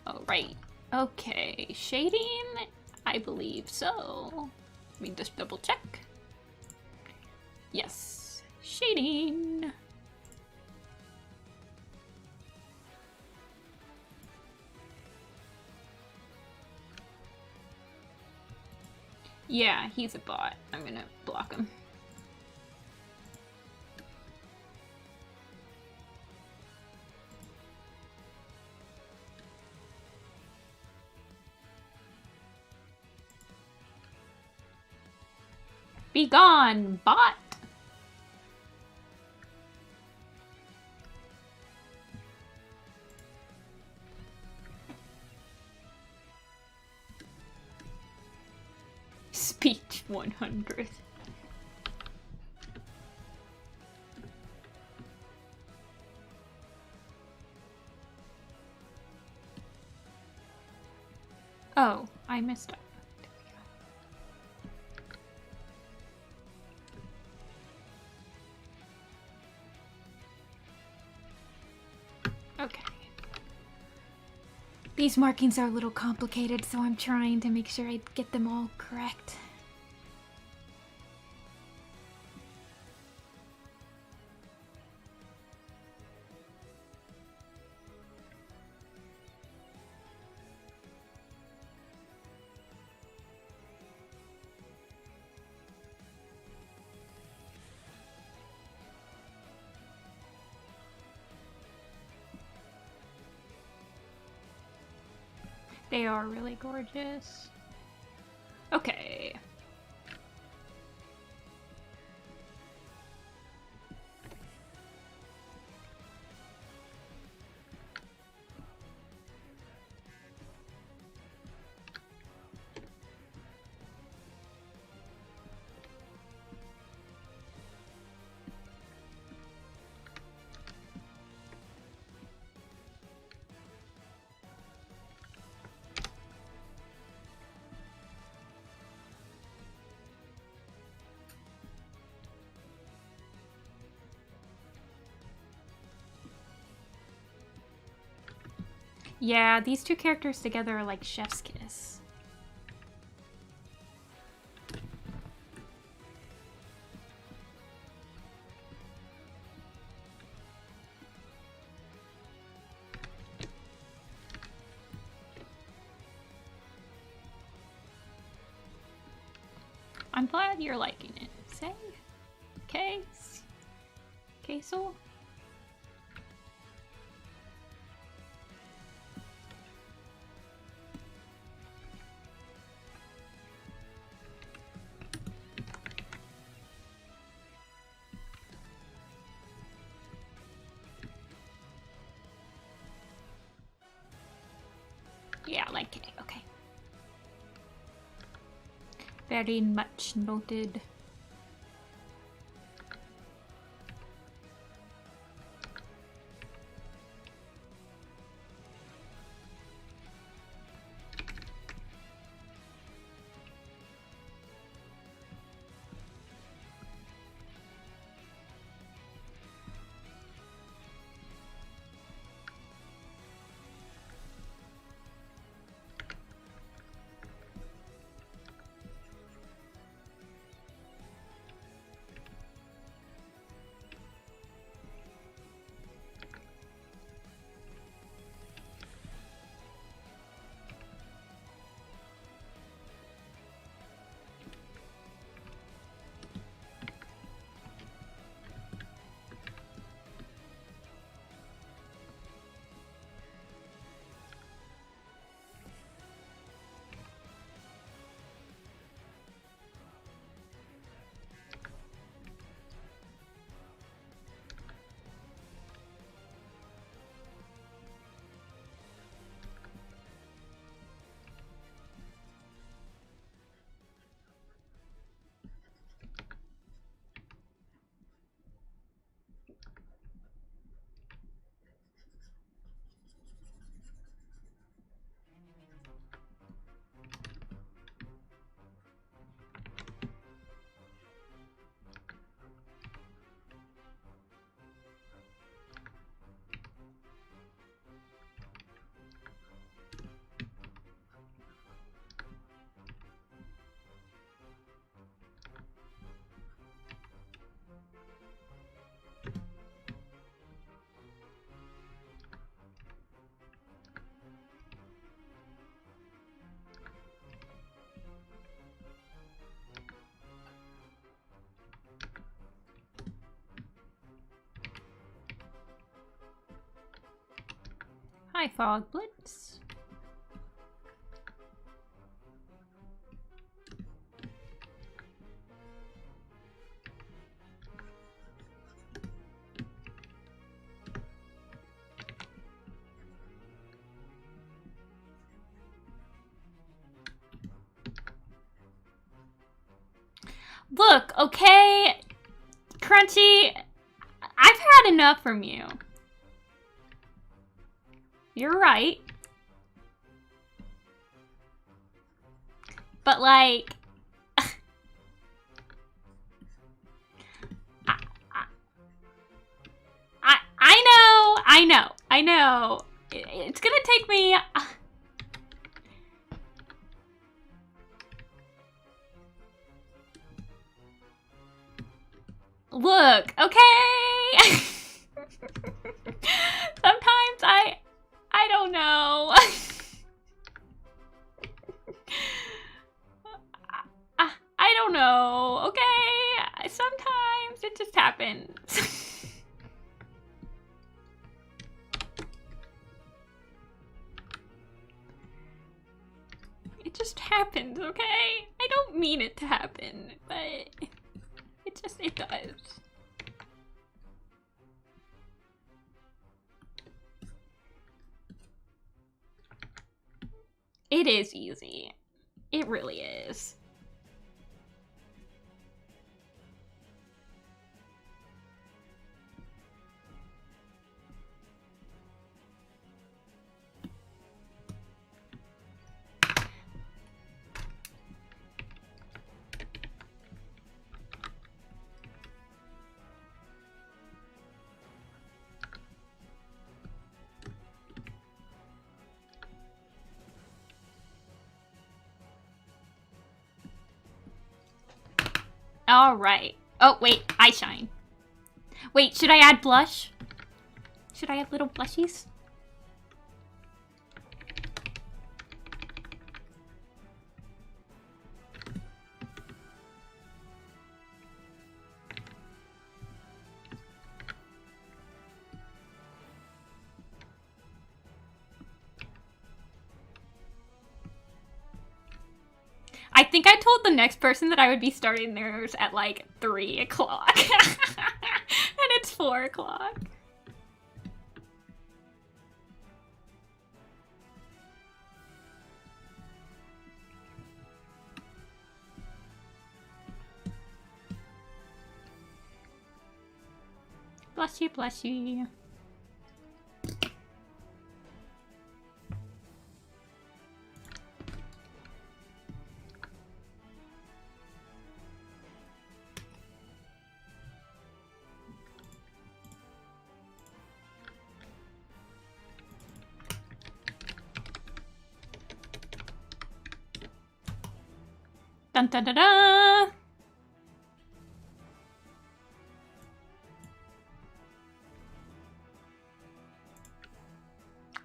Oh, right. Okay, shading? I believe so. Let me just double check. Yes, shading. Yeah, he's a bot. I'm gonna block him. Be gone, bot! Speech 100. Oh, I messed up. Okay. These markings are a little complicated, so I'm trying to make sure I get them all correct. They are really gorgeous. Okay. Yeah, these two characters together are like chef's kiss. I'm glad you're liking it. Say? Case? Casel? Yeah, like K, okay. Very much noted. Hi, Fog Blitz. Look, okay, Crunchy, I've had enough from you. You're right. But like, I know. It's gonna take me. Look, okay. Sometimes I don't know. I don't know, okay? Sometimes it just happens. just happens, okay? I don't mean it to happen, but it does. It is easy. It really is. All right. Oh, wait, eye shine. Wait, should I add blush? Should I add little blushies? I think I told the next person that I would be starting theirs at like 3 o'clock. And it's 4 o'clock. Bless you, bless you. Dun dun dun dun!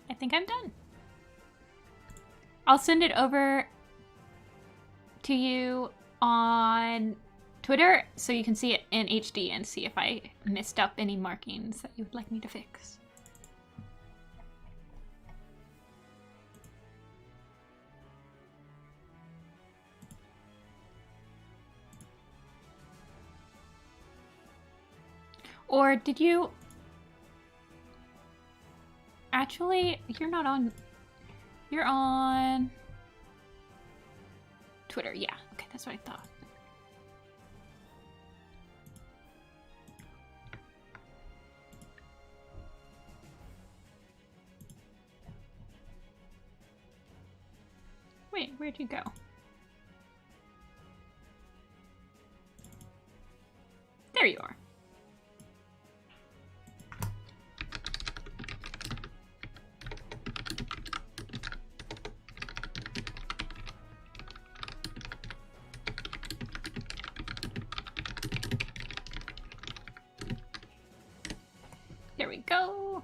I think I'm done. I'll send it over to you on Twitter so you can see it in HD and see if I missed up any markings that you would like me to fix. Or did you... Actually, you're not on... You're on... Twitter, yeah. Okay, that's what I thought. Wait, where'd you go? There you are. There we go.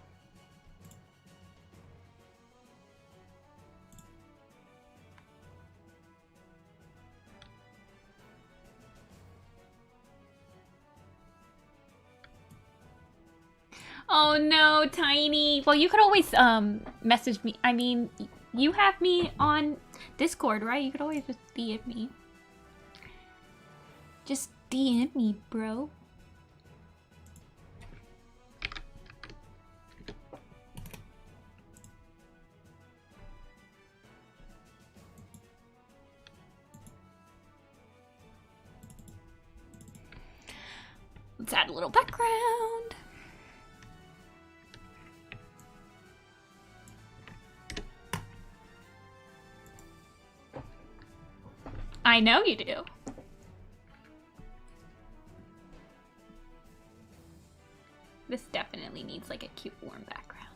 Oh no, Tiny. Well, you could always message me. I mean, you have me on Discord, right? You could always just DM me. Just DM me, bro. Let's add a little background. I know you do. This definitely needs like a cute warm background.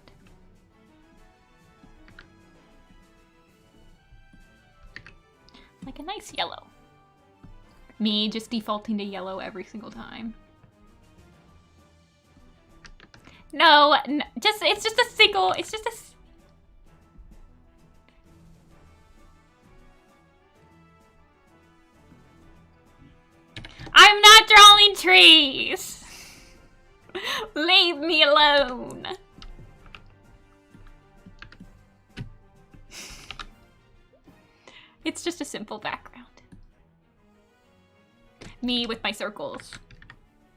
Like a nice yellow. Me just defaulting to yellow every single time. No, it's just a single, it's just a... I'm not drawing trees! Leave me alone! It's just a simple background. Me with my circles,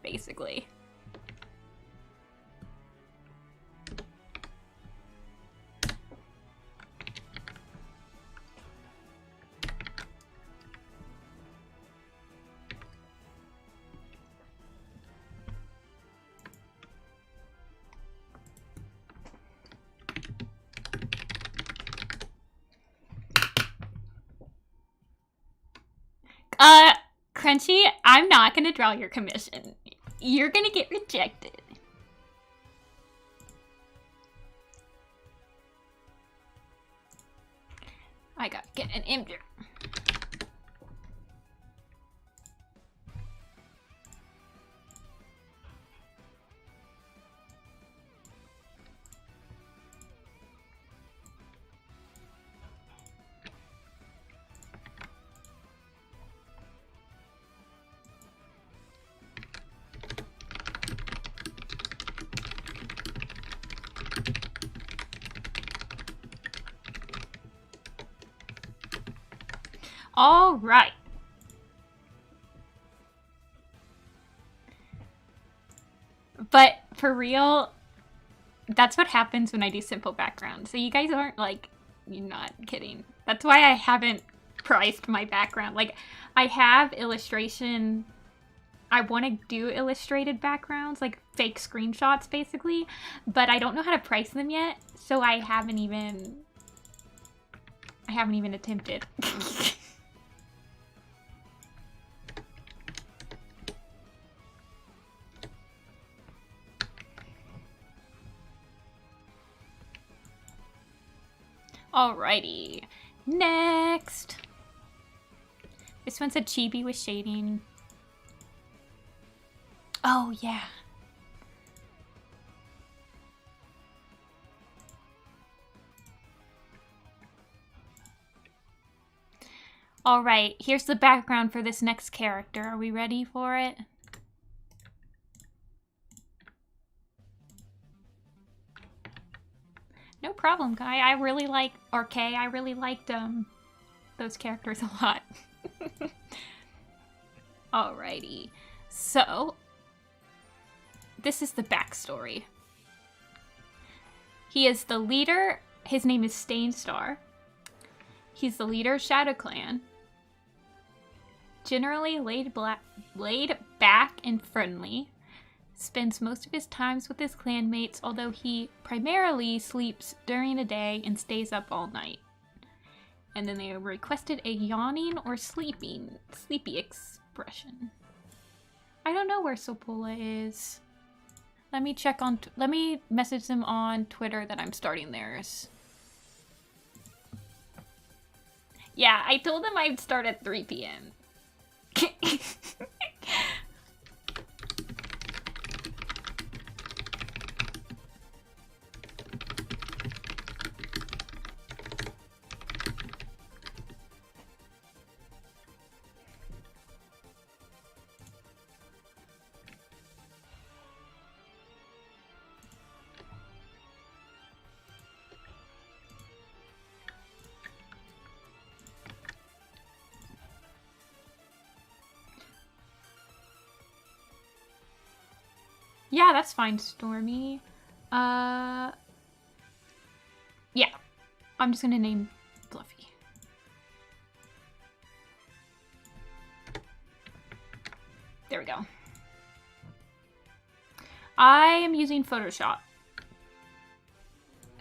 basically. Crunchy, I'm not gonna draw your commission. You're gonna get rejected. I gotta get an imgur. All right. But for real, that's what happens when I do simple backgrounds. So you guys aren't like, you're not kidding. That's why I haven't priced my background. Like, I have illustration. I want to do illustrated backgrounds, like fake screenshots basically, but I don't know how to price them yet. So I haven't even attempted. Alrighty, next. This one's a chibi with shading. Oh yeah. Alright, here's the background for this next character. Are we ready for it? No problem, Kai. I really like, or Kay, I really liked those characters a lot. Alrighty. So, this is the backstory. He is the leader. His name is Stainstar. He's the leader of Shadow Clan. Generally laid back and friendly. Spends most of his times with his clanmates, although he primarily sleeps during the day and stays up all night. And then they requested a yawning or sleepy expression. I don't know where Sopola is. Let me message them on Twitter that I'm starting theirs. Yeah, I told them I'd start at 3 p.m. Yeah, that's fine, Stormy. Yeah. I'm just gonna name Fluffy. There we go. I am using Photoshop.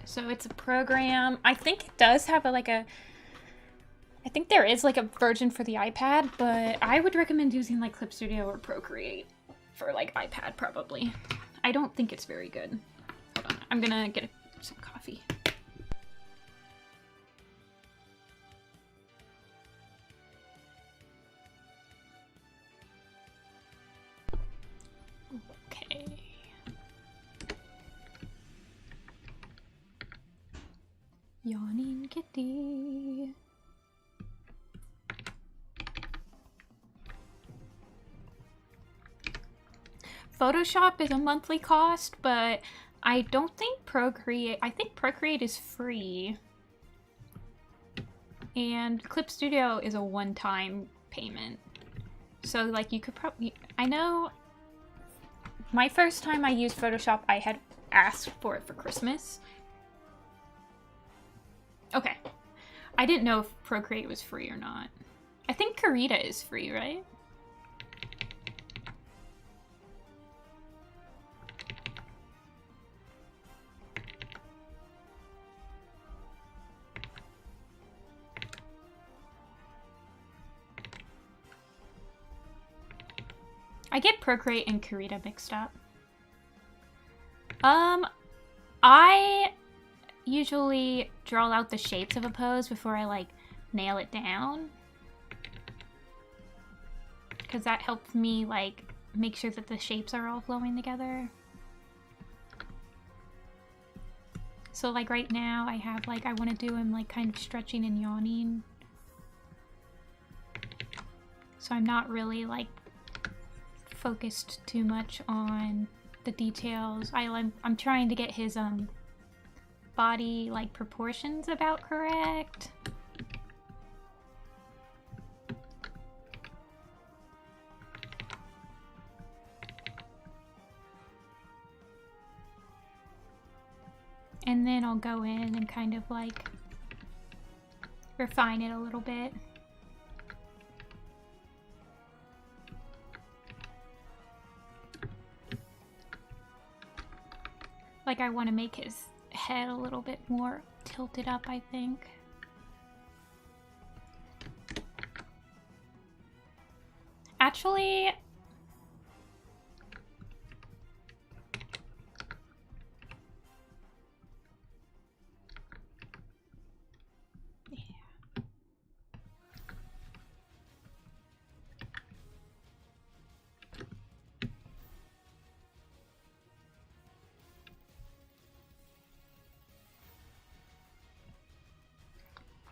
So it's a program. I think it does have I think there is like a version for the iPad, but I would recommend using like Clip Studio or Procreate for like iPad probably. I don't think it's very good. Hold on, I'm gonna get some coffee. Okay. Yawning kitty. Photoshop is a monthly cost, but I don't think Procreate... I think Procreate is free. And Clip Studio is a one-time payment. So like you could probably, I know my first time I used Photoshop, I had asked for it for Christmas. Okay. I didn't know if Procreate was free or not. I think Karita is free, right? I get Procreate and Karita mixed up. I usually draw out the shapes of a pose before I like nail it down, because that helps me like make sure that the shapes are all flowing together. So like right now I have like, I want to do him like kind of stretching and yawning, so I'm not really like focused too much on the details. I'm trying to get his body like proportions about correct. And then I'll go in and kind of like refine it a little bit. Like I want to make his head a little bit more tilted up, I think. Actually,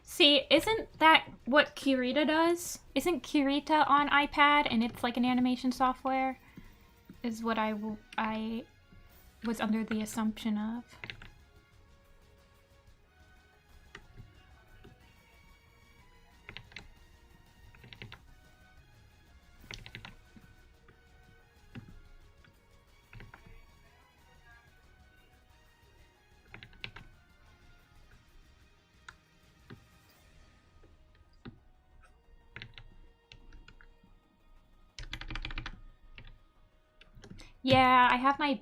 see, isn't that what Kurita does? Isn't Kurita on iPad and it's like an animation software? Is what I was under the assumption of. Yeah, I have my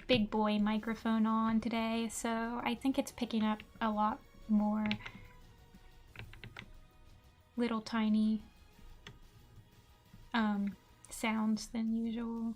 big boy microphone on today, so I think it's picking up a lot more little tiny sounds than usual.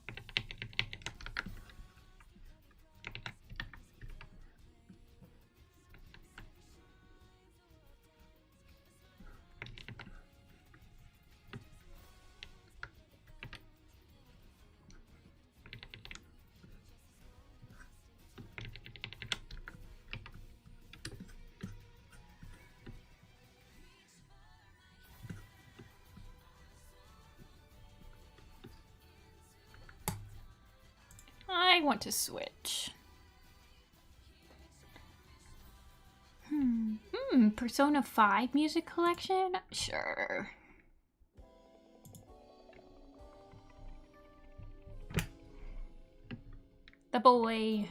I want to switch. Persona 5 music collection? Sure. The boy.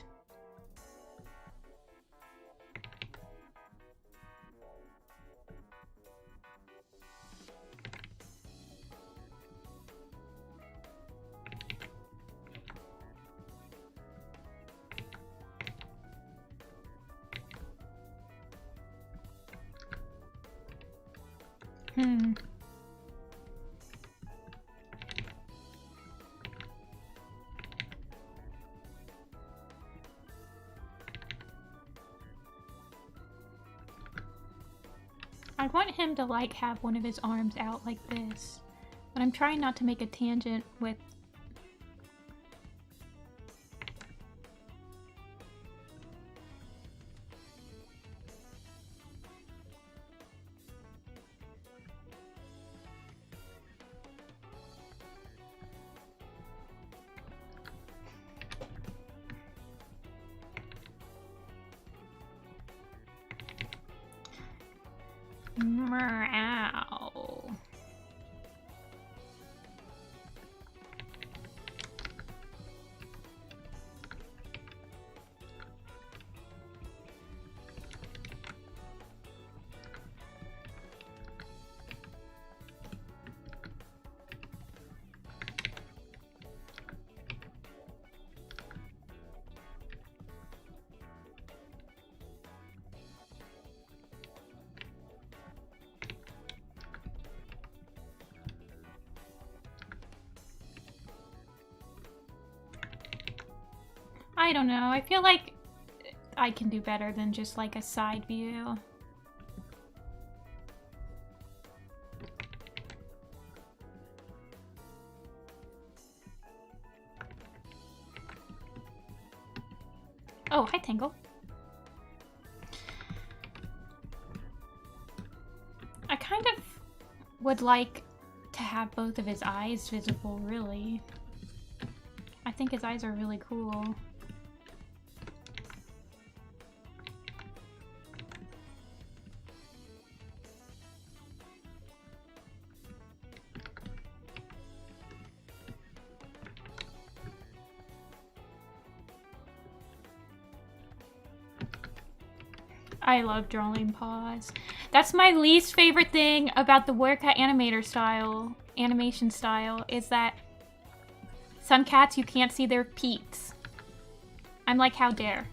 I want him to like have one of his arms out like this, but I'm trying not to make a tangent with Meow. I don't know. I feel like I can do better than just like a side view. Oh, hi Tangle. I kind of would like to have both of his eyes visible, really. I think his eyes are really cool. I love drawing paws. That's my least favorite thing about the Werecat animation style, is that some cats you can't see their peats. I'm like, how dare.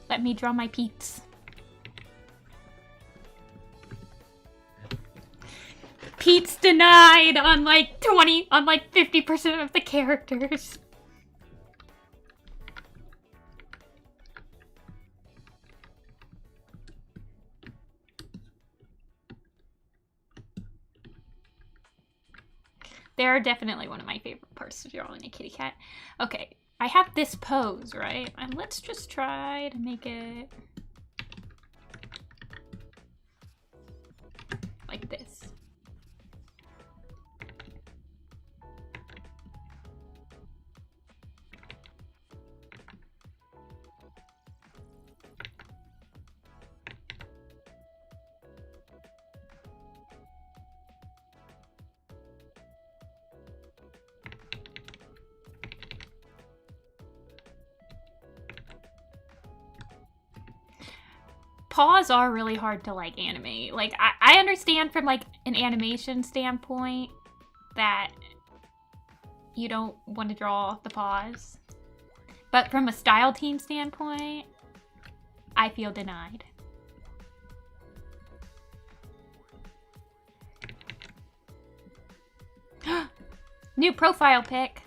Let me draw my peats. Peats denied on like 50% of the characters. They're definitely one of my favorite parts of drawing a kitty cat. Okay, I have this pose, right? And let's just try to make it like this. Paws are really hard to like animate. Like I understand from like an animation standpoint that you don't want to draw the paws, but from a style team standpoint, I feel denied. New profile pic.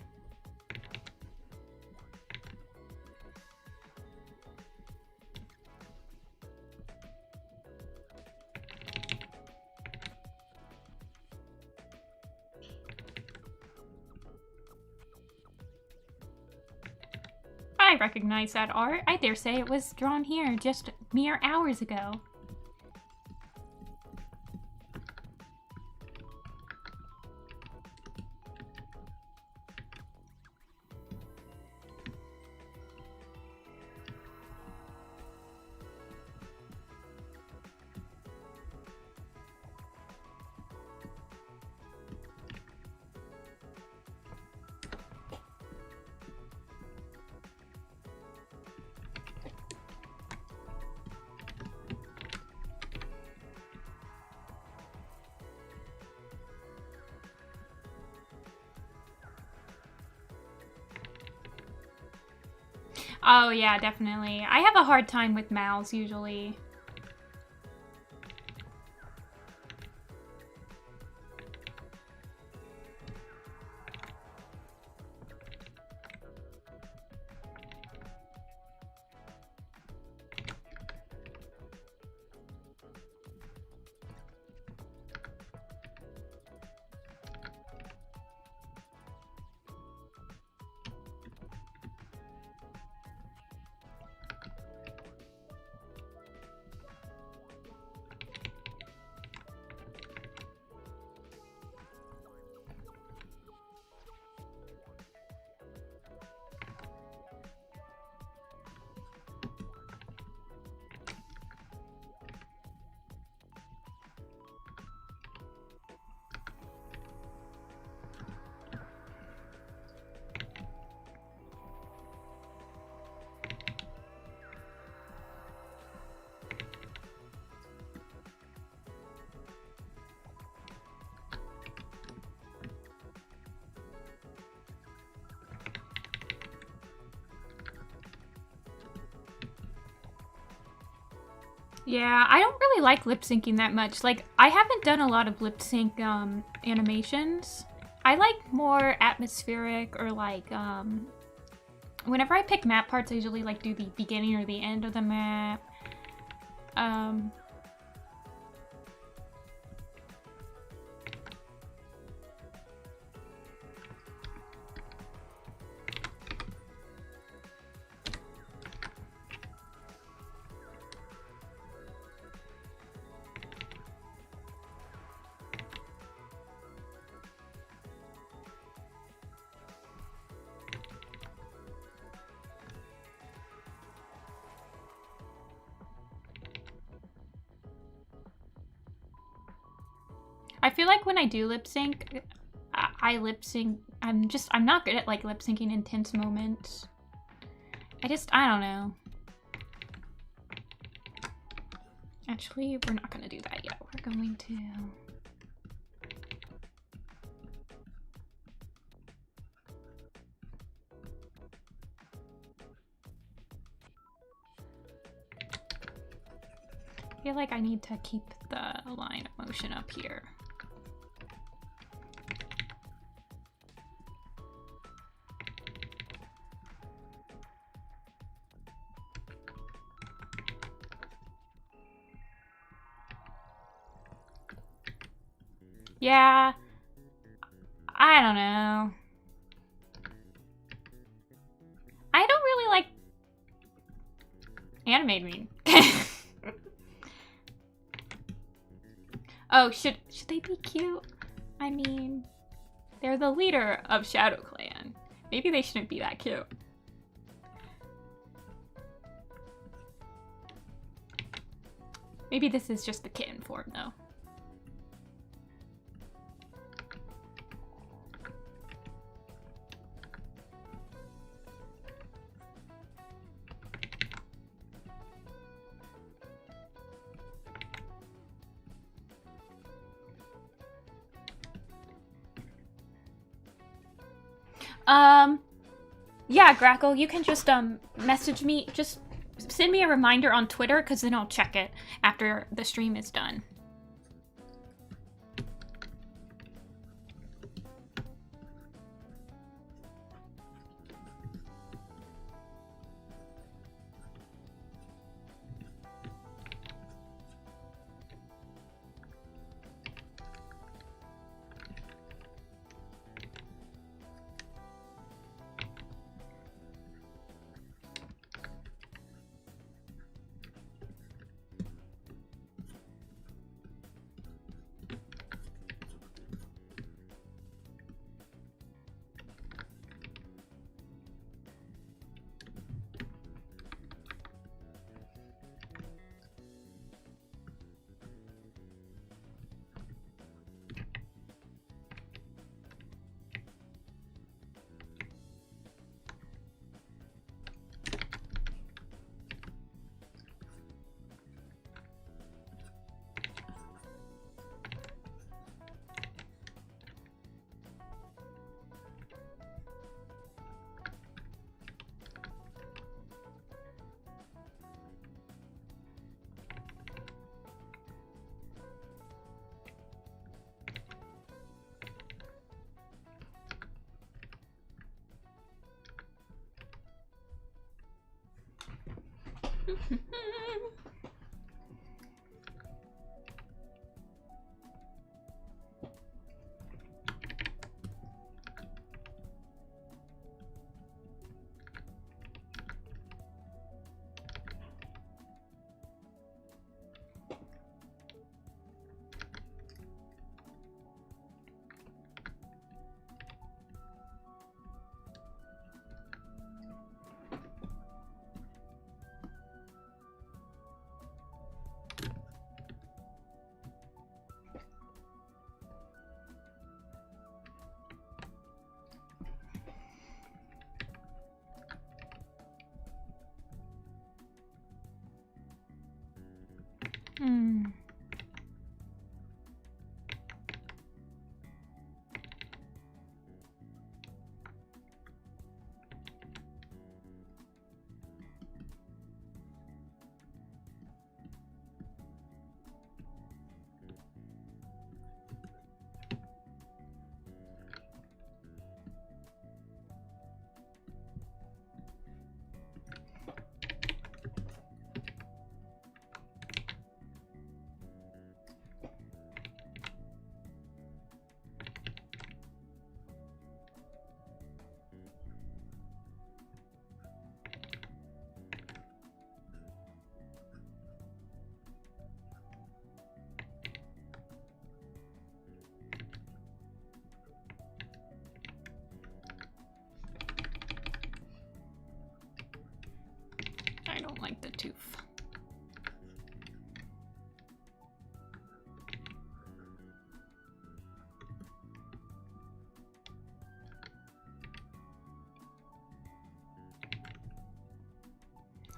I recognize that art. I dare say it was drawn here just mere hours ago. Oh yeah, definitely. I have a hard time with mouths usually. Yeah, I don't really like lip syncing that much. Like, I haven't done a lot of lip sync animations. I like more atmospheric or like whenever I pick map parts, I usually like do the beginning or the end of the map. I feel like when I do lip sync, I lip sync. I'm not good at like lip syncing intense moments. I don't know. Actually, we're not gonna do that yet. We're going to. I feel like I need to keep the line of motion up here. Yeah, I don't know. I don't really like animating. Oh, should they be cute? I mean, they're the leader of Shadow Clan. Maybe they shouldn't be that cute. Maybe this is just the kitten form, though. Yeah, Grackle, you can just, message me, just send me a reminder on Twitter, because then I'll check it after the stream is done.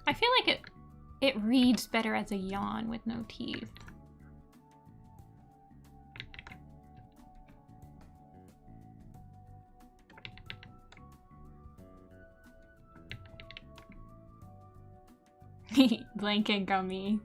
I feel like it reads better as a yawn with no teeth. Blanket gummy.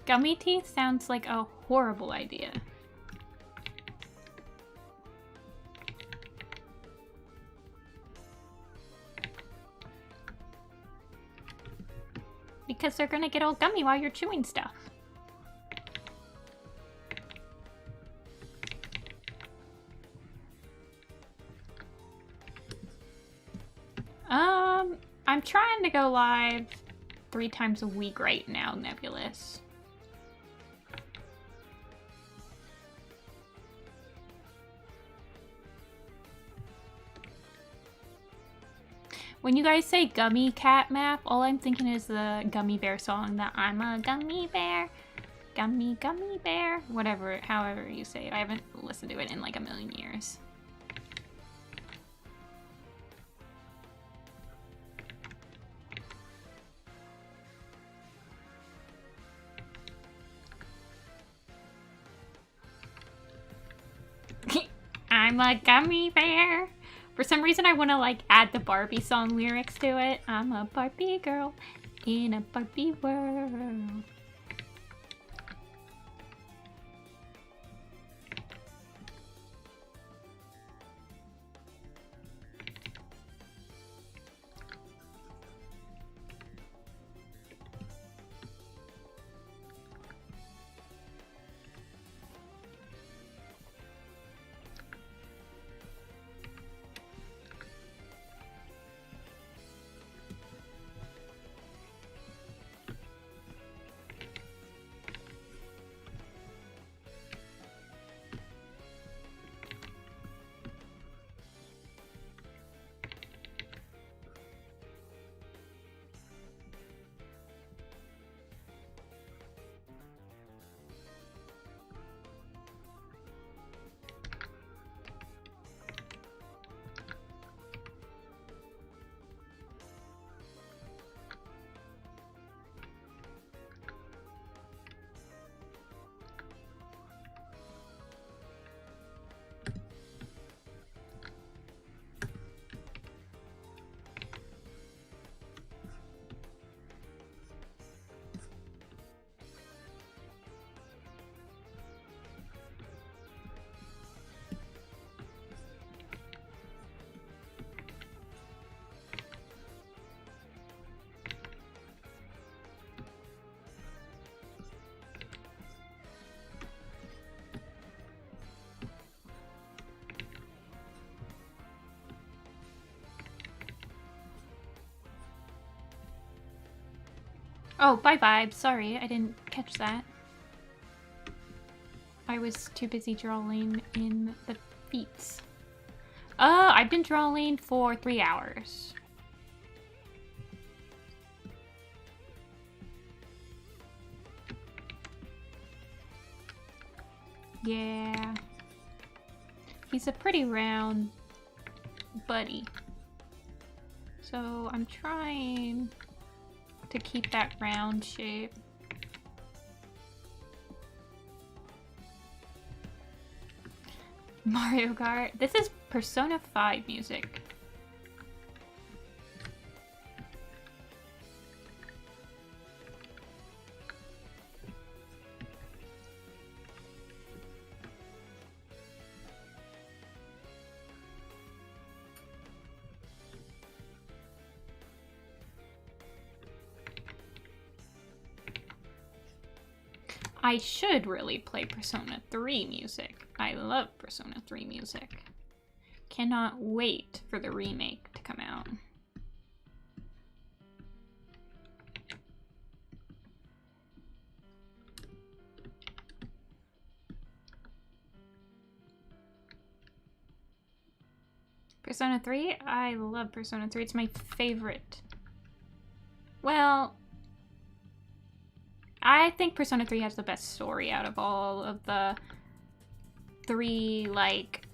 Gummy teeth sounds like a horrible idea. Because they're gonna get all gummy while you're chewing stuff. I'm trying to go live 3 times a week right now, Nebulous. When you guys say gummy cat map, all I'm thinking is the Gummy Bear song, that I'm a gummy bear, gummy bear, whatever, however you say it. I haven't listened to it in like a million years. I'm a gummy bear. For some reason, I want to like add the Barbie song lyrics to it. I'm a Barbie girl in a Barbie world. Oh, bye Vibe. Sorry, I didn't catch that. I was too busy drawing in the feats. I've been drawing for 3 hours. Yeah. He's a pretty round buddy. So I'm trying to keep that round shape. Mario Kart. This is Persona 5 music. I should really play Persona 3 music. I love Persona 3 music. Cannot wait for the remake to come out. Persona 3? I love Persona 3. It's my favorite. Well, I think Persona 3 has the best story out of all of the 3, like,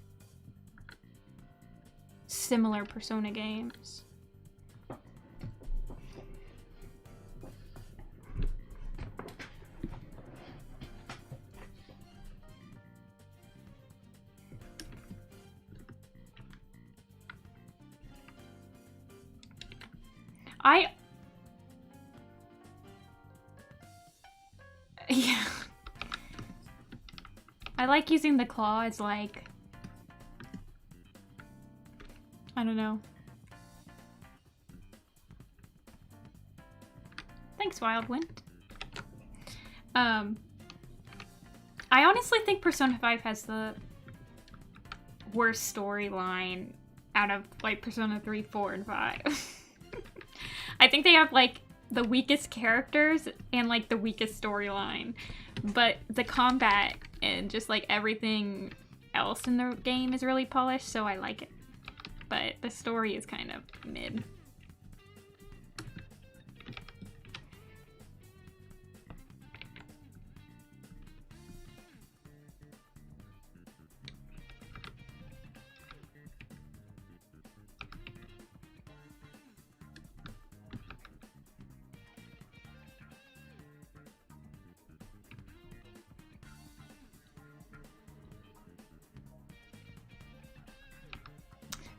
similar Persona games. Yeah. I like using the claw as, like, I don't know. Thanks, Wildwind. I honestly think Persona 5 has the worst storyline out of, like, Persona 3, 4, and 5. I think they have, like, the weakest characters and, like, the weakest storyline. But the combat and just, like, everything else in the game is really polished, so I like it. But the story is kind of mid.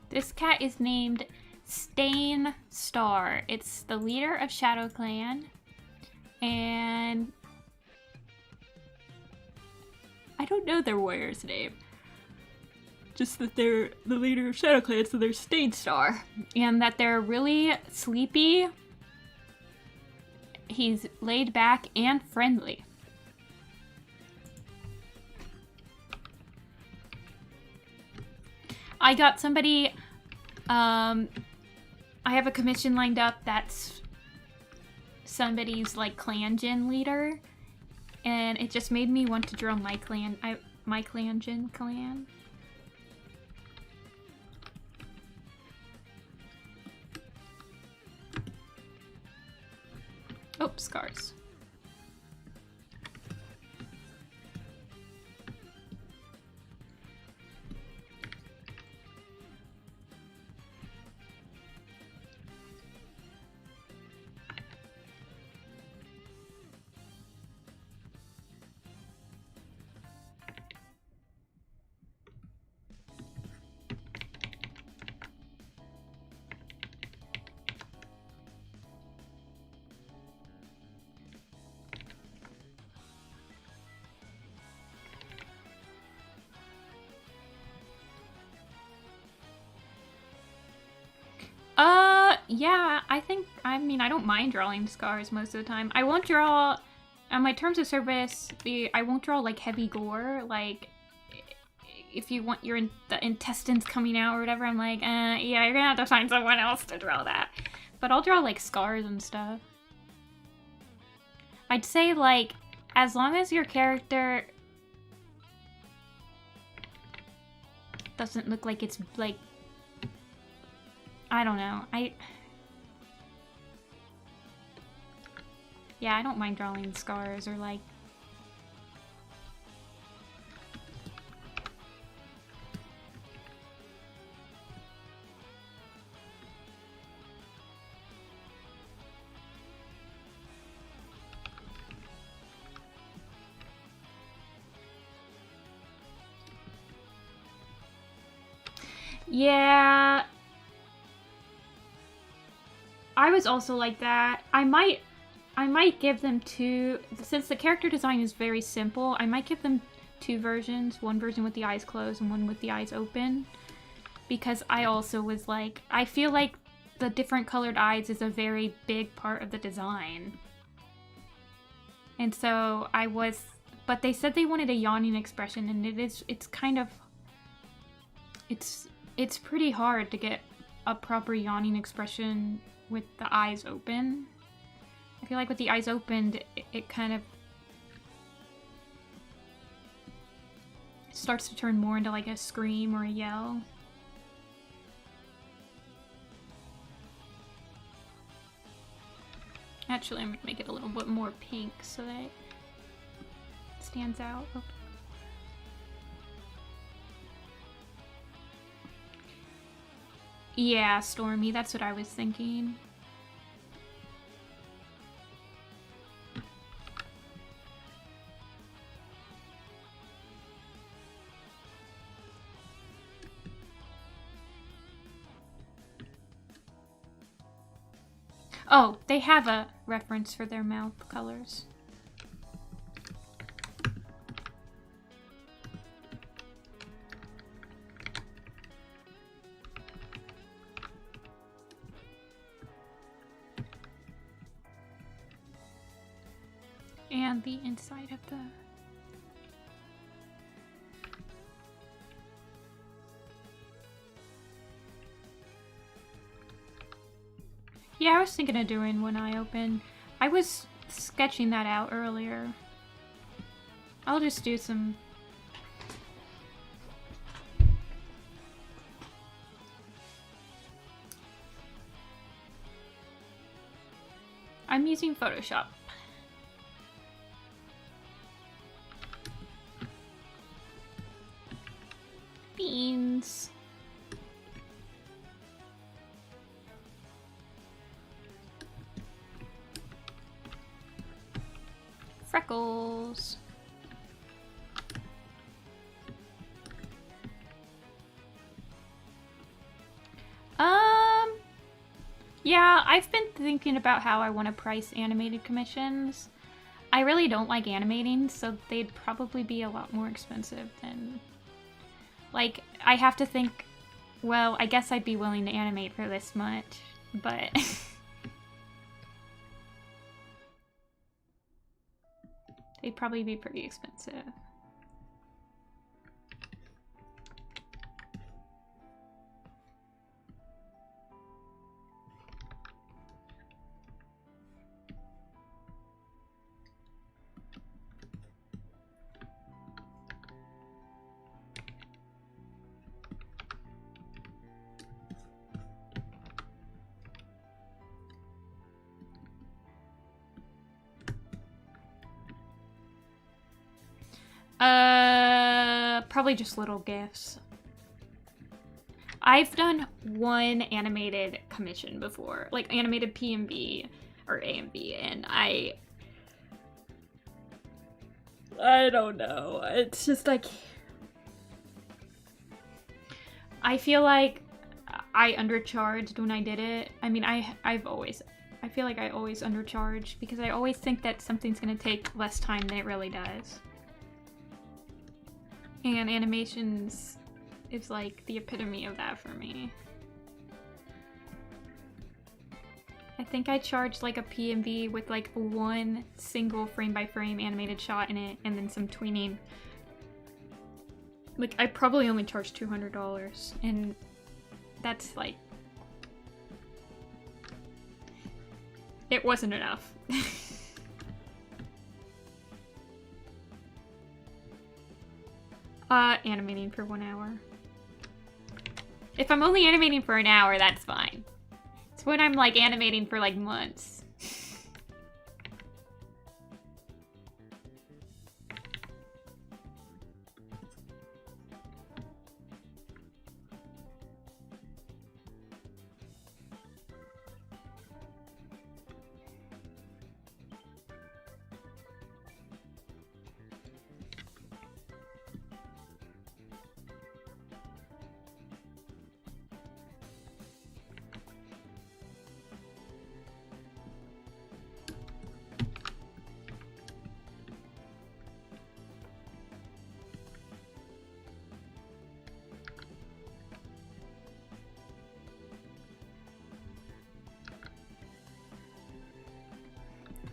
This cat is named Stain Star. It's the leader of Shadow Clan, and I don't know their warrior's name. Just that they're the leader of Shadow Clan, so they're Stain Star. And that they're really sleepy. He's laid back and friendly. I got somebody, I have a commission lined up that's somebody's, like, clan gen leader, and it just made me want to draw my clan gen clan. Oh, scars. Yeah, I mean, I don't mind drawing scars most of the time. I won't draw, on my terms of service, I won't draw, like, heavy gore, like, if you want the intestines coming out or whatever, I'm like, yeah, you're gonna have to find someone else to draw that. But I'll draw, like, scars and stuff. I'd say, like, as long as your character doesn't look like it's, like, I don't know, yeah, I don't mind drawing scars or, like, yeah, I was also like that. I might give them two, since the character design is very simple, I might give them two versions, one version with the eyes closed and one with the eyes open, because I also was like, I feel like the different colored eyes is a very big part of the design. And so I was, but they said they wanted a yawning expression, and it's kind of, it's pretty hard to get a proper yawning expression with the eyes open. I feel like with the eyes opened, it kind of starts to turn more into, like, a scream or a yell. Actually, I'm gonna make it a little bit more pink so that it stands out. Oh. Yeah, Stormy, that's what I was thinking. Oh, they have a reference for their mouth colors. And the inside of the... Yeah, I was thinking of doing one eye open. I was sketching that out earlier. I'll just do some... I'm using Photoshop. Beans. Freckles. Yeah, I've been thinking about how I want to price animated commissions. I really don't like animating, so they'd probably be a lot more expensive than... Like, I have to think, well, I guess I'd be willing to animate for this much, but... They'd probably be pretty expensive. Probably just little GIFs. I've done one animated commission before, like animated PMV or AMV, and I don't know. It's just like, I feel like I undercharged when I did it. I mean, I feel like I always undercharge because I always think that something's gonna take less time than it really does. And animations is like the epitome of that for me. I think I charged like a PMV with like one single frame by frame animated shot in it and then some tweening. Like, I probably only charged $200, and that's like... It wasn't enough. Animating for 1 hour. If I'm only animating for an hour, that's fine. It's when I'm like animating for like months.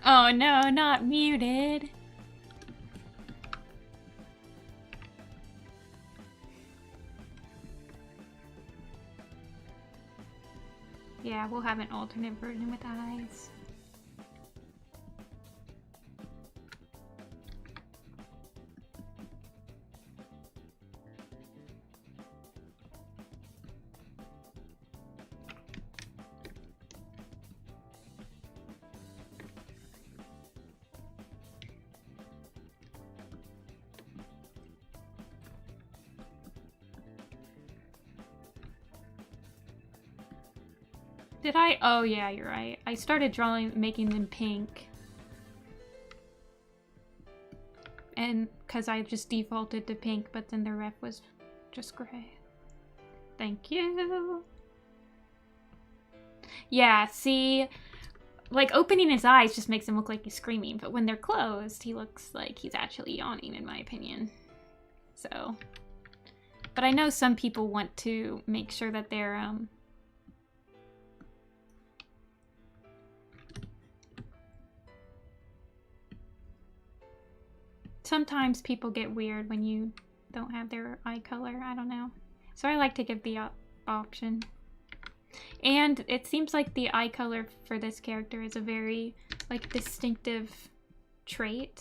Oh no, not muted. Yeah, we'll have an alternate version with eyes. Did I? Oh yeah, you're right. I started making them pink. And because I just defaulted to pink, but then the ref was just gray. Thank you. Yeah, see, like opening his eyes just makes him look like he's screaming, but when they're closed, he looks like he's actually yawning, in my opinion. So, but I know some people want to make sure that they're, sometimes people get weird when you don't have their eye color. I don't know. So I like to give the option. And it seems like the eye color for this character is a very, like, distinctive trait.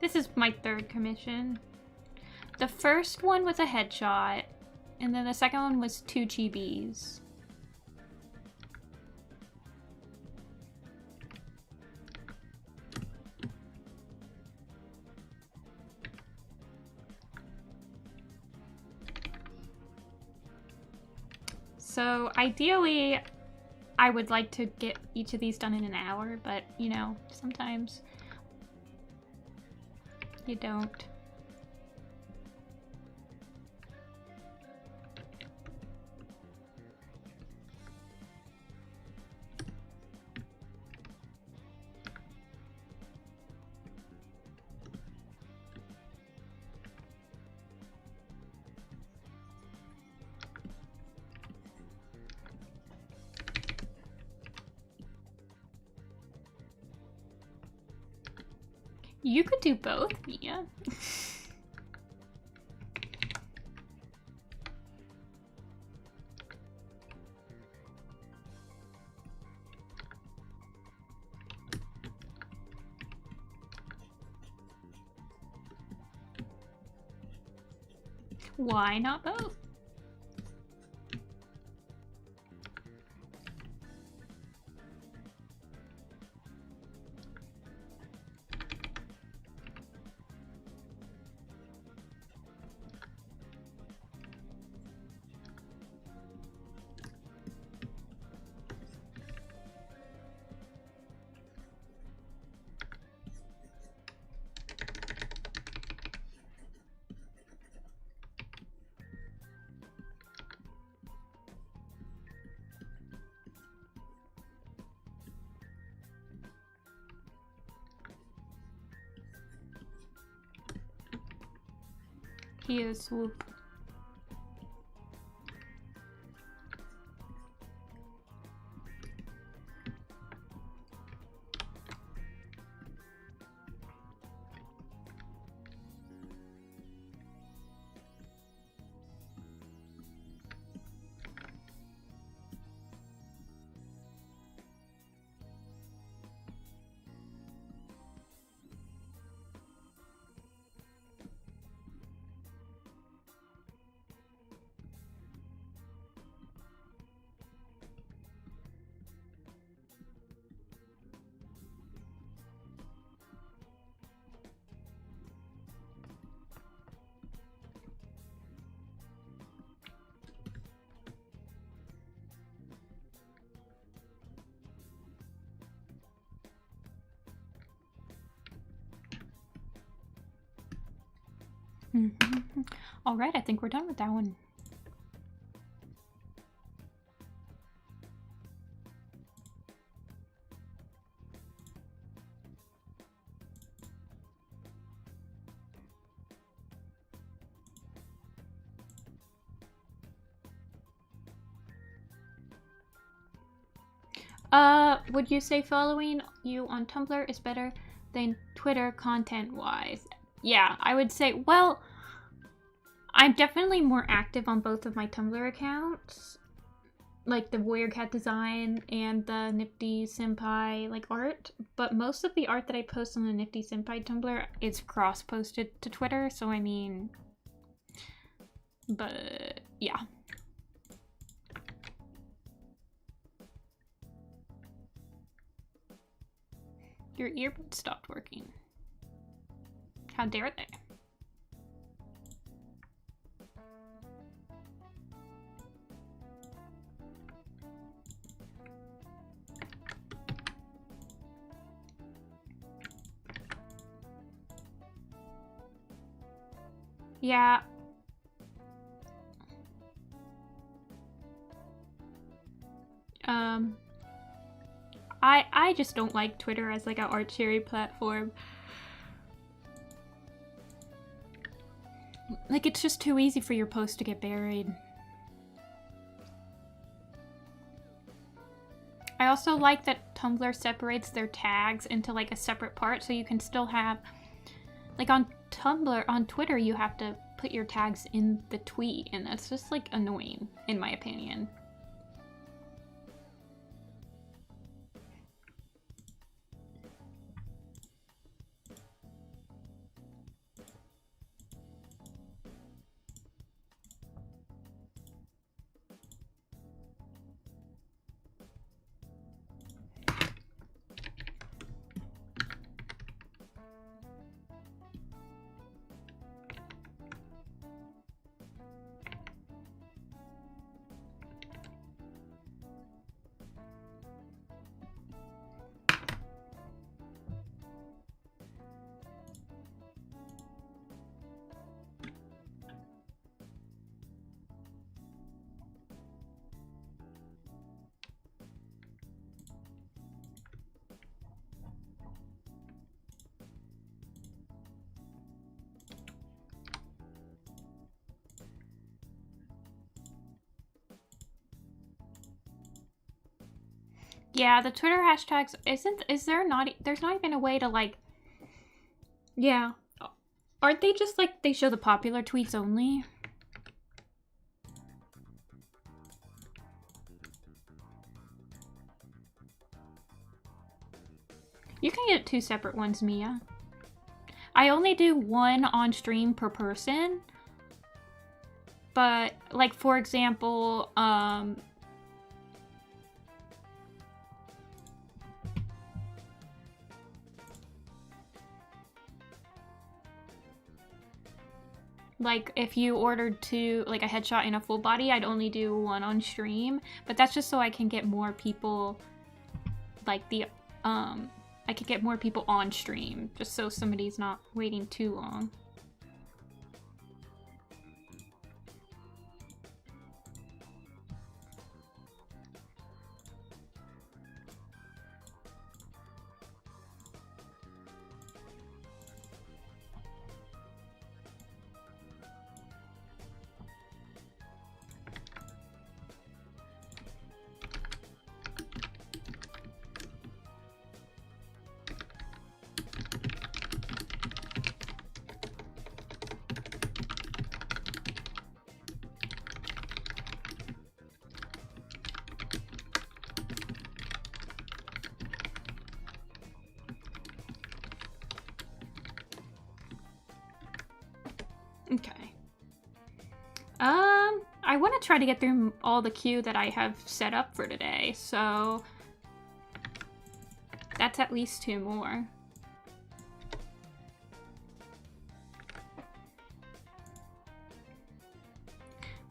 This is my third commission. The first one was a headshot, and then the second one was 2 chibis. So ideally, I would like to get each of these done in an hour, but you know, sometimes you don't. You could do both, Mia. Why not both? He is swoop. All right, I think we're done with that one. Would you say following you on Tumblr is better than Twitter content-wise? Yeah, I would say, well, I'm definitely more active on both of my Tumblr accounts. Like the Warrior Cat design and the Nifty-Senpai like art. But most of the art that I post on the Nifty-Senpai Tumblr is cross-posted to Twitter, so I mean... But, yeah. Your earbuds stopped working. How dare they? Yeah. I just don't like Twitter as like an art sharing platform. Like, it's just too easy for your post to get buried. I also like that Tumblr separates their tags into like a separate part, so you can still have, like on Tumblr, on Twitter, you have to put your tags in the tweet, and that's just like annoying, in my opinion. Yeah, the Twitter hashtags there's not even a way to like, yeah. Aren't they just like, they show the popular tweets only? You can get 2 separate ones, Mia. I only do 1 on stream per person. But like, for example, like if you ordered like a headshot and a full body, I'd only do 1 on stream, but that's just so I can get more people, like I could get more people on stream, just so somebody's not waiting too long. Okay. I want to try to get through all the queue that I have set up for today, so that's at least 2 more.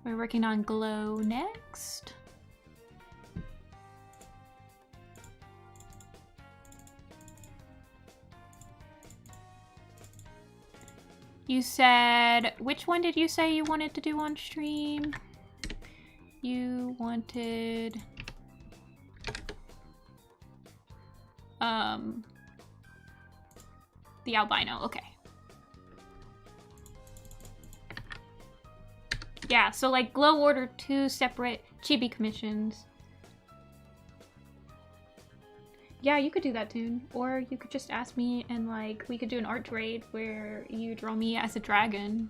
We're working on Glow next. You said, which one did you say you wanted to do on stream? You wanted, the albino, okay. Yeah, so like Glow ordered 2 separate chibi commissions. Yeah, you could do that, Toon. Or you could just ask me and like we could do an art trade where you draw me as a dragon.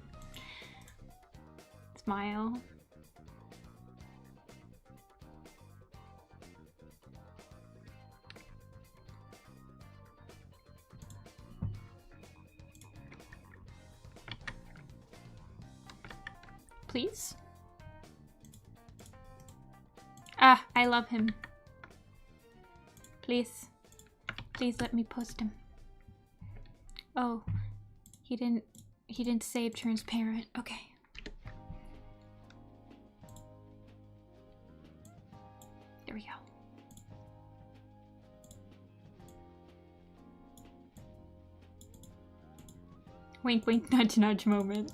Smile. Please? Ah, I love him. Please. Please let me post him. Oh, he didn't save transparent. Okay. There we go. Wink, wink, nudge, nudge moment.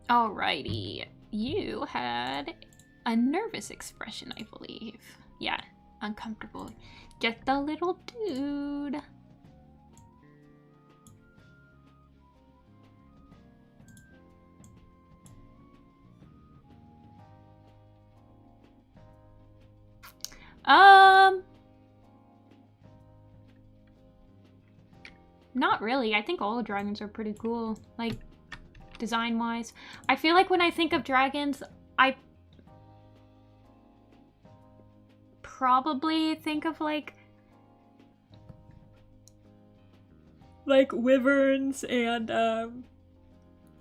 Alrighty, you had a nervous expression, I believe. Yeah, uncomfortable. Just a little dude. Not really. I think all the dragons are pretty cool. Like, design-wise. I feel like when I think of dragons, I probably think of like wyverns and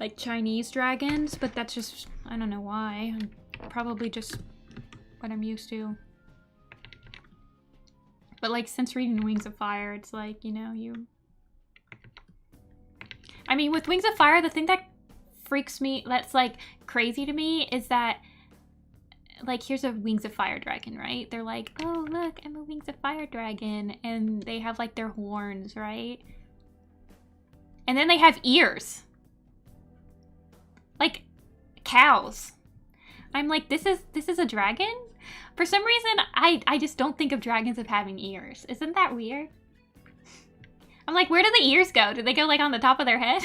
like Chinese dragons, but that's just, I don't know why. Probably just what I'm used to. But like since reading Wings of Fire, it's like, you know, I mean, with Wings of Fire, the thing that freaks me, that's like crazy to me, is that like here's a Wings of Fire dragon, right? They're like, oh look, I'm a Wings of Fire dragon, and they have like their horns, right? And then they have ears, like cows. I'm like, this is a dragon? For some reason, I just don't think of dragons as having ears. Isn't that weird? I'm like, where do the ears go? Do they go like on the top of their head?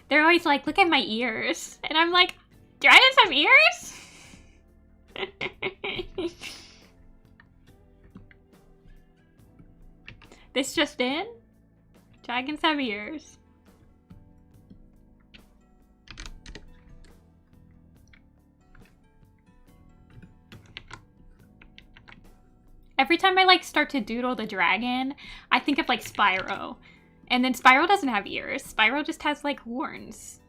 They're always like, look at my ears. And I'm like, dragons have ears? This just in? Dragons have ears. Every time I like start to doodle the dragon, I think of like Spyro. And then Spyro doesn't have ears. Spyro just has like horns.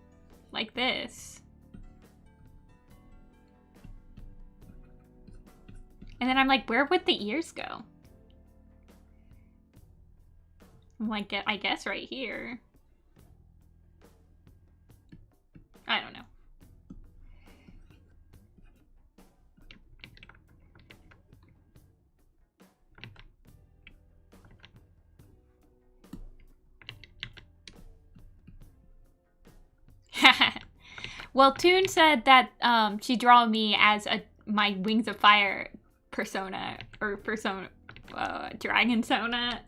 Like this. And then I'm like, where would the ears go? I'm like, I guess right here. I don't know. Well, Toon said that she'd draw me as my Wings of Fire persona, or dragon sona,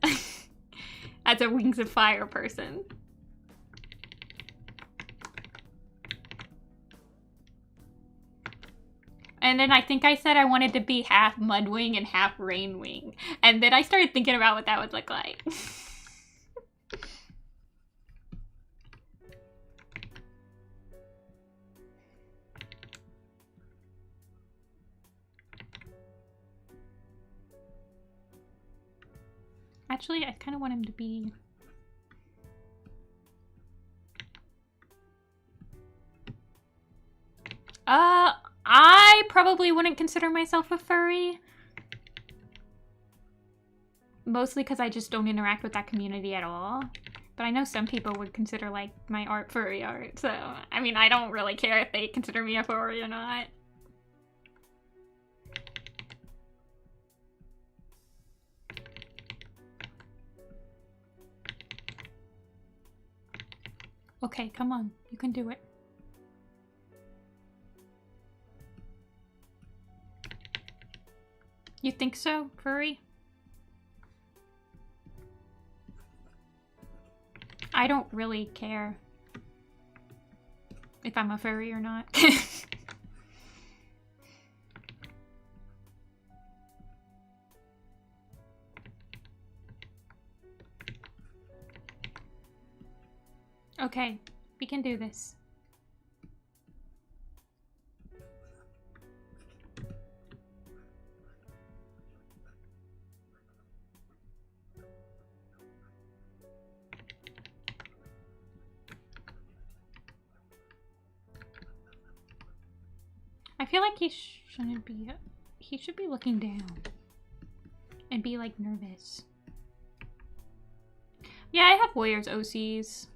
as a Wings of Fire person. And then I think I said I wanted to be half Mudwing and half Rainwing. And then I started thinking about what that would look like. Actually, I kind of want him to be... I probably wouldn't consider myself a furry. Mostly because I just don't interact with that community at all. But I know some people would consider, like, my art furry art. So, I mean, I don't really care if they consider me a furry or not. Okay, come on. You can do it. You think so, furry? I don't really care if I'm a furry or not. Okay, we can do this. I feel like he shouldn't be. He should be looking down and be like nervous. Yeah, I have Warriors OCs.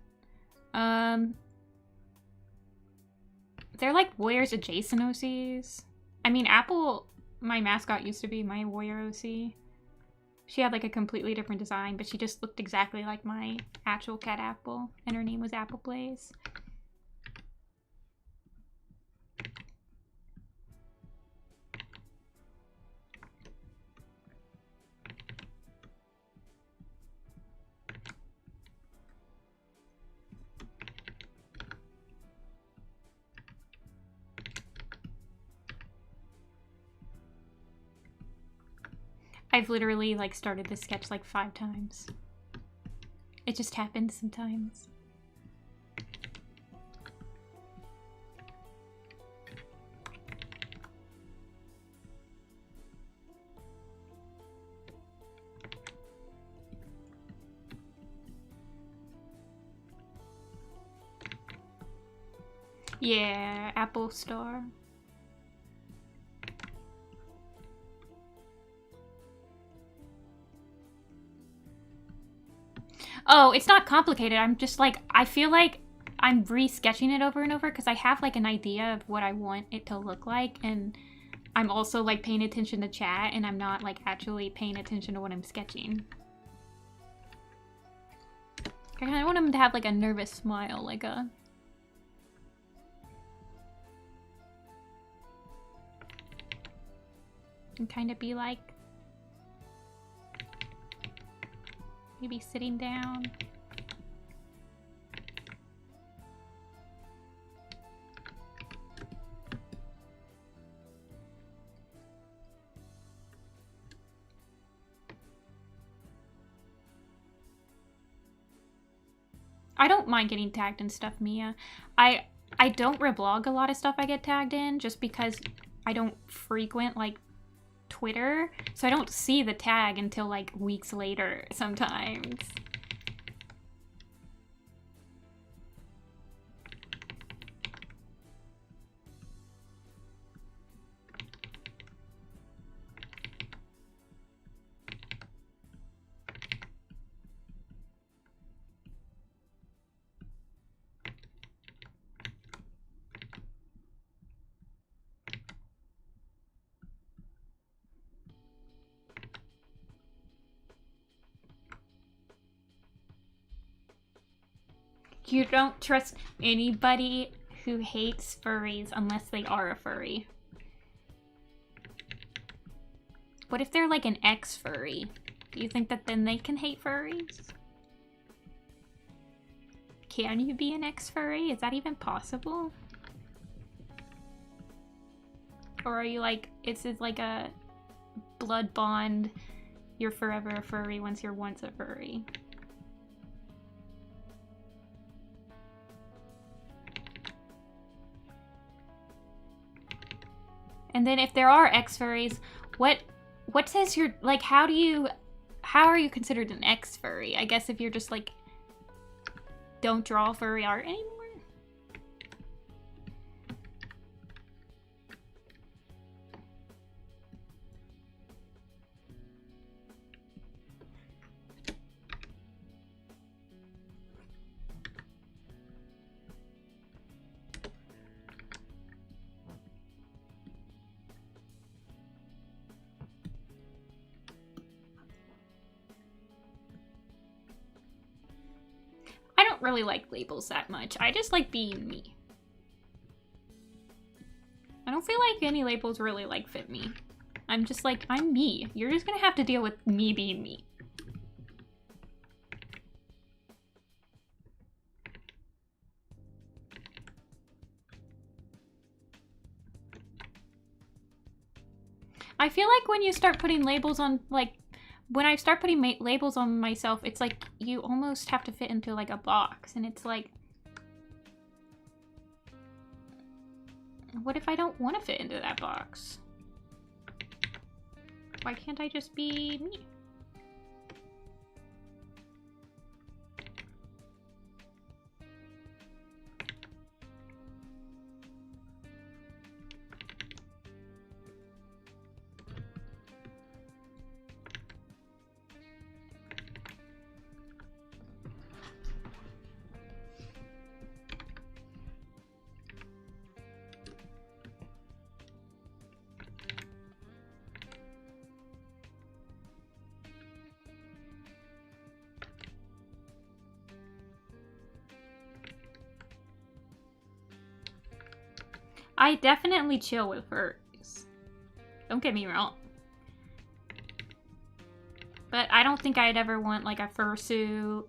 They're like Warriors adjacent OCs. I mean, Apple, my mascot, used to be my Warrior OC. She had like a completely different design, but she just looked exactly like my actual cat Apple, and her name was Apple Blaze. I've literally like started this sketch like 5 times. It just happens sometimes. Yeah, Apple Star. Oh, it's not complicated. I'm just like, I feel like I'm re-sketching it over and over because I have like an idea of what I want it to look like, and I'm also like paying attention to chat, and I'm not like actually paying attention to what I'm sketching. I kind of want him to have like a nervous smile, like a... and kind of be like... maybe sitting down. I don't mind getting tagged and stuff, Mia. I don't reblog a lot of stuff I get tagged in just because I don't frequent like Twitter, so I don't see the tag until like weeks later sometimes. You don't trust anybody who hates furries unless they are a furry. What if they're like an ex-furry? Do you think that then they can hate furries? Can you be an ex-furry? Is that even possible? Or are you like, it's like a blood bond, you're forever a furry once you're once a furry? And then if there are ex-furries, what says you're, like, how are you considered an ex-furry? I guess if you're just like, don't draw furry art anymore? I don't really like labels that much. I just like being me. I don't feel like any labels really like fit me. I'm just like, I'm me. You're just gonna have to deal with me being me. I feel like when you start putting labels on, like, when I start putting labels on myself, it's like you almost have to fit into like a box, and it's like, what if I don't want to fit into that box? Why can't I just be me? I definitely chill with furs. Don't get me wrong. But I don't think I'd ever want like a fursuit.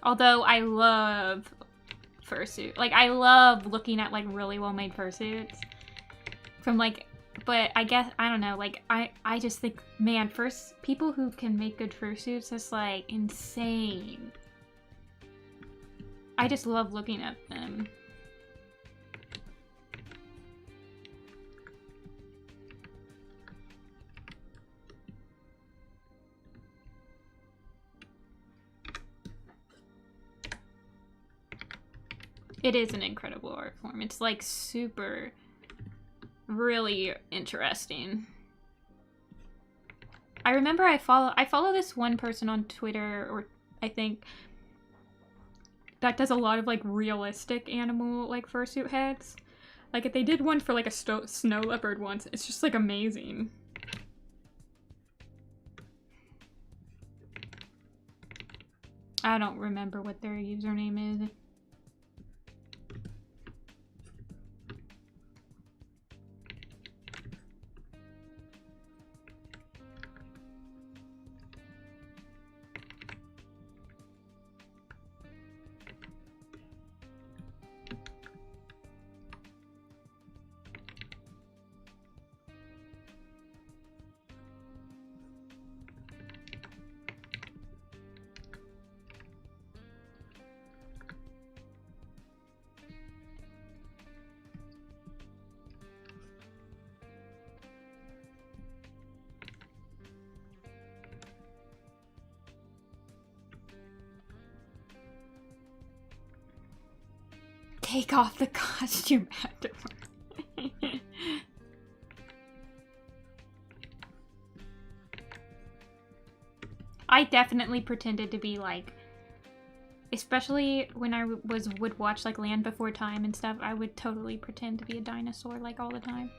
Although I love fursuit. Like, I love looking at like really well-made fursuits. From like, but I guess, I don't know, like, I just think, man, people who can make good fursuits is like insane. I just love looking at them. It is an incredible art form. It's like super, really interesting. I remember I follow this one person on Twitter, or I think, that does a lot of like realistic animal like fursuit heads. Like they did one for like a snow leopard once. It's just like amazing. I don't remember what their username is. Take off the costume afterward. I definitely pretended to be like, especially when I would watch like Land Before Time and stuff, I would totally pretend to be a dinosaur like all the time.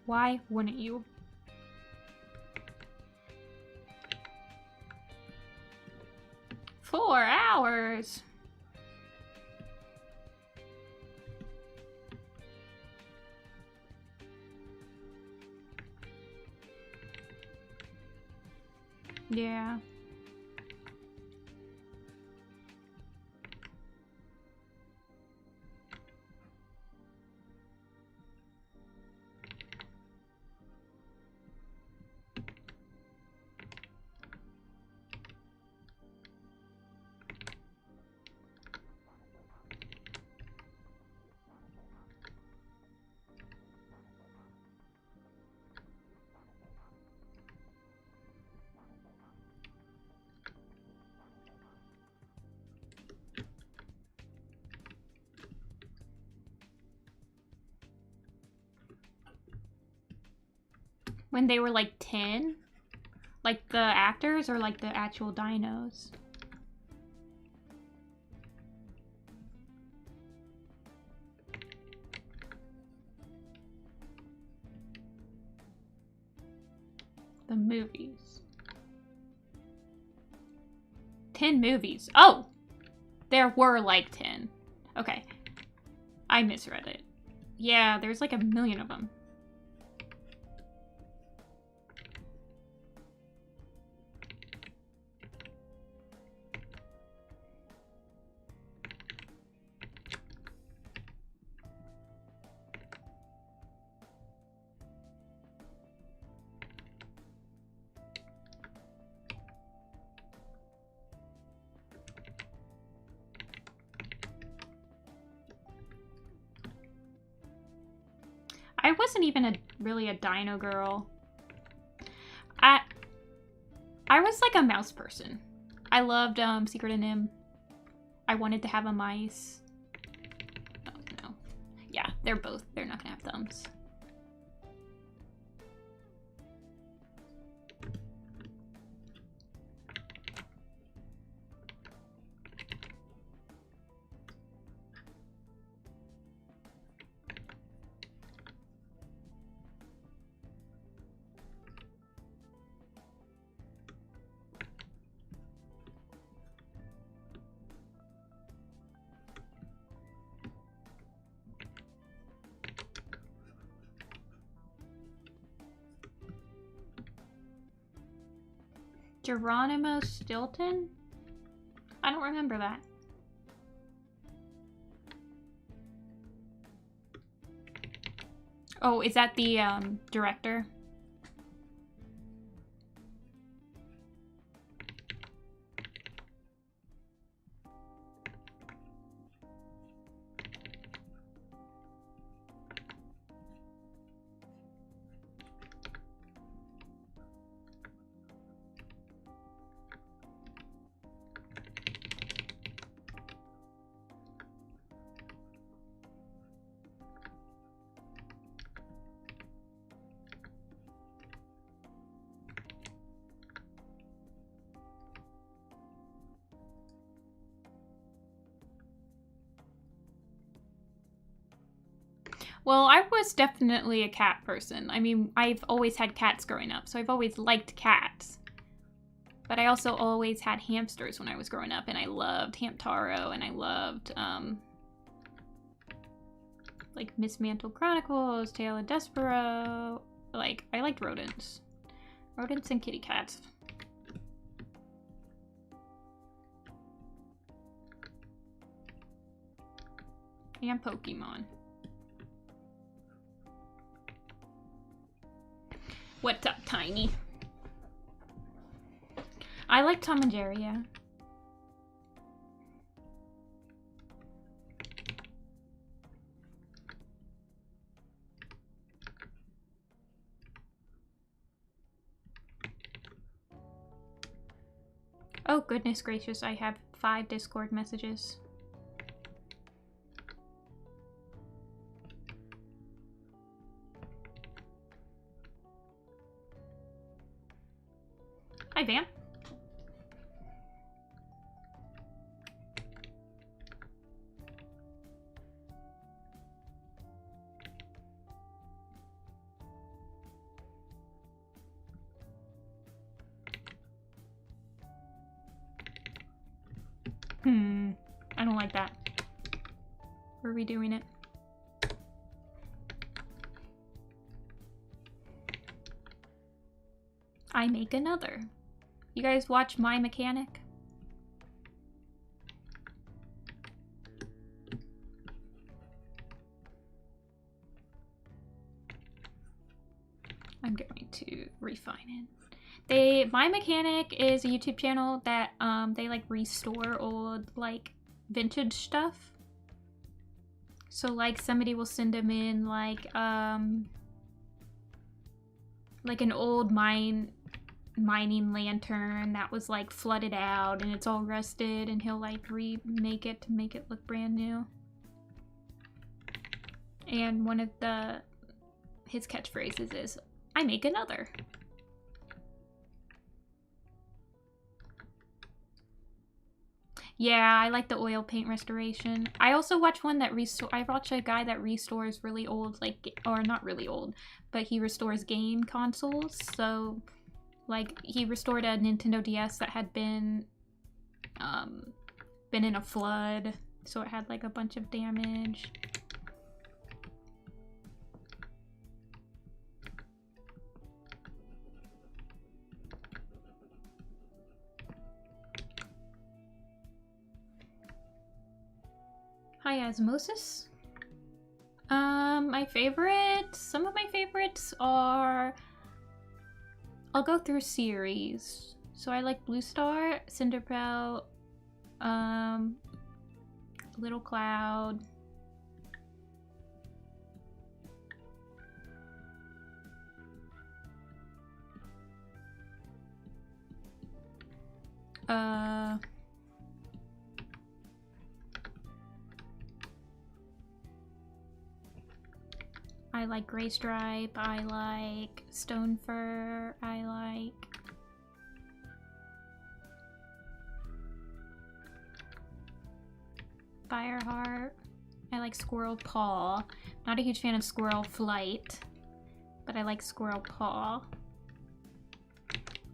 Why wouldn't you? Four hours. Yeah. When they were like 10? Like the actors or like the actual dinos? The movies. 10 movies. Oh! There were like 10. Okay. I misread it. Yeah, there's like a million of them. I wasn't even really a dino girl. I was like a mouse person. I loved Secret of Nim. I wanted to have a mice. Oh, no. Yeah, they're not gonna have thumbs. Geronimo Stilton? I don't remember that. Oh, is that the director? Well, I was definitely a cat person. I mean, I've always had cats growing up, so I've always liked cats. But I also always had hamsters when I was growing up, and I loved Hamtaro, and I loved, like, Miss Mantle Chronicles, Tale of Despero. Like, I liked rodents. Rodents and kitty cats. And Pokemon. What's up, Tiny? I like Tom and Jerry, yeah. Oh, goodness gracious, I have 5 Discord messages. Hi, Vamp. I don't like that. We're redoing it. I make another. You guys watch My Mechanic? I'm going to refine it. My Mechanic is a YouTube channel that they like restore old like vintage stuff. So like somebody will send them in like an old mining lantern that was like flooded out and it's all rusted, and he'll like remake it to make it look brand new. And one of his catchphrases is, "I make another." Yeah, I like the oil paint restoration. I also watch one that I watch a guy that restores really old, like, or not really old, but he restores game consoles. So, like, he restored a Nintendo DS that had been been in a flood, so it had like a bunch of damage. High osmosis. Some of my favorites are, I'll go through series. So I like Blue Star, Cinderbell, Little Cloud. I like Gray Stripe, I like Stone Fur, I like Fireheart, I like Squirrel Paw. Not a huge fan of Squirrel Flight, but I like Squirrel Paw.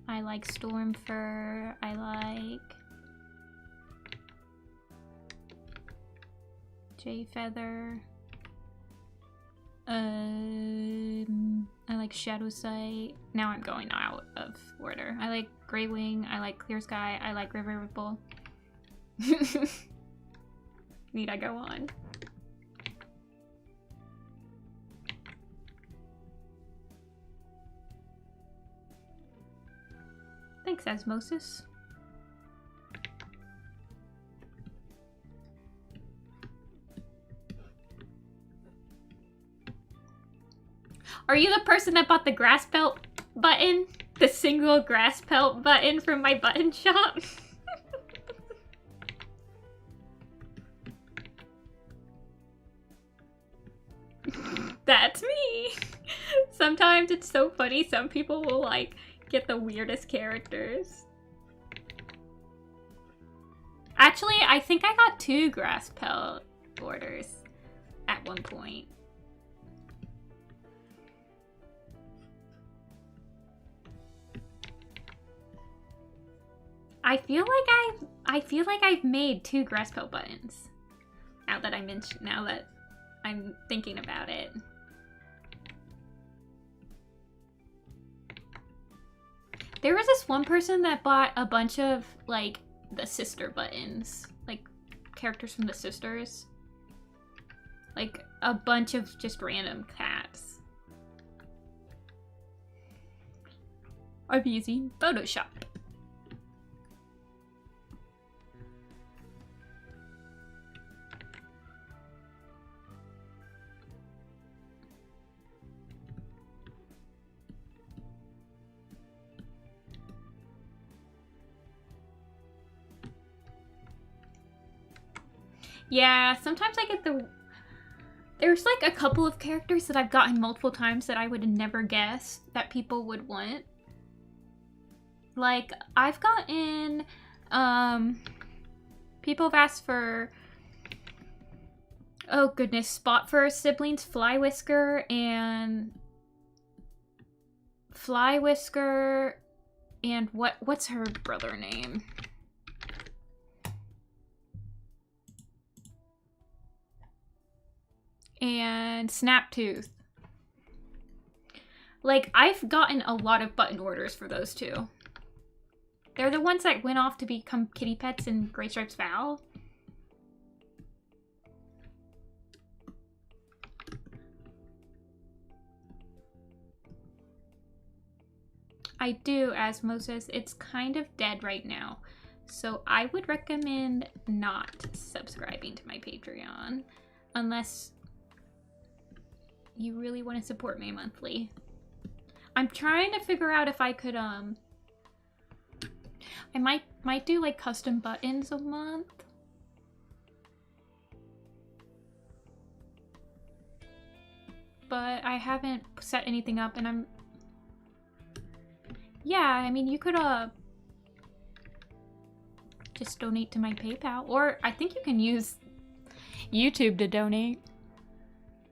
I like Storm Fur, I like Jay Feather. I like Shadow Sight. Now I'm going out of order. I like Grey Wing, I like Clear Sky, I like River Ripple. Need I go on? Thanks, Osmosis. Are you the person that bought the grass pelt button? The single grass pelt button from my button shop? That's me! Sometimes it's so funny, some people will like get the weirdest characters. Actually, I think I got 2 grass pelt orders at one point. I feel like I've made 2 grass pelt buttons. Now that I'm thinking about it. There was this one person that bought a bunch of like the sister buttons, like characters from the sisters. Like a bunch of just random cats. I'm using Photoshop. Yeah, sometimes I get there's like a couple of characters that I've gotten multiple times that I would never guess that people would want. Like, I've gotten, people have asked for, oh goodness, Spot Fur siblings, Fly Whisker and what's her brother name? And Snaptooth. Like, I've gotten a lot of button orders for those 2. They're the ones that went off to become kitty pets in Gray Stripes Vow. I do, Osmosis. It's kind of dead right now. So I would recommend not subscribing to my Patreon. Unless you really want to support me monthly. I'm trying to figure out if I could, I might do like custom buttons a month. But I haven't set anything up and yeah, I mean, you could, just donate to my PayPal. Or I think you can use YouTube to donate.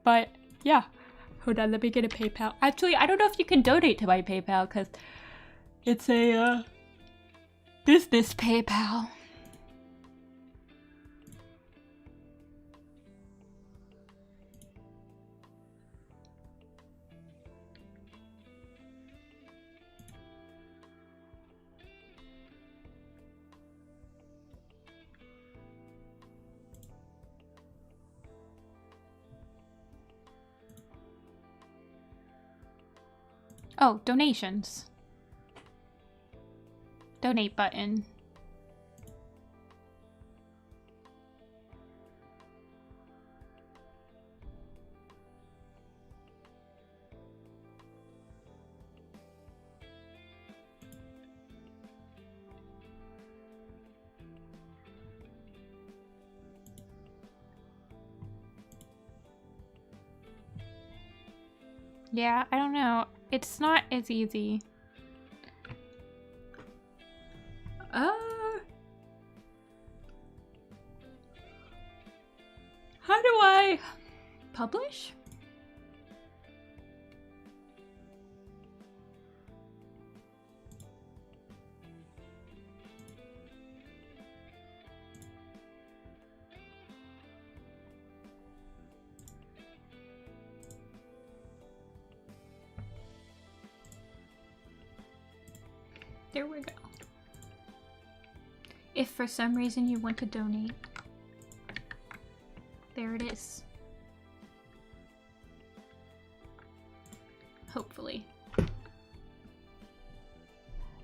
But yeah, hold on, let me get a PayPal. Actually, I don't know if you can donate to my PayPal because it's a business PayPal. Oh, donations. Donate button. Yeah, I don't know. It's not as easy. How do I publish? There we go. If for some reason you want to donate, there it is. Hopefully.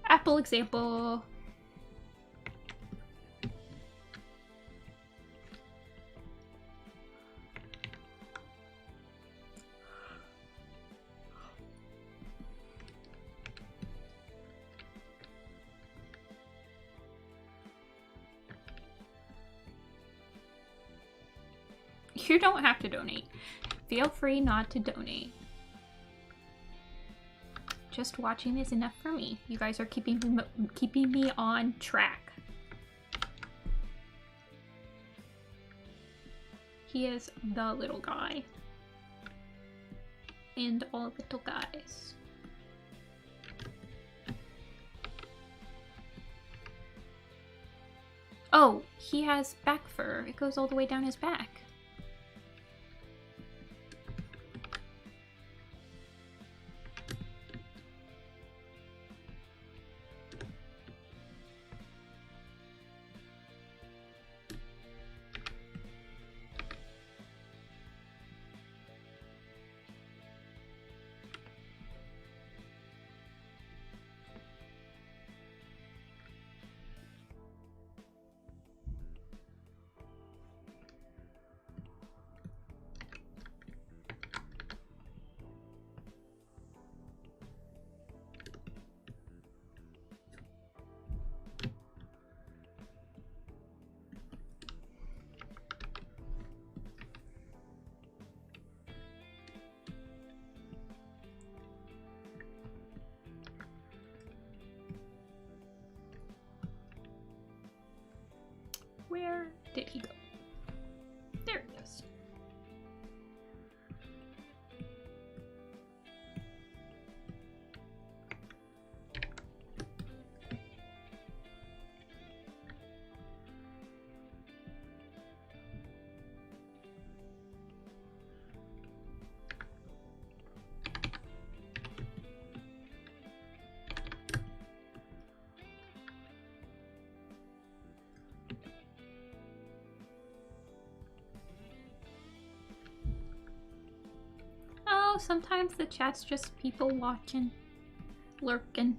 Apple example. You don't have to donate. Feel free not to donate. Just watching is enough for me. You guys are keeping me on track. He is the little guy. And all little guys. Oh, he has back fur. It goes all the way down his back. Where did he go? There he is. Sometimes the chat's just people watching, lurking.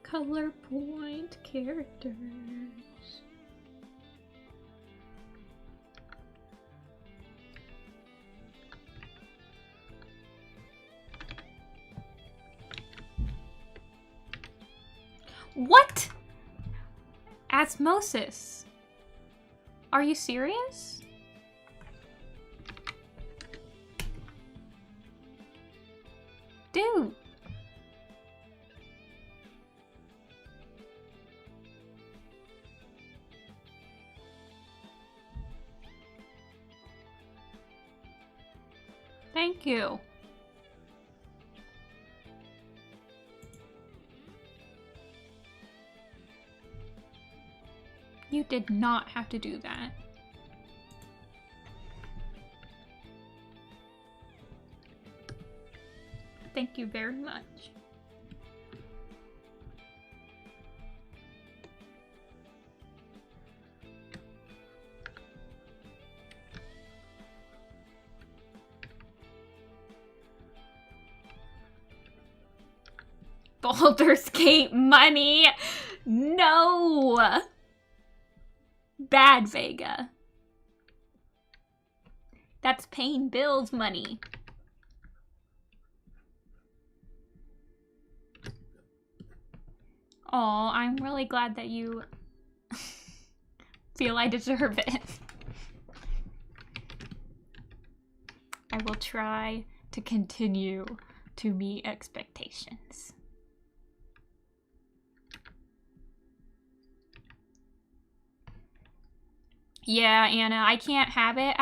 Color point characters. What? Osmosis. Are you serious? Dude. Thank you. You did not have to do that. Thank you very much. Baldur's Gate money! No! Bad Vega. That's paying bills money. Oh, I'm really glad that you feel I deserve it. I will try to continue to meet expectations. Yeah, Anna, I can't have it.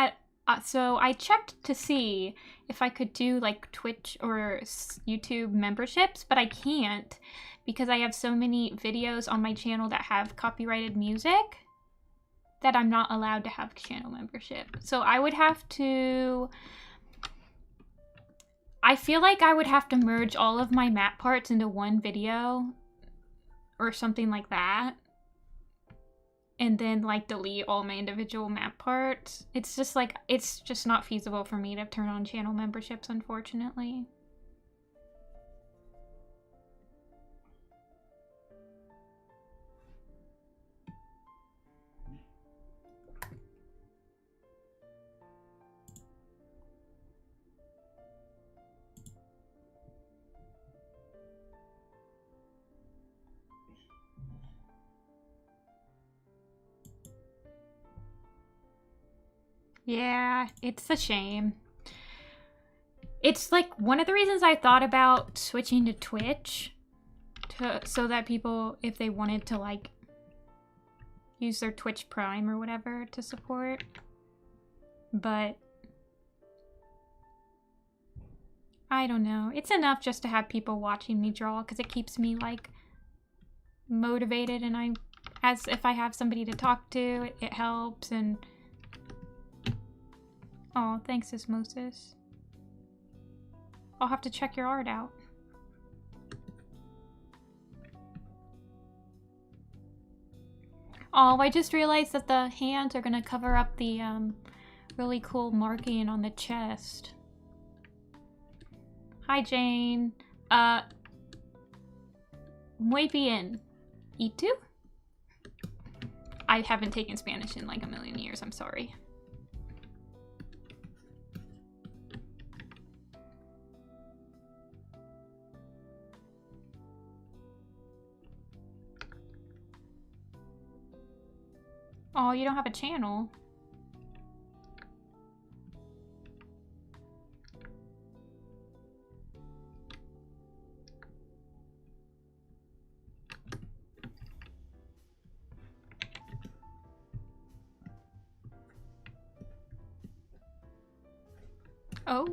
So I checked to see if I could do like Twitch or YouTube memberships, but I can't because I have so many videos on my channel that have copyrighted music that I'm not allowed to have channel membership. So I would have to... I feel like I would have to merge all of my map parts into one video or something like that. And then like delete all my individual map parts. It's just like, it's just not feasible for me to turn on channel memberships, unfortunately. Yeah, it's a shame. It's like one of the reasons I thought about switching to Twitch so that people, if they wanted to like use their Twitch Prime or whatever to support. But I don't know. It's enough just to have people watching me draw because it keeps me like motivated, and as if I have somebody to talk to, it helps. And oh, thanks, Osmosis. I'll have to check your art out. Oh, I just realized that the hands are gonna cover up the really cool marking on the chest. Hi, Jane. Muy bien. ¿Y tú? I haven't taken Spanish in like a million years, I'm sorry. Oh, you don't have a channel. Oh.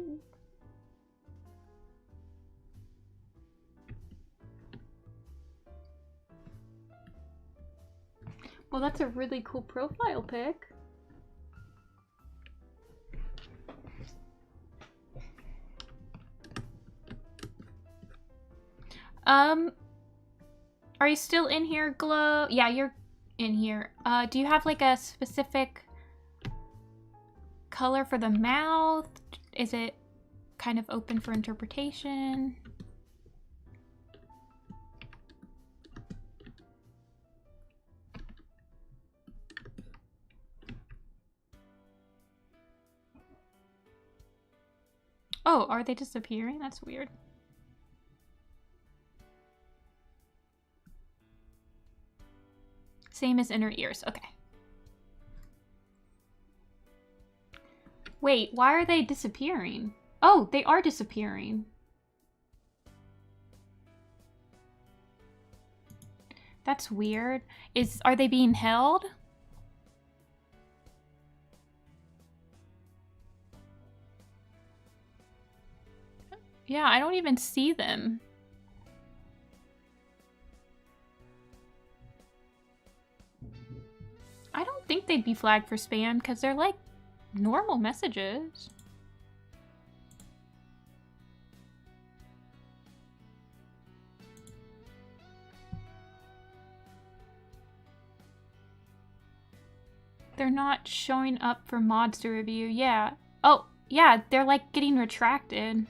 Well, that's a really cool profile pic. Are you still in here, Glow? Yeah, you're in here. Do you have like a specific color for the mouth? Is it kind of open for interpretation? Oh, are they disappearing? That's weird. Same as inner ears. Okay. Wait, why are they disappearing? Oh, they are disappearing. That's weird. Are they being held? Yeah, I don't even see them. I don't think they'd be flagged for spam because they're like normal messages. They're not showing up for mods to review. Yeah. Oh, yeah, they're like getting retracted.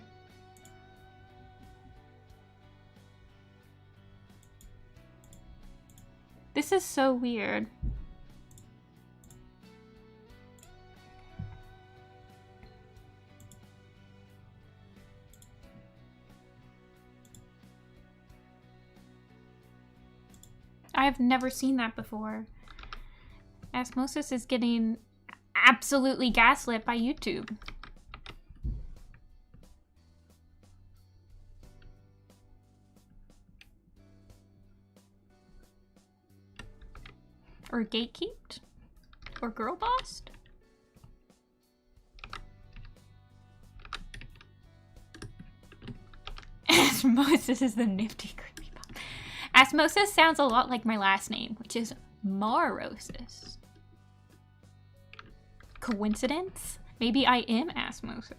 This is so weird. I've never seen that before. Osmosis is getting absolutely gaslit by YouTube. Or gatekeeped? Or girl bossed? Osmosis is the nifty creepypasta. Osmosis sounds a lot like my last name, which is Marosis. Coincidence? Maybe I am Osmosis.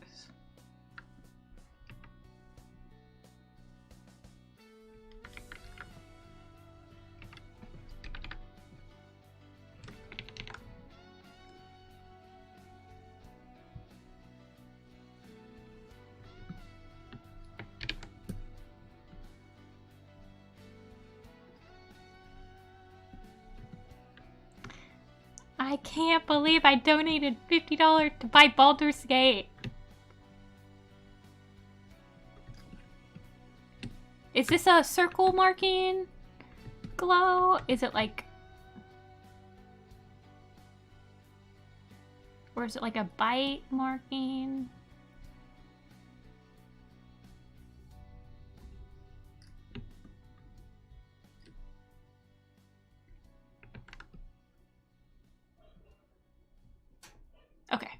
I can't believe I donated $50 to buy Baldur's Gate. Is this a circle marking glow? Is it like... Or is it like a bite marking? Okay.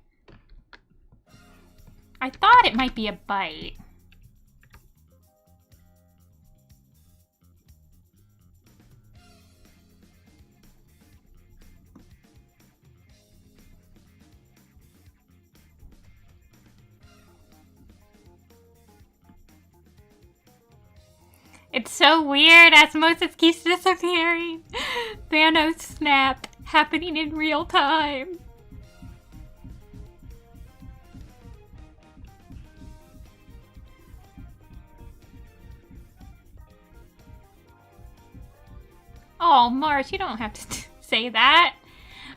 I thought it might be a bite. It's so weird. Osmosis keeps disappearing. Thanos snap happening in real time. Oh, Mars, you don't have to say that.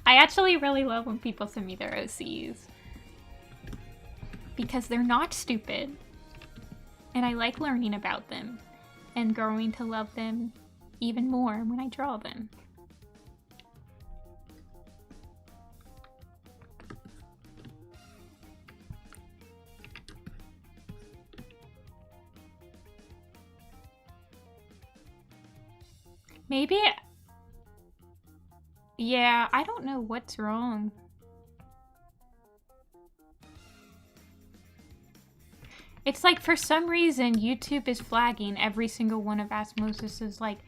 I actually really love when people send me their OCs. Because they're not stupid. And I like learning about them. And growing to love them even more when I draw them. Maybe... Yeah, I don't know what's wrong. It's like, for some reason, YouTube is flagging every single one of Osmosis's, like...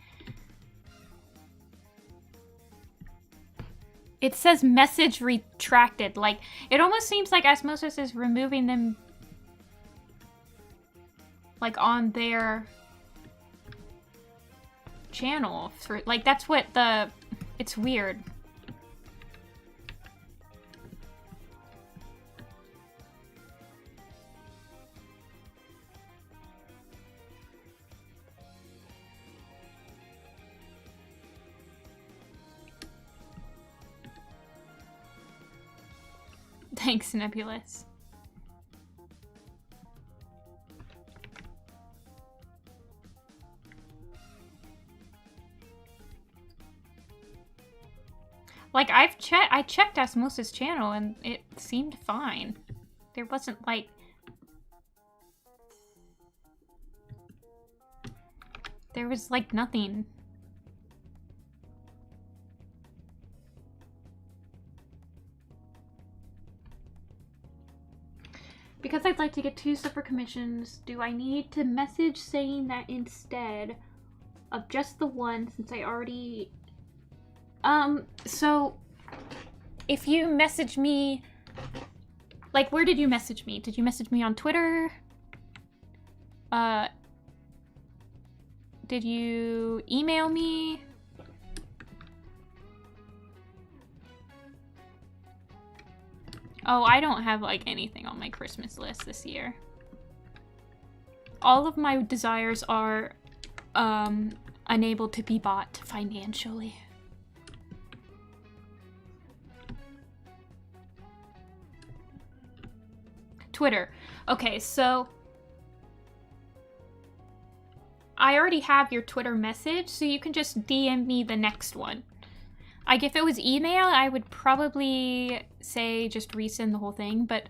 It says message retracted. Like, it almost seems like Osmosis is removing them... like, on their... channel. For, like, that's what the... It's weird. Thanks, Nebulous. Like, I checked Osmosis' channel and it seemed fine. There wasn't, like... There was, like, nothing. Because I'd like to get 2 separate commissions, do I need to message saying that instead of just the one, since I already... So, if you message me... Like, where did you message me? Did you message me on Twitter? Did you email me? Oh, I don't have like anything on my Christmas list this year. All of my desires are unable to be bought financially. Twitter. Okay, so I already have your Twitter message, so you can just DM me the next one. Like, if it was email, I would probably say just resend the whole thing, but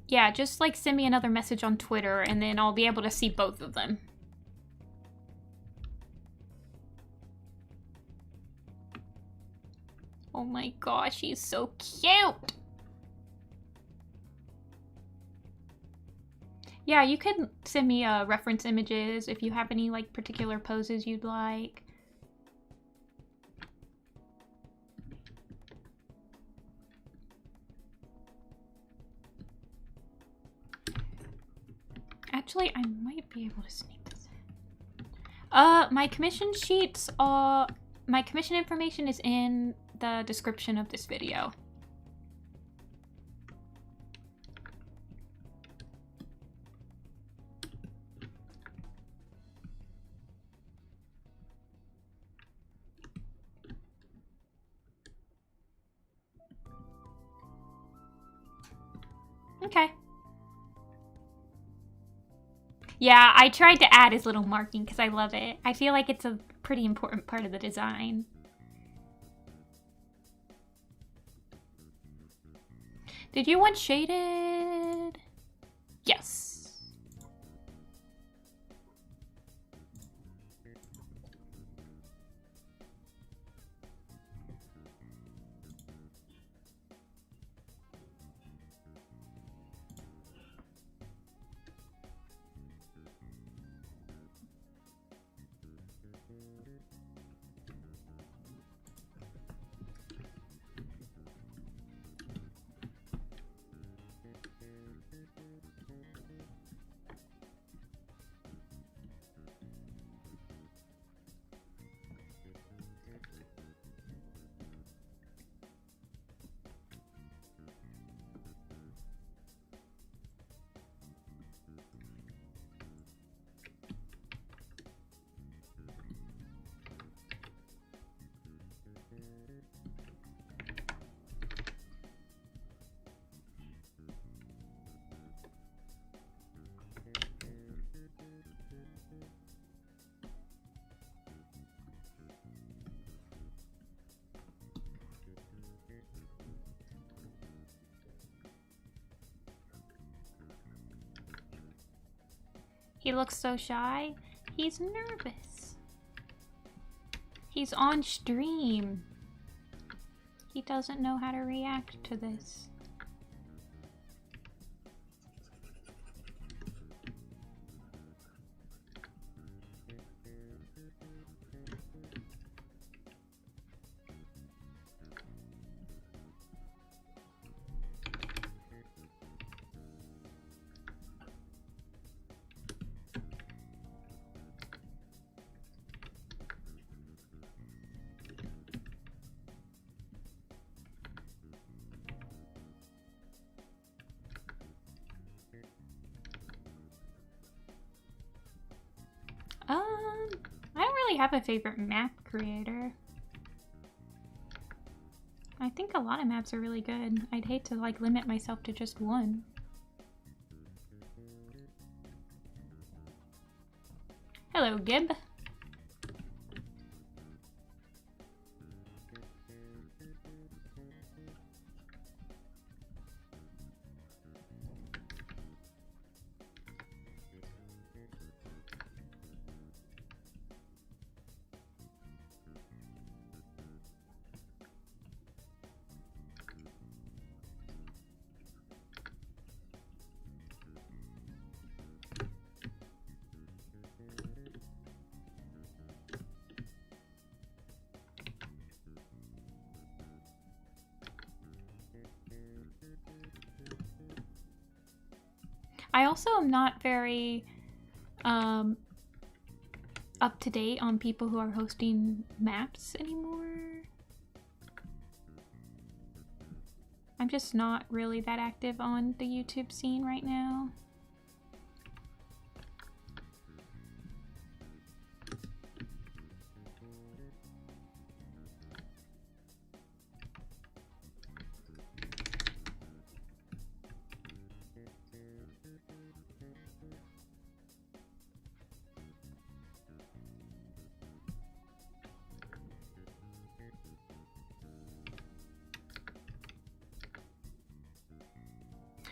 yeah, just like send me another message on Twitter and then I'll be able to see both of them. Oh my gosh, he's so cute! Yeah, you could send me reference images if you have any like particular poses you'd like. Actually, I might be able to sneak this in. My commission sheets are... My commission information is in the description of this video. Okay. Yeah, I tried to add his little marking because I love it. I feel like it's a pretty important part of the design. Did you want shaded? Yes. He looks so shy. He's nervous. He's on stream. He doesn't know how to react to this. I don't really have a favorite map creator. I think a lot of maps are really good. I'd hate to like limit myself to just one. Hello, Gib. I also am not very up to date on people who are hosting maps anymore. I'm just not really that active on the YouTube scene right now.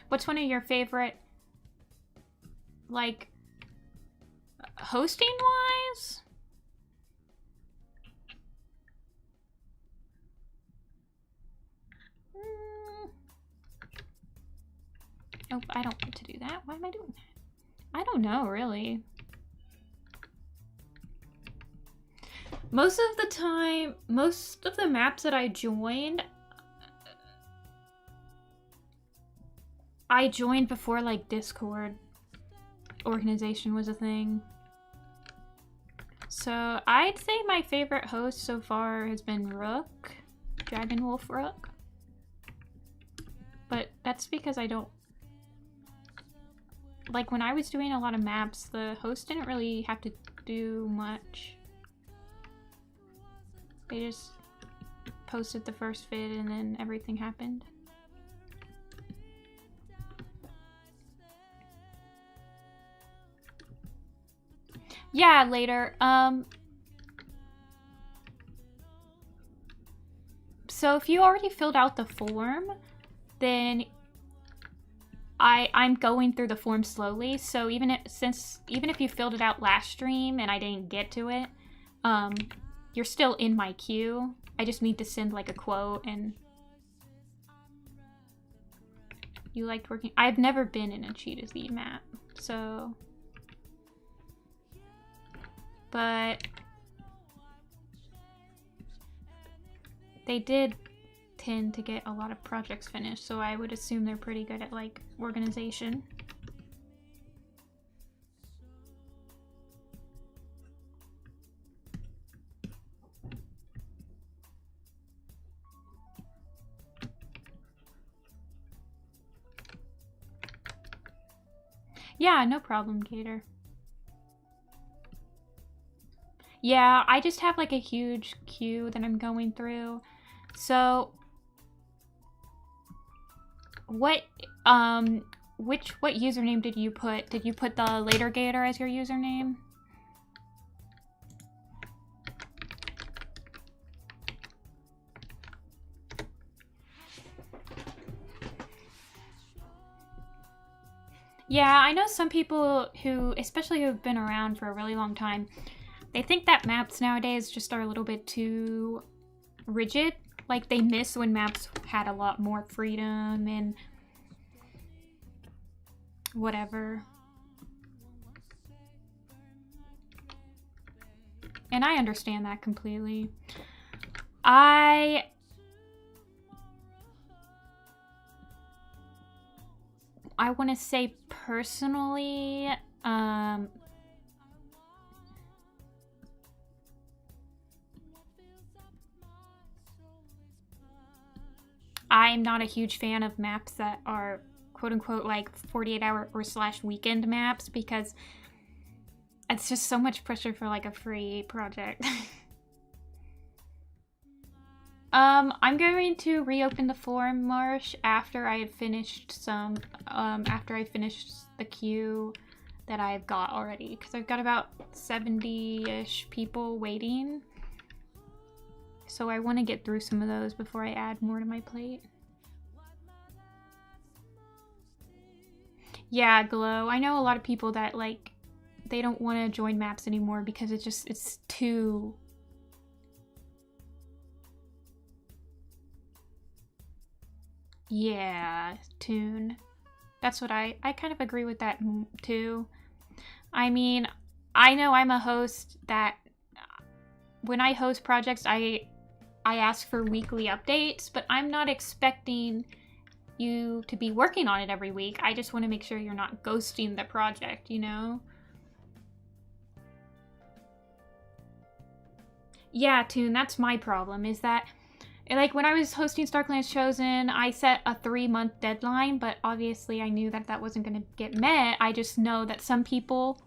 What's one of your favorite, like, hosting wise? Oh, I don't want to do that. Why am I doing that? I don't know, really. Most of the time, most of the maps that I joined before, like, Discord organization was a thing. So I'd say my favorite host so far has been Rook, Dragon Wolf Rook. But that's because I don't... Like, when I was doing a lot of maps, the host didn't really have to do much. They just posted the first vid and then everything happened. Yeah, later. So if you already filled out the form, then I'm going through the form slowly. So even if you filled it out last stream and I didn't get to it, you're still in my queue. I just need to send like a quote. And you liked working. I've never been in a Cheetah Z map, so. But they did tend to get a lot of projects finished, so I would assume they're pretty good at, like, organization. Yeah, no problem, Gator. Yeah, I just have like a huge queue that I'm going through. So what username did you put? Did you put the Later Gator as your username? Yeah, I know some people who, especially who've been around for a really long time, they think that maps nowadays just are a little bit too rigid. Like, they miss when maps had a lot more freedom and whatever. And I understand that completely. I want to say personally, I'm not a huge fan of maps that are quote-unquote like 48-hour or / weekend maps, because it's just so much pressure for like a free project. I'm going to reopen the forum, Marsh, after I have finished some, after I finished the queue that I've got already, because I've got about 70-ish people waiting. So I want to get through some of those before I add more to my plate. Yeah, Glow. I know a lot of people that, like, they don't want to join maps anymore because it's too... Yeah, Toon. That's what I kind of agree with that too. I mean, I know I'm a host that when I host projects, I ask for weekly updates, but I'm not expecting you to be working on it every week. I just want to make sure you're not ghosting the project, you know? Yeah, Toon, that's my problem, is that, like, when I was hosting StarClan's Chosen, I set a 3-month deadline, but obviously I knew that that wasn't going to get met. I just know that some people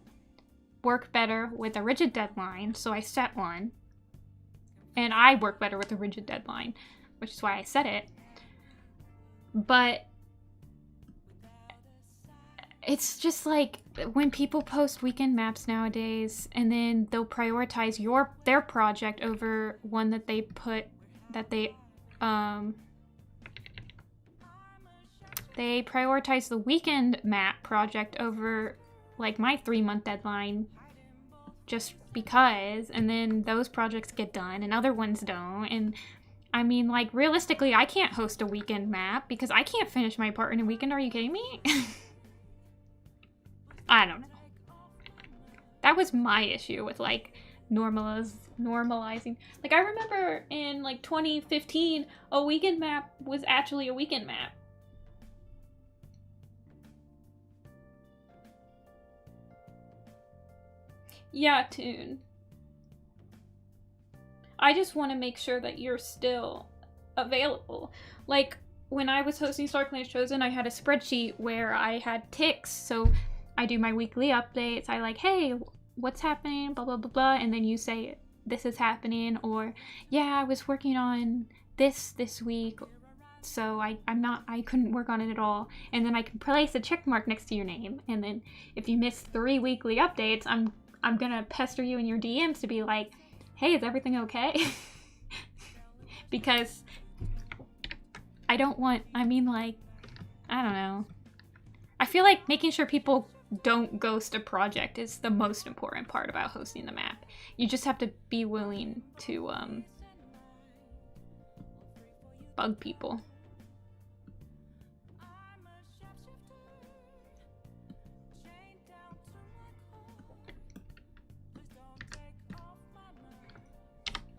work better with a rigid deadline, so I set one. And I work better with a rigid deadline, which is why I set it. But it's just like when people post weekend maps nowadays, and then they'll prioritize their project over one that they they prioritize the weekend map project over like my 3-month deadline just because, and then those projects get done and other ones don't. And I mean, like, realistically, I can't host a weekend map because I can't finish my part in a weekend. Are you kidding me? I don't know. That was my issue with, like, normalizing. Like, I remember in, like, 2015, a weekend map was actually a weekend map. Yeah, Toon. I just want to make sure that you're still available. Like, when I was hosting StarClan's Chosen, I had a spreadsheet where I had ticks, so I do my weekly updates. I like, hey, what's happening, blah, blah, blah, blah, and then you say, this is happening, or, yeah, I was working on this week, so I couldn't work on it at all. And then I can place a check mark next to your name, and then if you miss 3 weekly updates, I'm gonna pester you in your DMs to be like, hey, is everything okay? Because I don't want, I mean, like, I don't know. I feel like making sure people don't ghost a project is the most important part about hosting the map. You just have to be willing to bug people.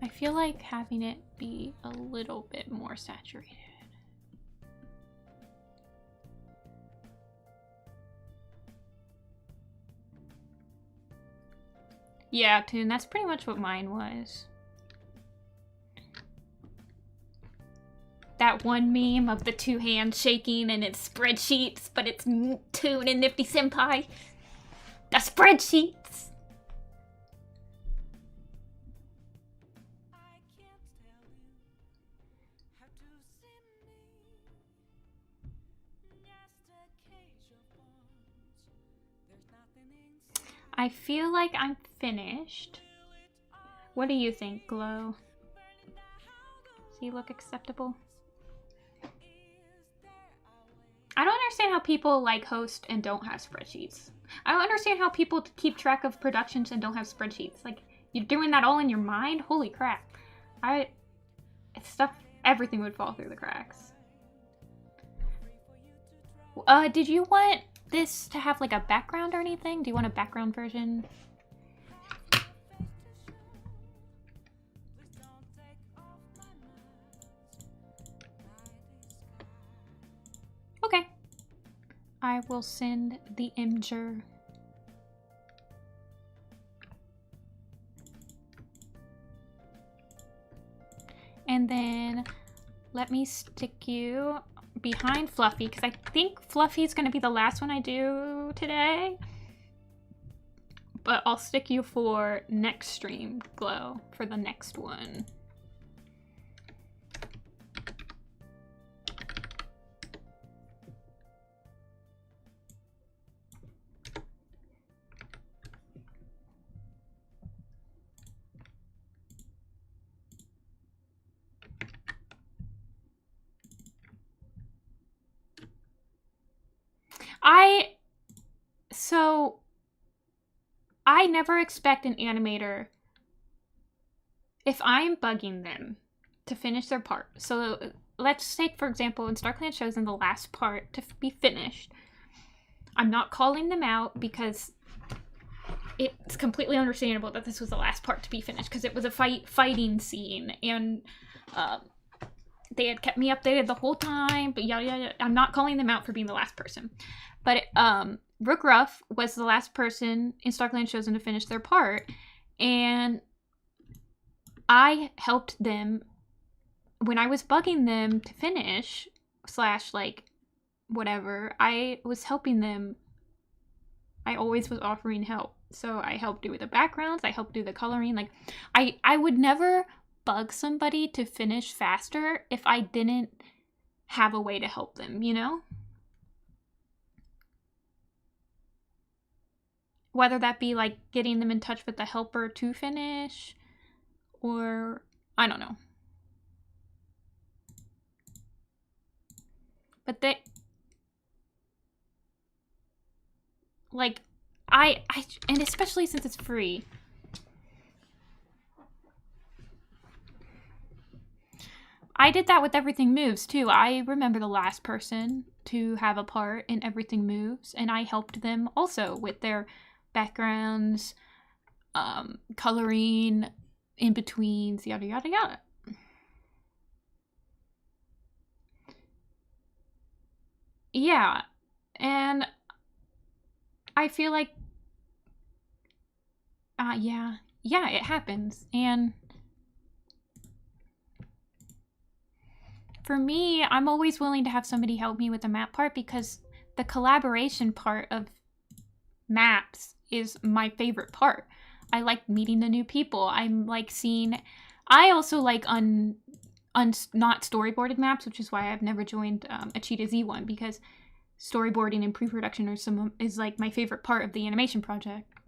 I feel like having it be a little bit more saturated. Yeah, Toon, that's pretty much what mine was. That one meme of the 2 hands shaking and it's spreadsheets, but it's Toon and Nifty-Senpai. The spreadsheets! I feel like I'm finished. What do you think, Glow? Does he look acceptable? I don't understand how people like host and don't have spreadsheets. I don't understand how people keep track of productions and don't have spreadsheets. Like, you're doing that all in your mind? Holy crap. Everything would fall through the cracks. Did you want this to have like a background or anything? Do you want a background version? Okay. I will send the imgur. And then let me stick you behind Fluffy, because I think Fluffy's going to be the last one I do today. But I'll stick you for next stream, Glow, for the next one. I never expect an animator, if I'm bugging them, to finish their part. So let's take, for example, in StarClan Chosen, the last part to be finished. I'm not calling them out because it's completely understandable that this was the last part to be finished because it was a fighting scene, and they had kept me updated the whole time, but yeah. I'm not calling them out for being the last person. But Rook Ruff was the last person in StarClan Chosen to finish their part, and I helped them when I was bugging them to finish / like whatever. I was helping them. I always was offering help. So I helped do the backgrounds. I helped do the coloring. Like I would never bug somebody to finish faster if I didn't have a way to help them, you know? Whether that be like getting them in touch with the helper to finish, or I don't know. But they, like, and especially since it's free. I did that with Everything Moves too. I remember the last person to have a part in Everything Moves, and I helped them also with their backgrounds, coloring, in-betweens, yada yada yada. Yeah, and I feel like, yeah, it happens. And for me, I'm always willing to have somebody help me with the map part, because the collaboration part of maps is my favorite part. I like meeting the new people. I'm like seeing, I also like not storyboarded maps, which is why I've never joined a Cheetah Z one, because storyboarding and pre-production is like my favorite part of the animation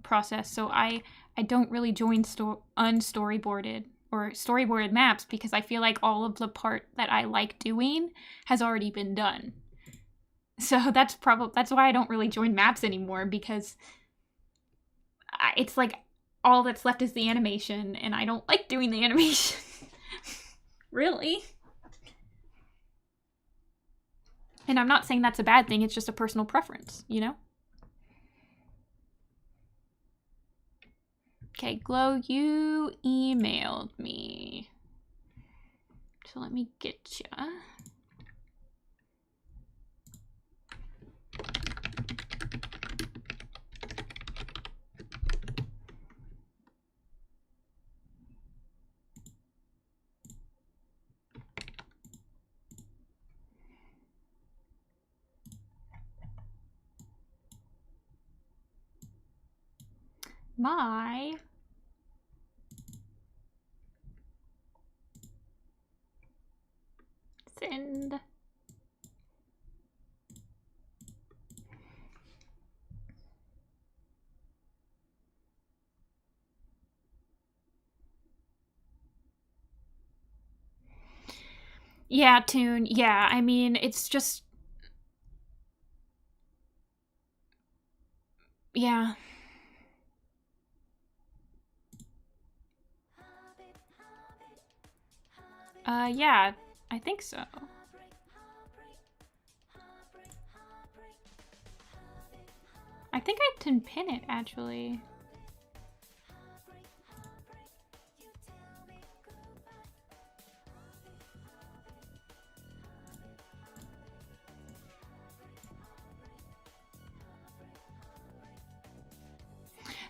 process. So I don't really join unstoryboarded or storyboarded maps, because I feel like all of the part that I like doing has already been done. So that's why I don't really join maps anymore, because it's like all that's left is the animation, and I don't like doing the animation. Really. And I'm not saying that's a bad thing, it's just a personal preference, you know? Okay, Glow, you emailed me. So let me get ya. My send. Yeah, Toon. Yeah, I mean, it's just, yeah. Yeah, I think so. I think I can pin it, actually.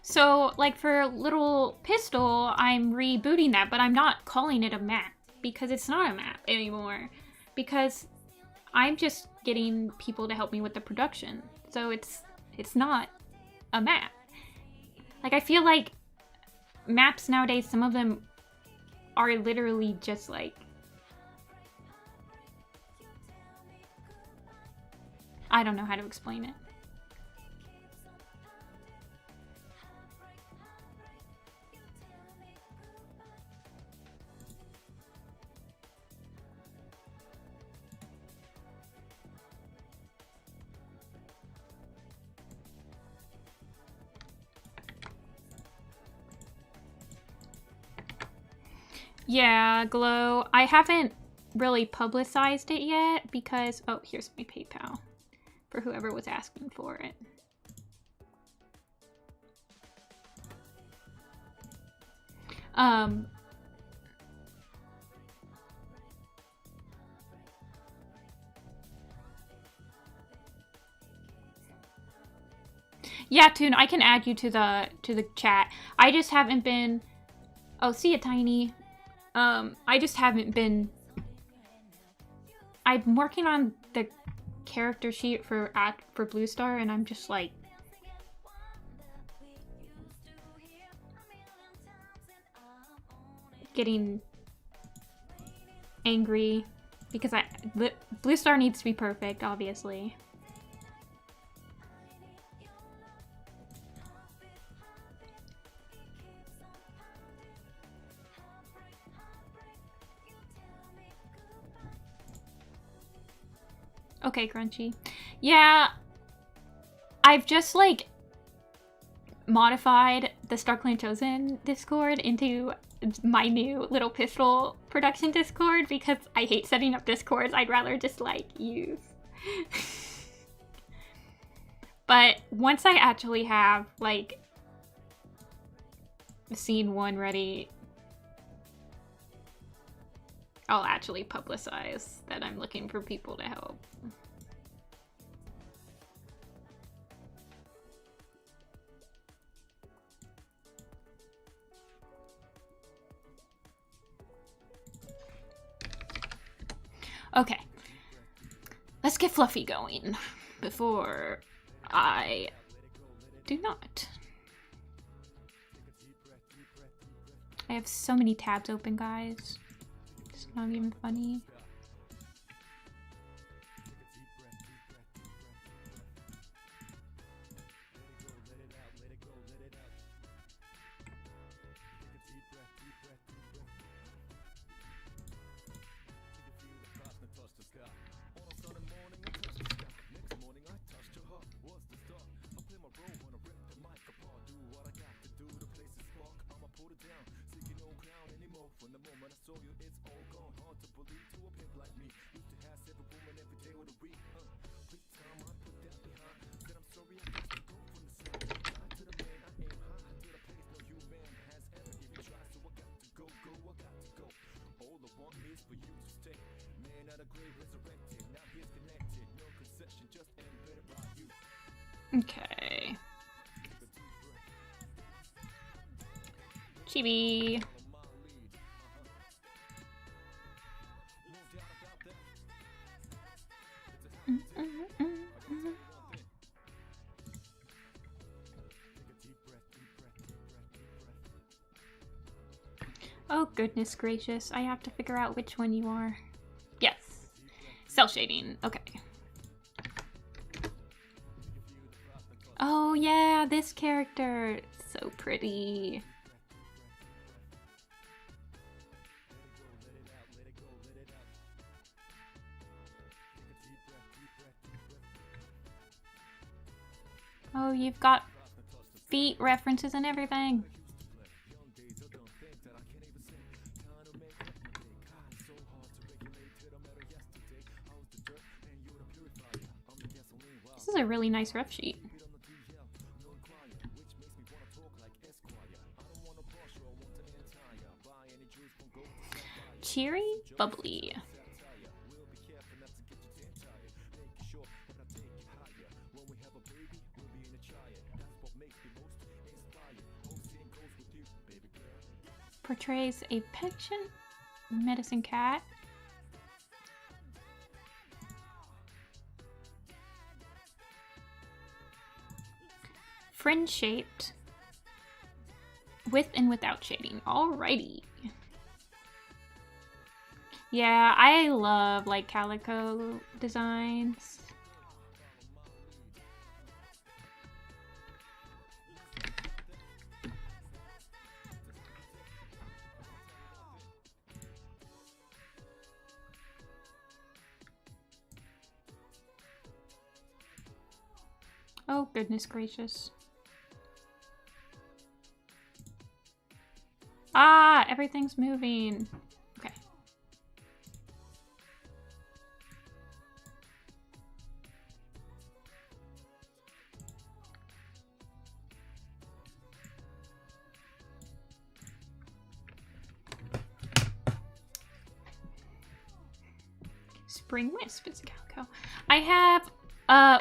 So, like, for Little Pistol, I'm rebooting that, but I'm not calling it a map, because it's not a map anymore. Because I'm just getting people to help me with the production. So it's not a map. Like, I feel like maps nowadays, some of them are literally just like, I don't know how to explain it. Yeah, Glow. I haven't really publicized it yet because, oh, here's my PayPal for whoever was asking for it. Yeah, Toon, I can add you to the chat. I just haven't been. Oh, see ya, Tiny. I just haven't been... I'm working on the character sheet for Blue Star, and I'm just like... getting angry because Blue Star needs to be perfect, obviously. Okay, Crunchy. Yeah, I've just like modified the StarClan Chosen Discord into my new little pistol production Discord because I hate setting up Discords. I'd rather just like use. But once I actually have like scene 1 ready, I'll actually publicize that I'm looking for people to help. Okay, let's get Fluffy going before I do not. I have so many tabs open, guys. It's not even funny. Okay. Chibi. Oh goodness gracious, I have to figure out which one you are. Yes. Cell shading, okay. Oh yeah, this character. So pretty. Oh, you've got feet references and everything. This is a really nice ref sheet. Cheery, bubbly. Portrays a penchant medicine cat. Fringe shaped. With and without shading. Alrighty. Yeah, I love like calico designs. Oh, goodness gracious. Ah, everything's moving. Okay. Spring Wisp is a calico. I have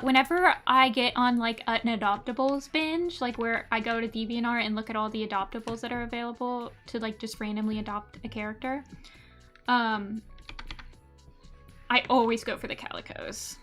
Whenever I get on like an adoptables binge, like where I go to DeviantArt and look at all the adoptables that are available to like just randomly adopt a character, I always go for the calicos.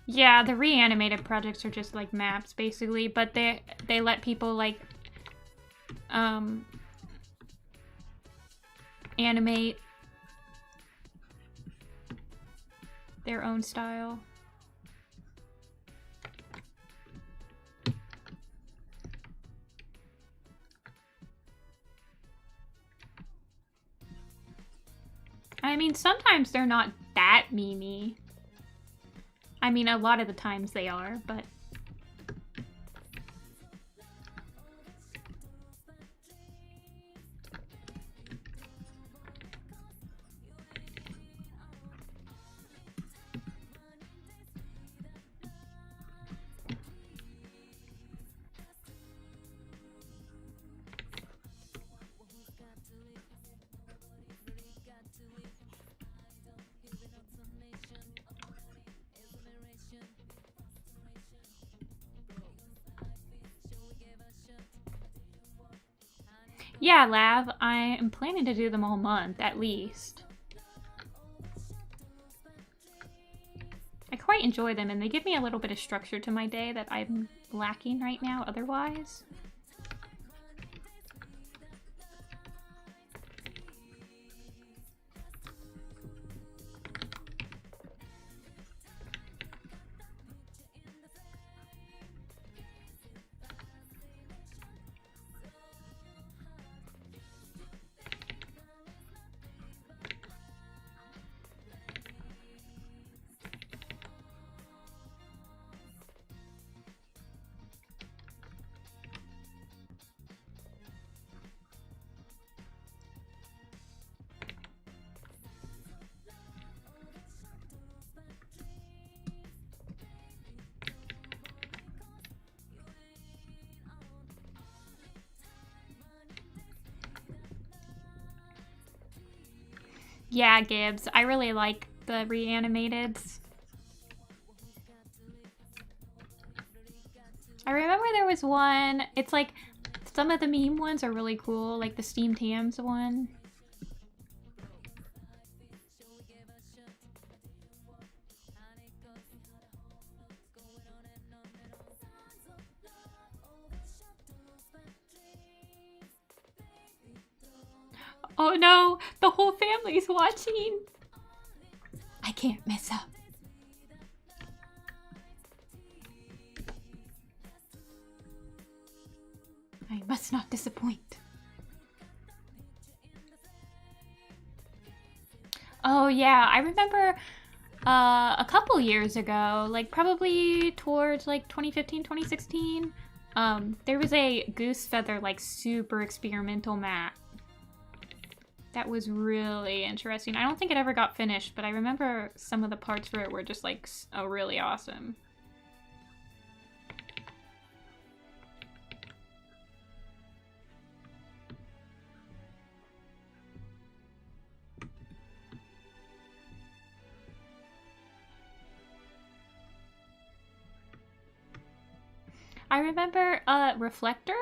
Yeah, the reanimated projects are just like maps basically, but they let people like animate their own style. I mean, sometimes they're not that memey. I mean, a lot of the times they are, but... Yeah, Lav, I am planning to do them all month, at least. I quite enjoy them, and they give me a little bit of structure to my day that I'm lacking right now otherwise. Yeah, Gibbs, I really like the reanimateds. I remember there was one, it's like, some of the meme ones are really cool, like the Steam Tams one. Oh no, the whole family's watching. I can't mess up. I must not disappoint. Oh yeah, I remember a couple years ago, like probably towards like 2015, 2016, there was a goose feather like super experimental map. That was really interesting. I don't think it ever got finished, but I remember some of the parts for it were just like, oh, really awesome. I remember Reflector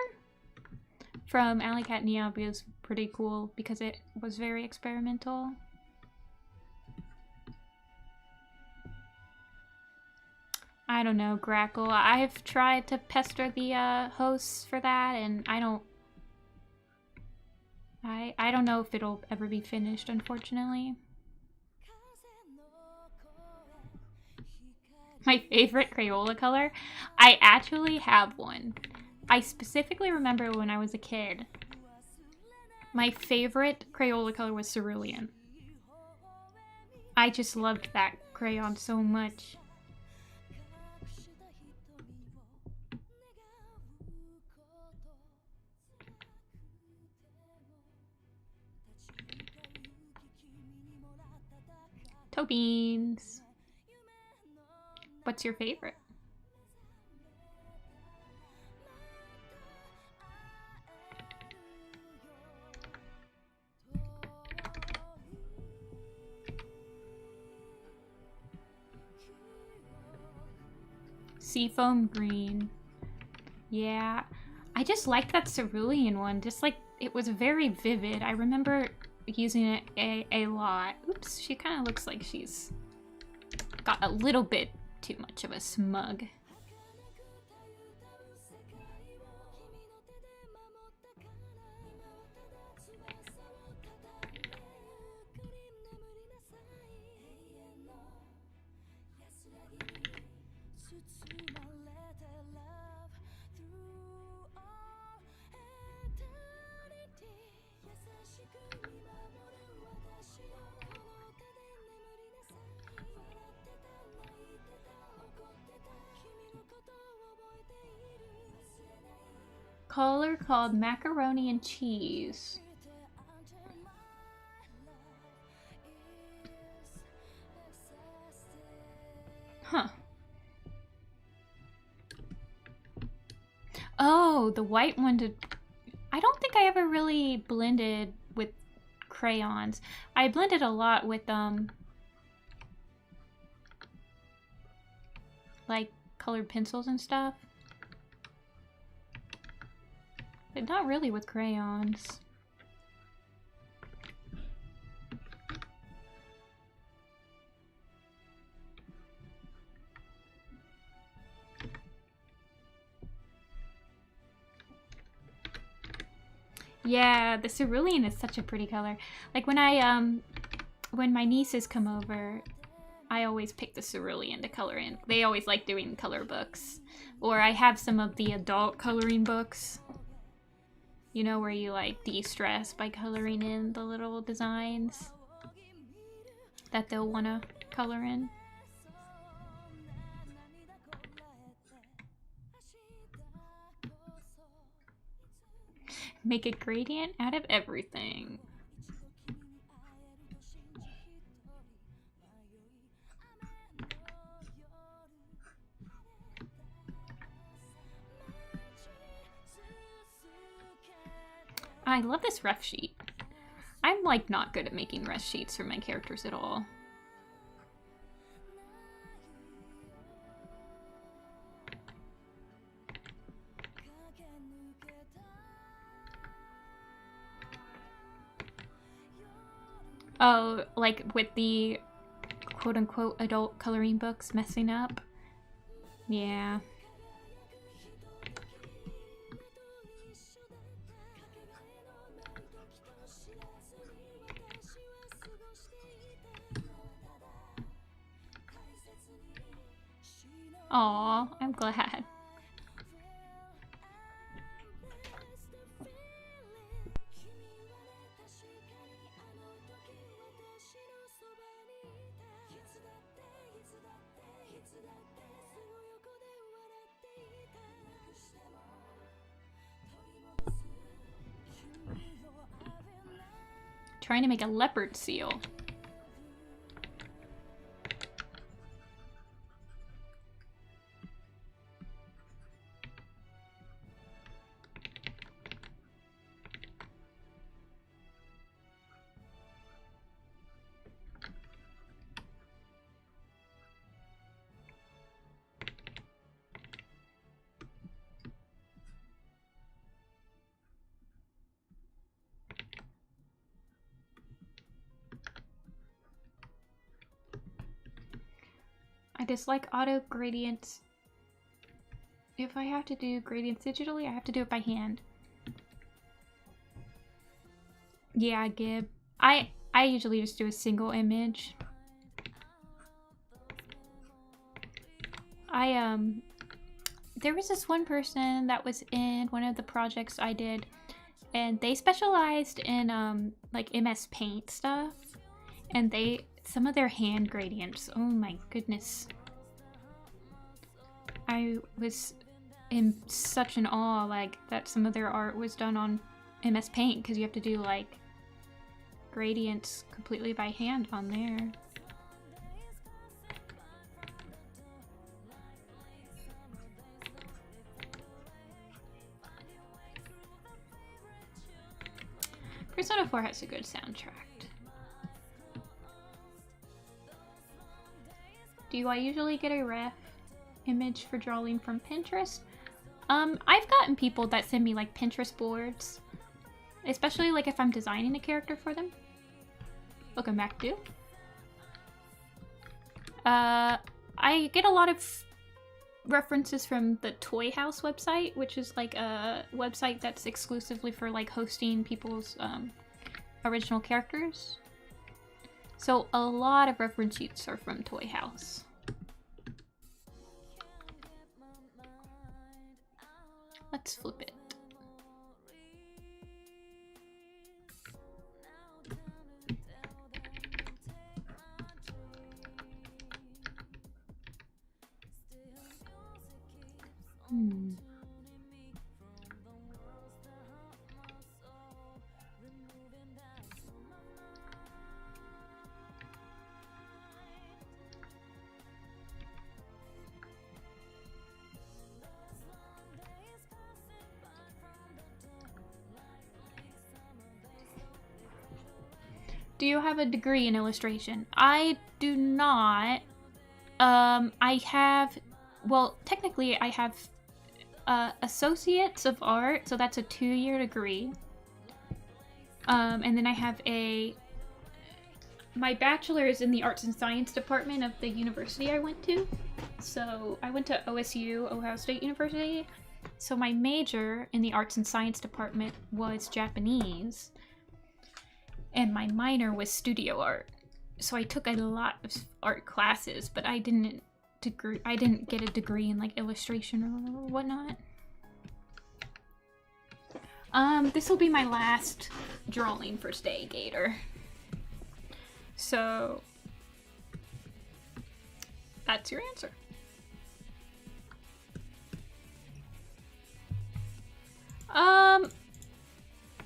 from Alley Cat Neon was pretty cool because it was very experimental. I don't know, Grackle. I've tried to pester the hosts for that, and I don't know if it'll ever be finished, unfortunately. My favorite Crayola color? I actually have one. I specifically remember when I was a kid, my favorite Crayola color was Cerulean. I just loved that crayon so much. Tobeans. What's your favorite? Seafoam green. Yeah. I just liked that cerulean one. Just like, it was very vivid. I remember using it a lot. Oops, she kind of looks like she's got a little bit too much of a smug. Color called macaroni and cheese. Huh. Oh, the white one did. I don't think I ever really blended with crayons. I blended a lot with like colored pencils and stuff. But not really with crayons. Yeah, the cerulean is such a pretty color. Like when when my nieces come over, I always pick the cerulean to color in. They always like doing color books. Or I have some of the adult coloring books. You know, where you like de-stress by coloring in the little designs that they'll want to color in. Make a gradient out of everything. I love this ref sheet. I'm like not good at making ref sheets for my characters at all. Oh, like with the quote-unquote adult coloring books messing up? Yeah. Aw, I'm glad. Trying to make a leopard seal. I dislike auto gradients. If I have to do gradients digitally, I have to do it by hand. Yeah, Gib. I usually just do a single image. There was this one person that was in one of the projects I did, and they specialized in like MS Paint stuff, and some of their hand gradients, oh my goodness. I was in such an awe, like, that some of their art was done on MS Paint, because you have to do like gradients completely by hand on there. Persona 4 has a good soundtrack. Do I usually get a ref image for drawing from Pinterest? I've gotten people that send me like Pinterest boards, especially like if I'm designing a character for them. Welcome back, dude. I get a lot of references from the Toy House website, which is like a website that's exclusively for like hosting people's original characters. So a lot of reference sheets are from Toy House. Let's flip it. Do you have a degree in illustration? I do not. I have, well, technically I have Associates of Art, so that's a 2-year degree. And then I have my bachelor's in the Arts and Science department of the university I went to. So I went to OSU, Ohio State University. So my major in the Arts and Science department was Japanese. And my minor was studio art. So I took a lot of art classes, but I didn't get a degree in like illustration or whatnot. This will be my last drawing for Stay Gator. So that's your answer.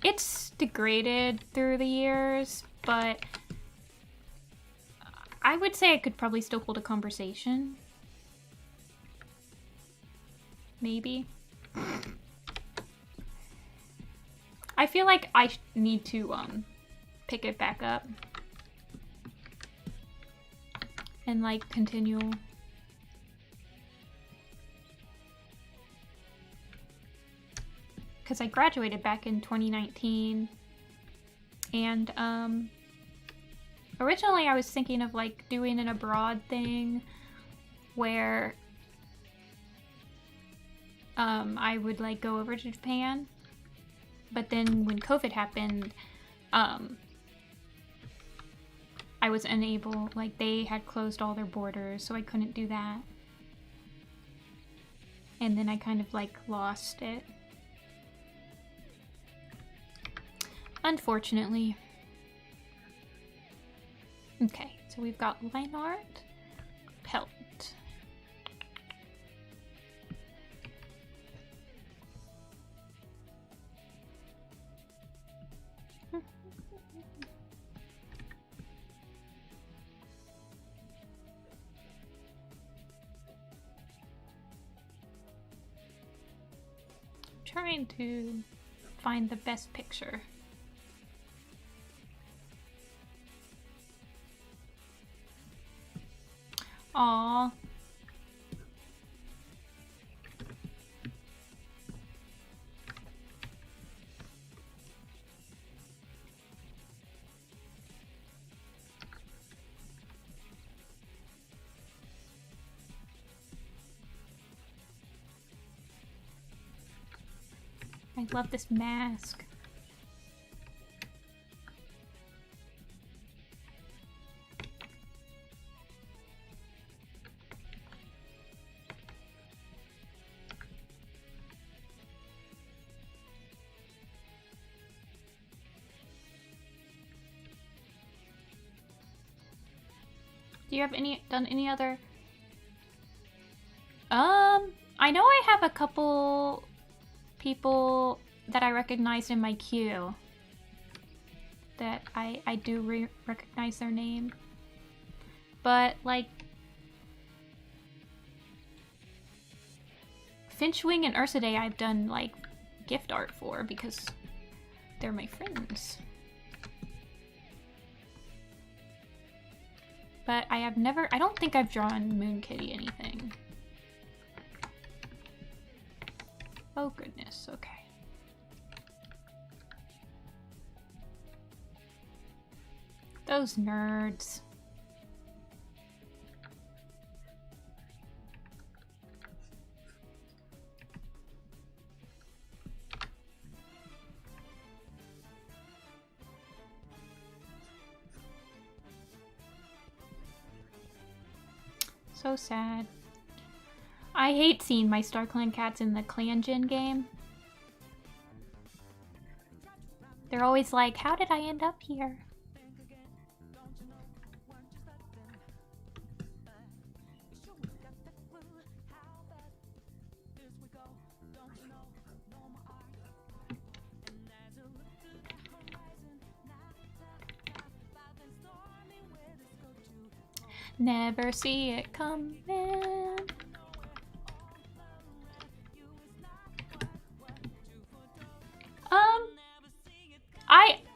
It's degraded through the years, but I would say I could probably still hold a conversation. Maybe. I feel like I need to pick it back up and like continue. Because I graduated back in 2019, and originally I was thinking of like doing an abroad thing where I would like go over to Japan, but then when COVID happened, I was unable, like they had closed all their borders, so I couldn't do that. And then I kind of like lost it. Unfortunately. Okay, so we've got line art, pelt. Trying to find the best picture. Aww. I love this mask. Do you have done any other? I know I have a couple people that I recognized in my queue. That I do recognize their name. But, like, Finchwing and Ursidae I've done, like, gift art for because they're my friends. But I don't think I've drawn Moon Kitty anything. Oh goodness, okay. Those nerds. So sad. I hate seeing my StarClan cats in the ClanGen game. They're always like, how did I end up here? Never see it coming.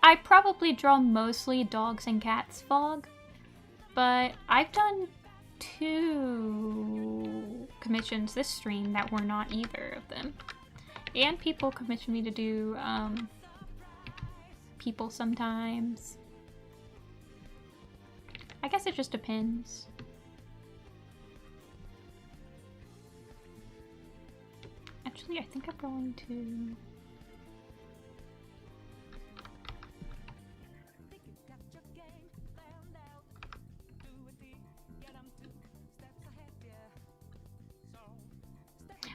I probably draw mostly dogs and cats vlog, but I've done 2 commissions this stream that were not either of them. And people commission me to do people sometimes. I guess it just depends. Actually, I think I'm going to...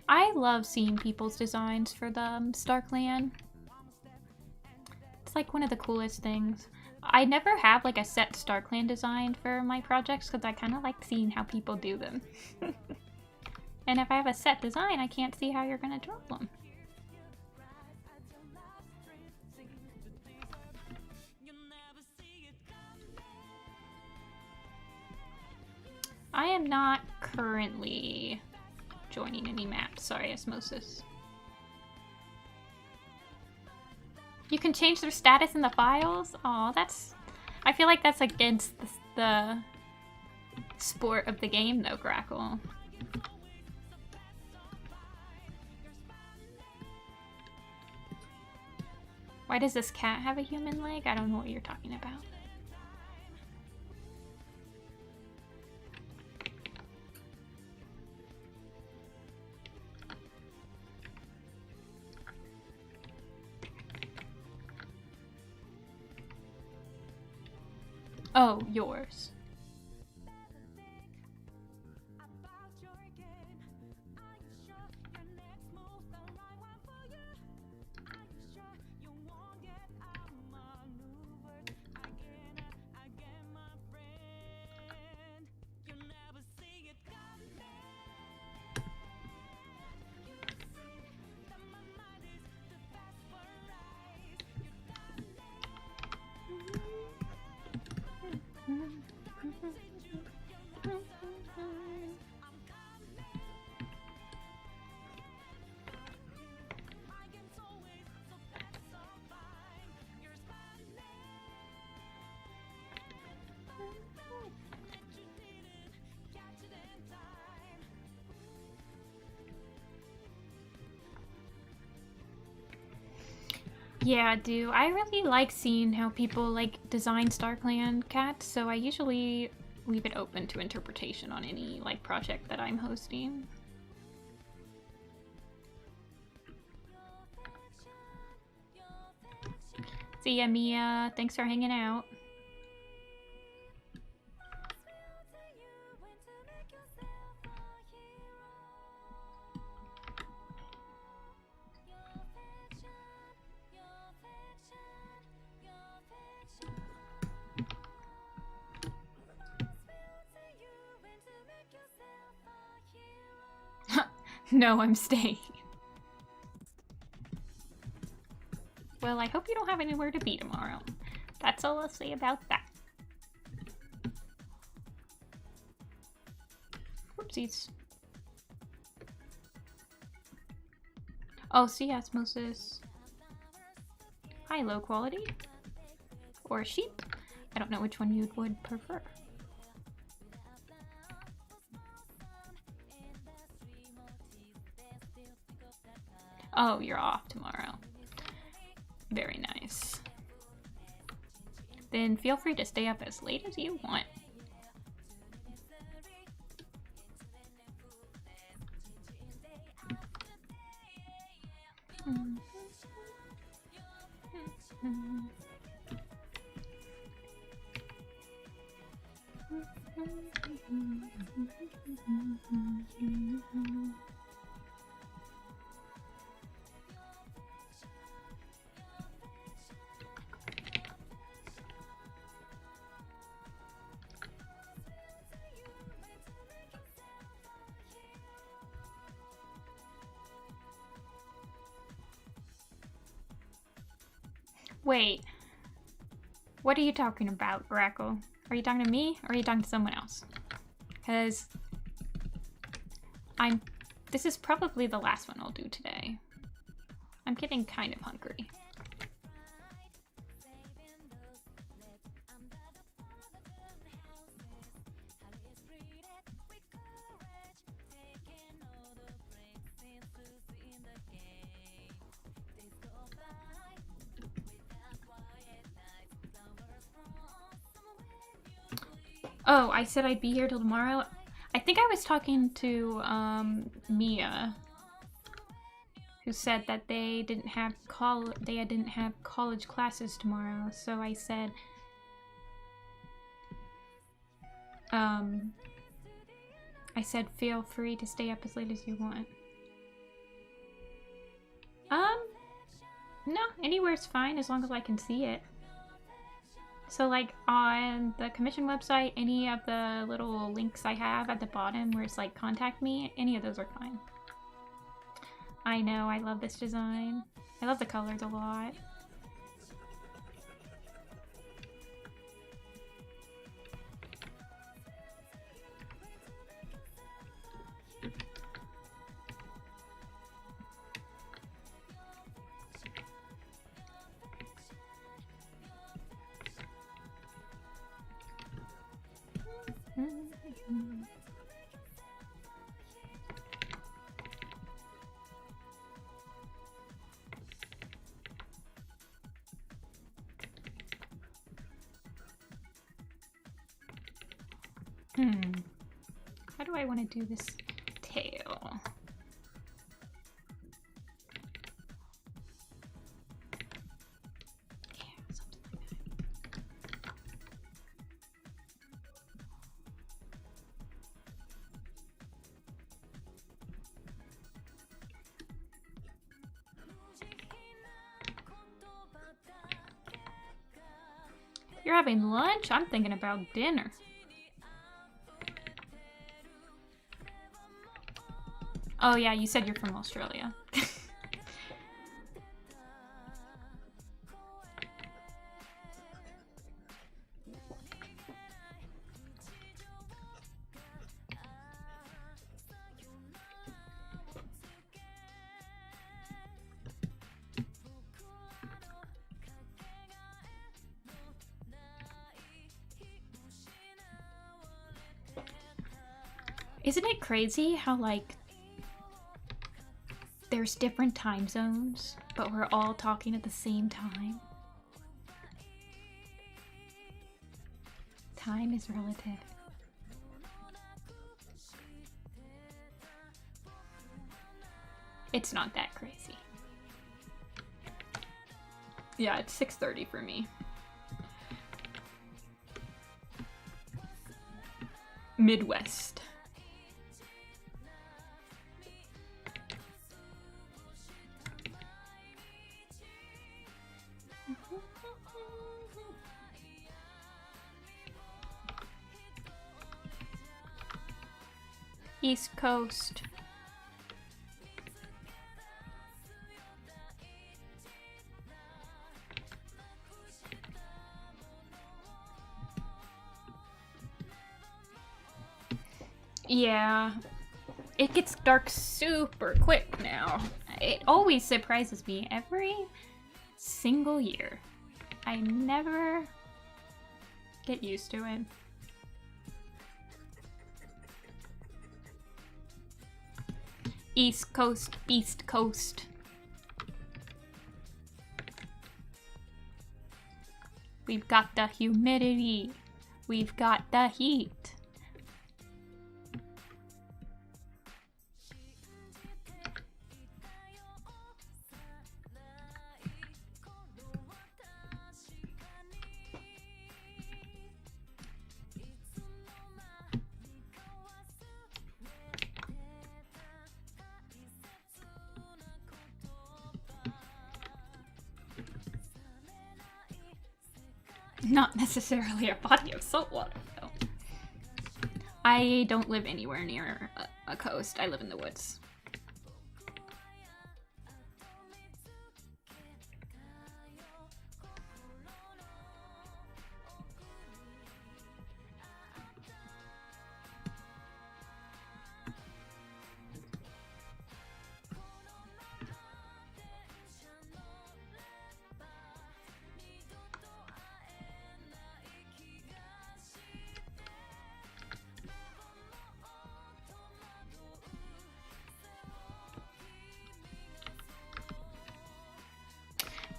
I love seeing people's designs for the StarClan. It's like one of the coolest things. I never have like a set StarClan design for my projects because I kind of like seeing how people do them. And if I have a set design, I can't see how you're going to draw them. I am not currently joining any maps. Sorry, Osmosis. You can change their status in the files? Aw, that's... I feel like that's against the sport of the game, though, Grackle. Why does this cat have a human leg? I don't know what you're talking about. Oh, yours. Yeah, I do. I really like seeing how people like design StarClan cats, so I usually leave it open to interpretation on any like project that I'm hosting. See ya, Mia. Thanks for hanging out. No, I'm staying. Well, I hope you don't have anywhere to be tomorrow. That's all I'll say about that. Whoopsies. Oh, sea osmosis. Hi, low quality. Or sheep. I don't know which one you would prefer. Oh, you're off tomorrow. Very nice. Then feel free to stay up as late as you want. Wait, what are you talking about, Grackle? Are you talking to me or are you talking to someone else? Because this is probably the last one I'll do today. I'm getting kind of hungry. Oh, I said I'd be here till tomorrow. I think I was talking to Mia, who said that they didn't have college classes tomorrow. So I said, feel free to stay up as late as you want. No, anywhere's fine as long as I can see it. So like on the commission website, any of the little links I have at the bottom where it's like contact me, any of those are fine. I know, I love this design. I love the colors a lot. How do I want to do this tail? Yeah, something like that. You're having lunch? I'm thinking about dinner. Oh yeah, you said you're from Australia. Isn't it crazy how like there's different time zones, but we're all talking at the same time? Time is relative. It's not that crazy. Yeah, it's 6:30 for me. Midwest. East Coast. Yeah, it gets dark super quick now. It always surprises me every single year. I never get used to it. East Coast, East Coast. We've got the humidity. We've got the heat. Not necessarily a body of salt water, though. I don't live anywhere near a coast. I live in the woods.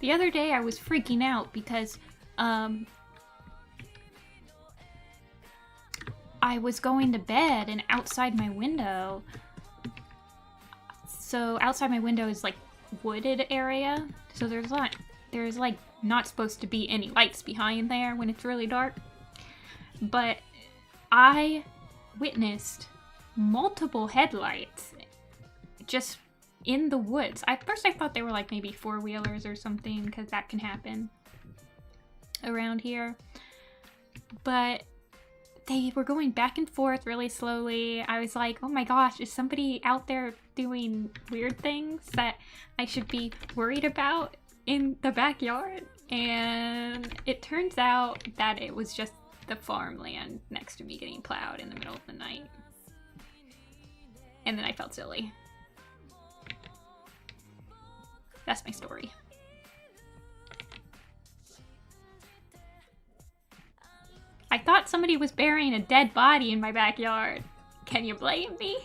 The other day I was freaking out because I was going to bed and outside my window, so outside my window is like wooded area, so there's like not supposed to be any lights behind there when it's really dark, but I witnessed multiple headlights just in the woods. At first I thought they were like maybe four-wheelers or something, because that can happen around here. But they were going back and forth really slowly. I was like, oh my gosh, is somebody out there doing weird things that I should be worried about in the backyard? And it turns out that it was just the farmland next to me getting plowed in the middle of the night. And then I felt silly. That's my story. I thought somebody was burying a dead body in my backyard. Can you blame me?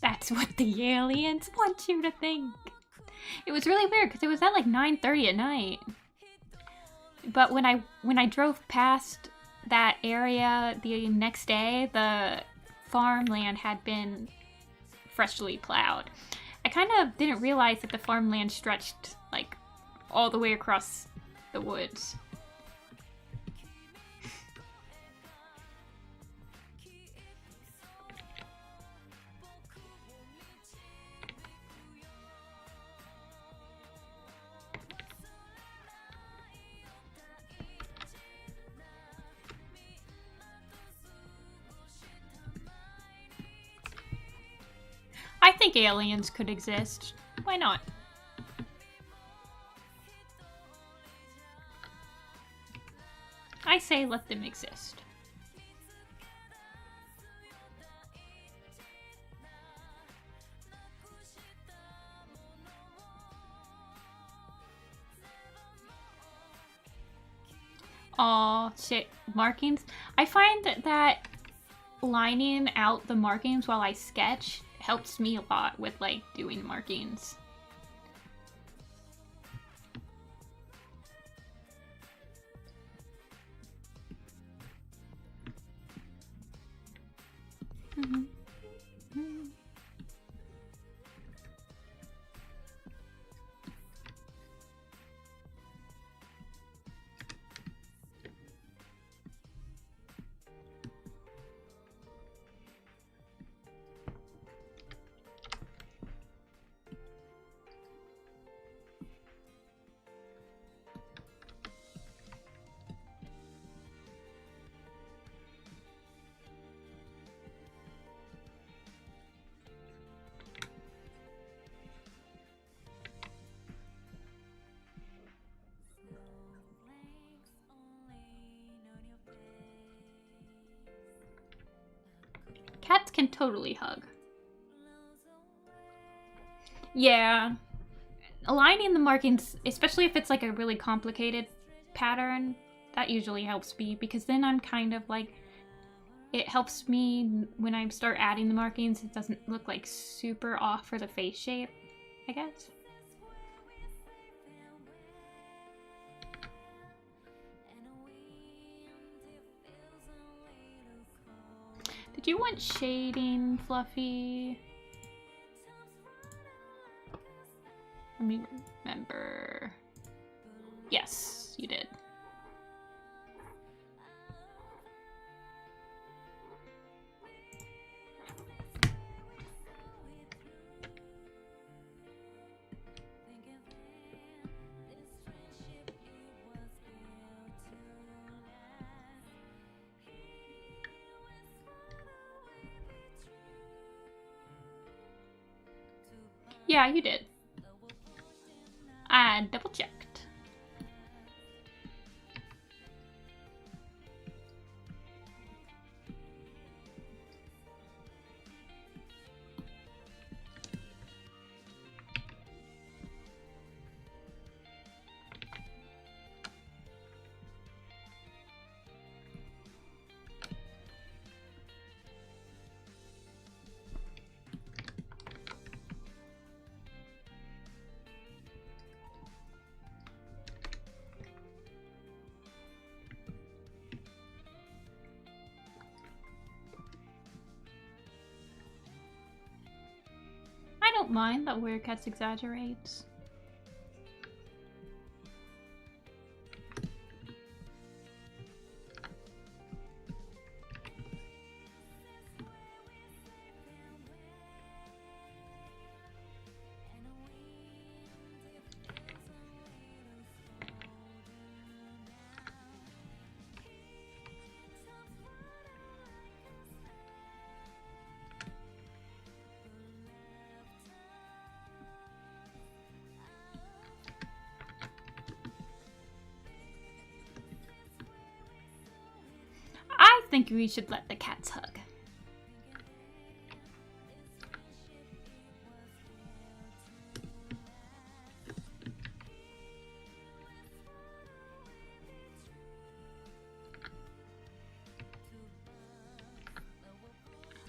That's what the aliens want you to think. It was really weird because it was at like 9:30 at night. But when I drove past that area the next day, the farmland had been freshly plowed. I kind of didn't realize that the farmland stretched like all the way across the woods. I think aliens could exist. Why not? I say let them exist. Aw, shit. Markings. I find that lining out the markings while I sketch helps me a lot with like doing markings. Cats can totally hug. Yeah. Aligning the markings, especially if it's like a really complicated pattern, that usually helps me, because then I'm kind of like, it helps me when I start adding the markings, it doesn't look like super off for the face shape, I guess. Did you want shading, Fluffy? Let me remember. Yes, you did. Yeah, you did. I double checked. I don't mind that Weird Cats exaggerates. I think we should let the cats hug.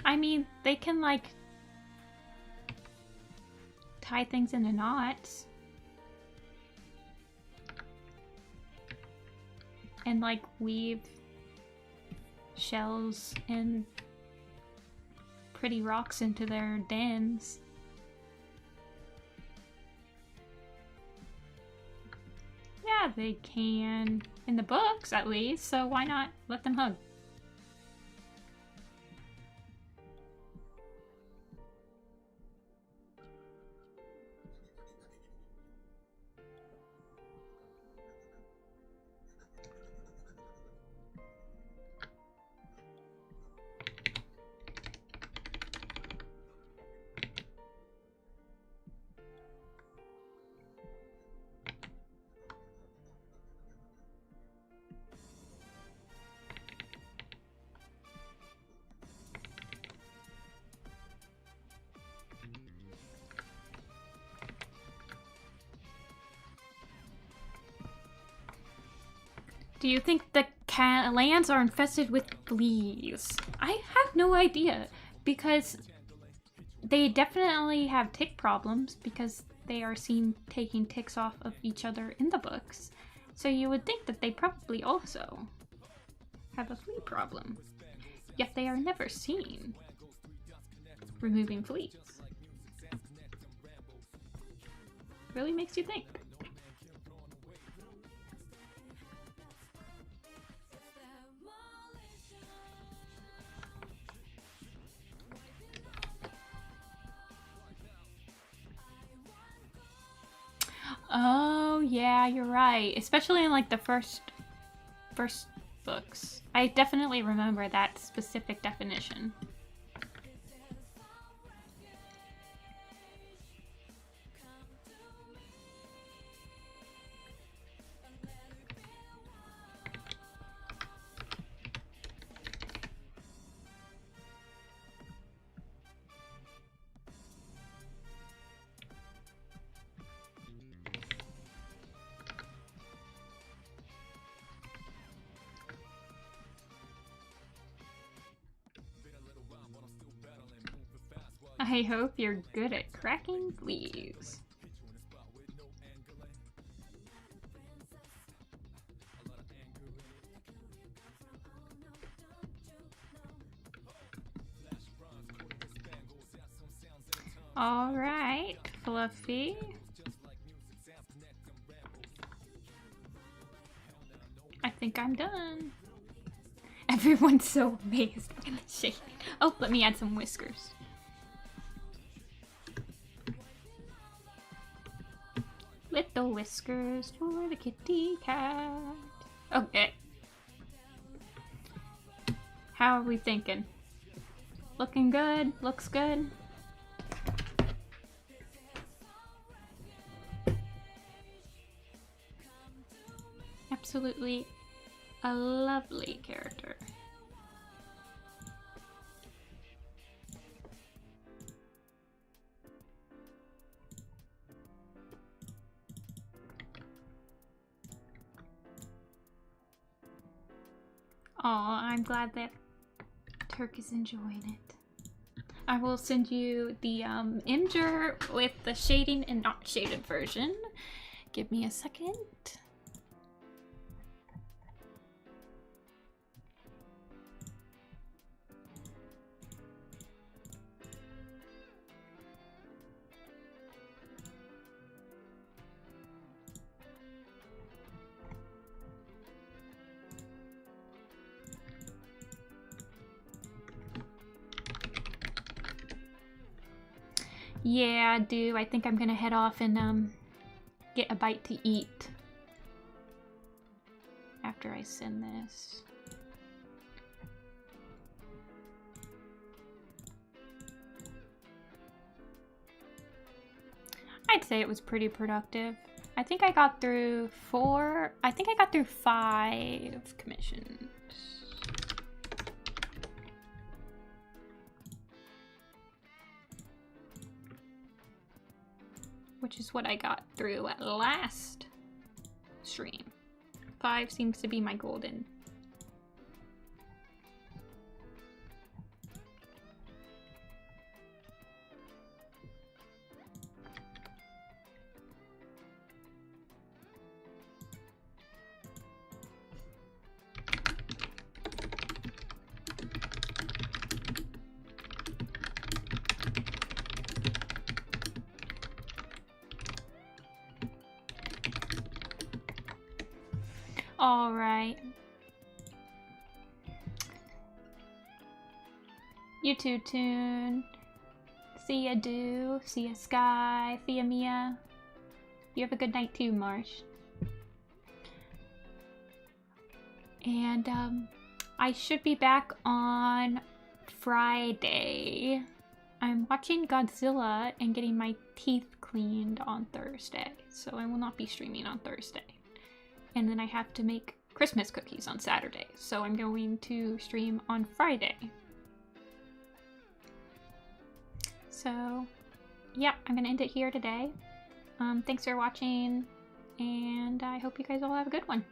I mean, they can like tie things into knots and like weave shells and pretty rocks into their dens. Yeah, they can. In the books, at least, so why not let them hug? Do you think the lands are infested with fleas? I have no idea, because they definitely have tick problems because they are seen taking ticks off of each other in the books. So you would think that they probably also have a flea problem. Yet they are never seen. removing fleets. Really makes you think. Oh yeah, you're right. Especially in like the first books. I definitely remember that specific definition. I hope you're good at cracking sleeves. All right, Fluffy. I think I'm done. Everyone's so amazed by the shade. Oh, let me add some whiskers. Little whiskers for the kitty cat. Okay. How are we thinking? Looking good? Looks good? Absolutely a lovely character. Aw, I'm glad that Turk is enjoying it. I will send you the Imgur with the shading and not shaded version. Give me a second. Yeah, I do. I think I'm gonna head off and get a bite to eat after I send this. I'd say it was pretty productive. I think I got through 5 commissions. Which is what I got through at last stream. 5 seems to be my golden. All right. You too, Toon. See ya, Do. See ya, Sky. See ya, Mia. You have a good night too, Marsh. And I should be back on Friday. I'm watching Godzilla and getting my teeth cleaned on Thursday, so I will not be streaming on Thursday. And then I have to make Christmas cookies on Saturday, so I'm going to stream on Friday. So, yeah, I'm gonna end it here today. Thanks for watching, and I hope you guys all have a good one.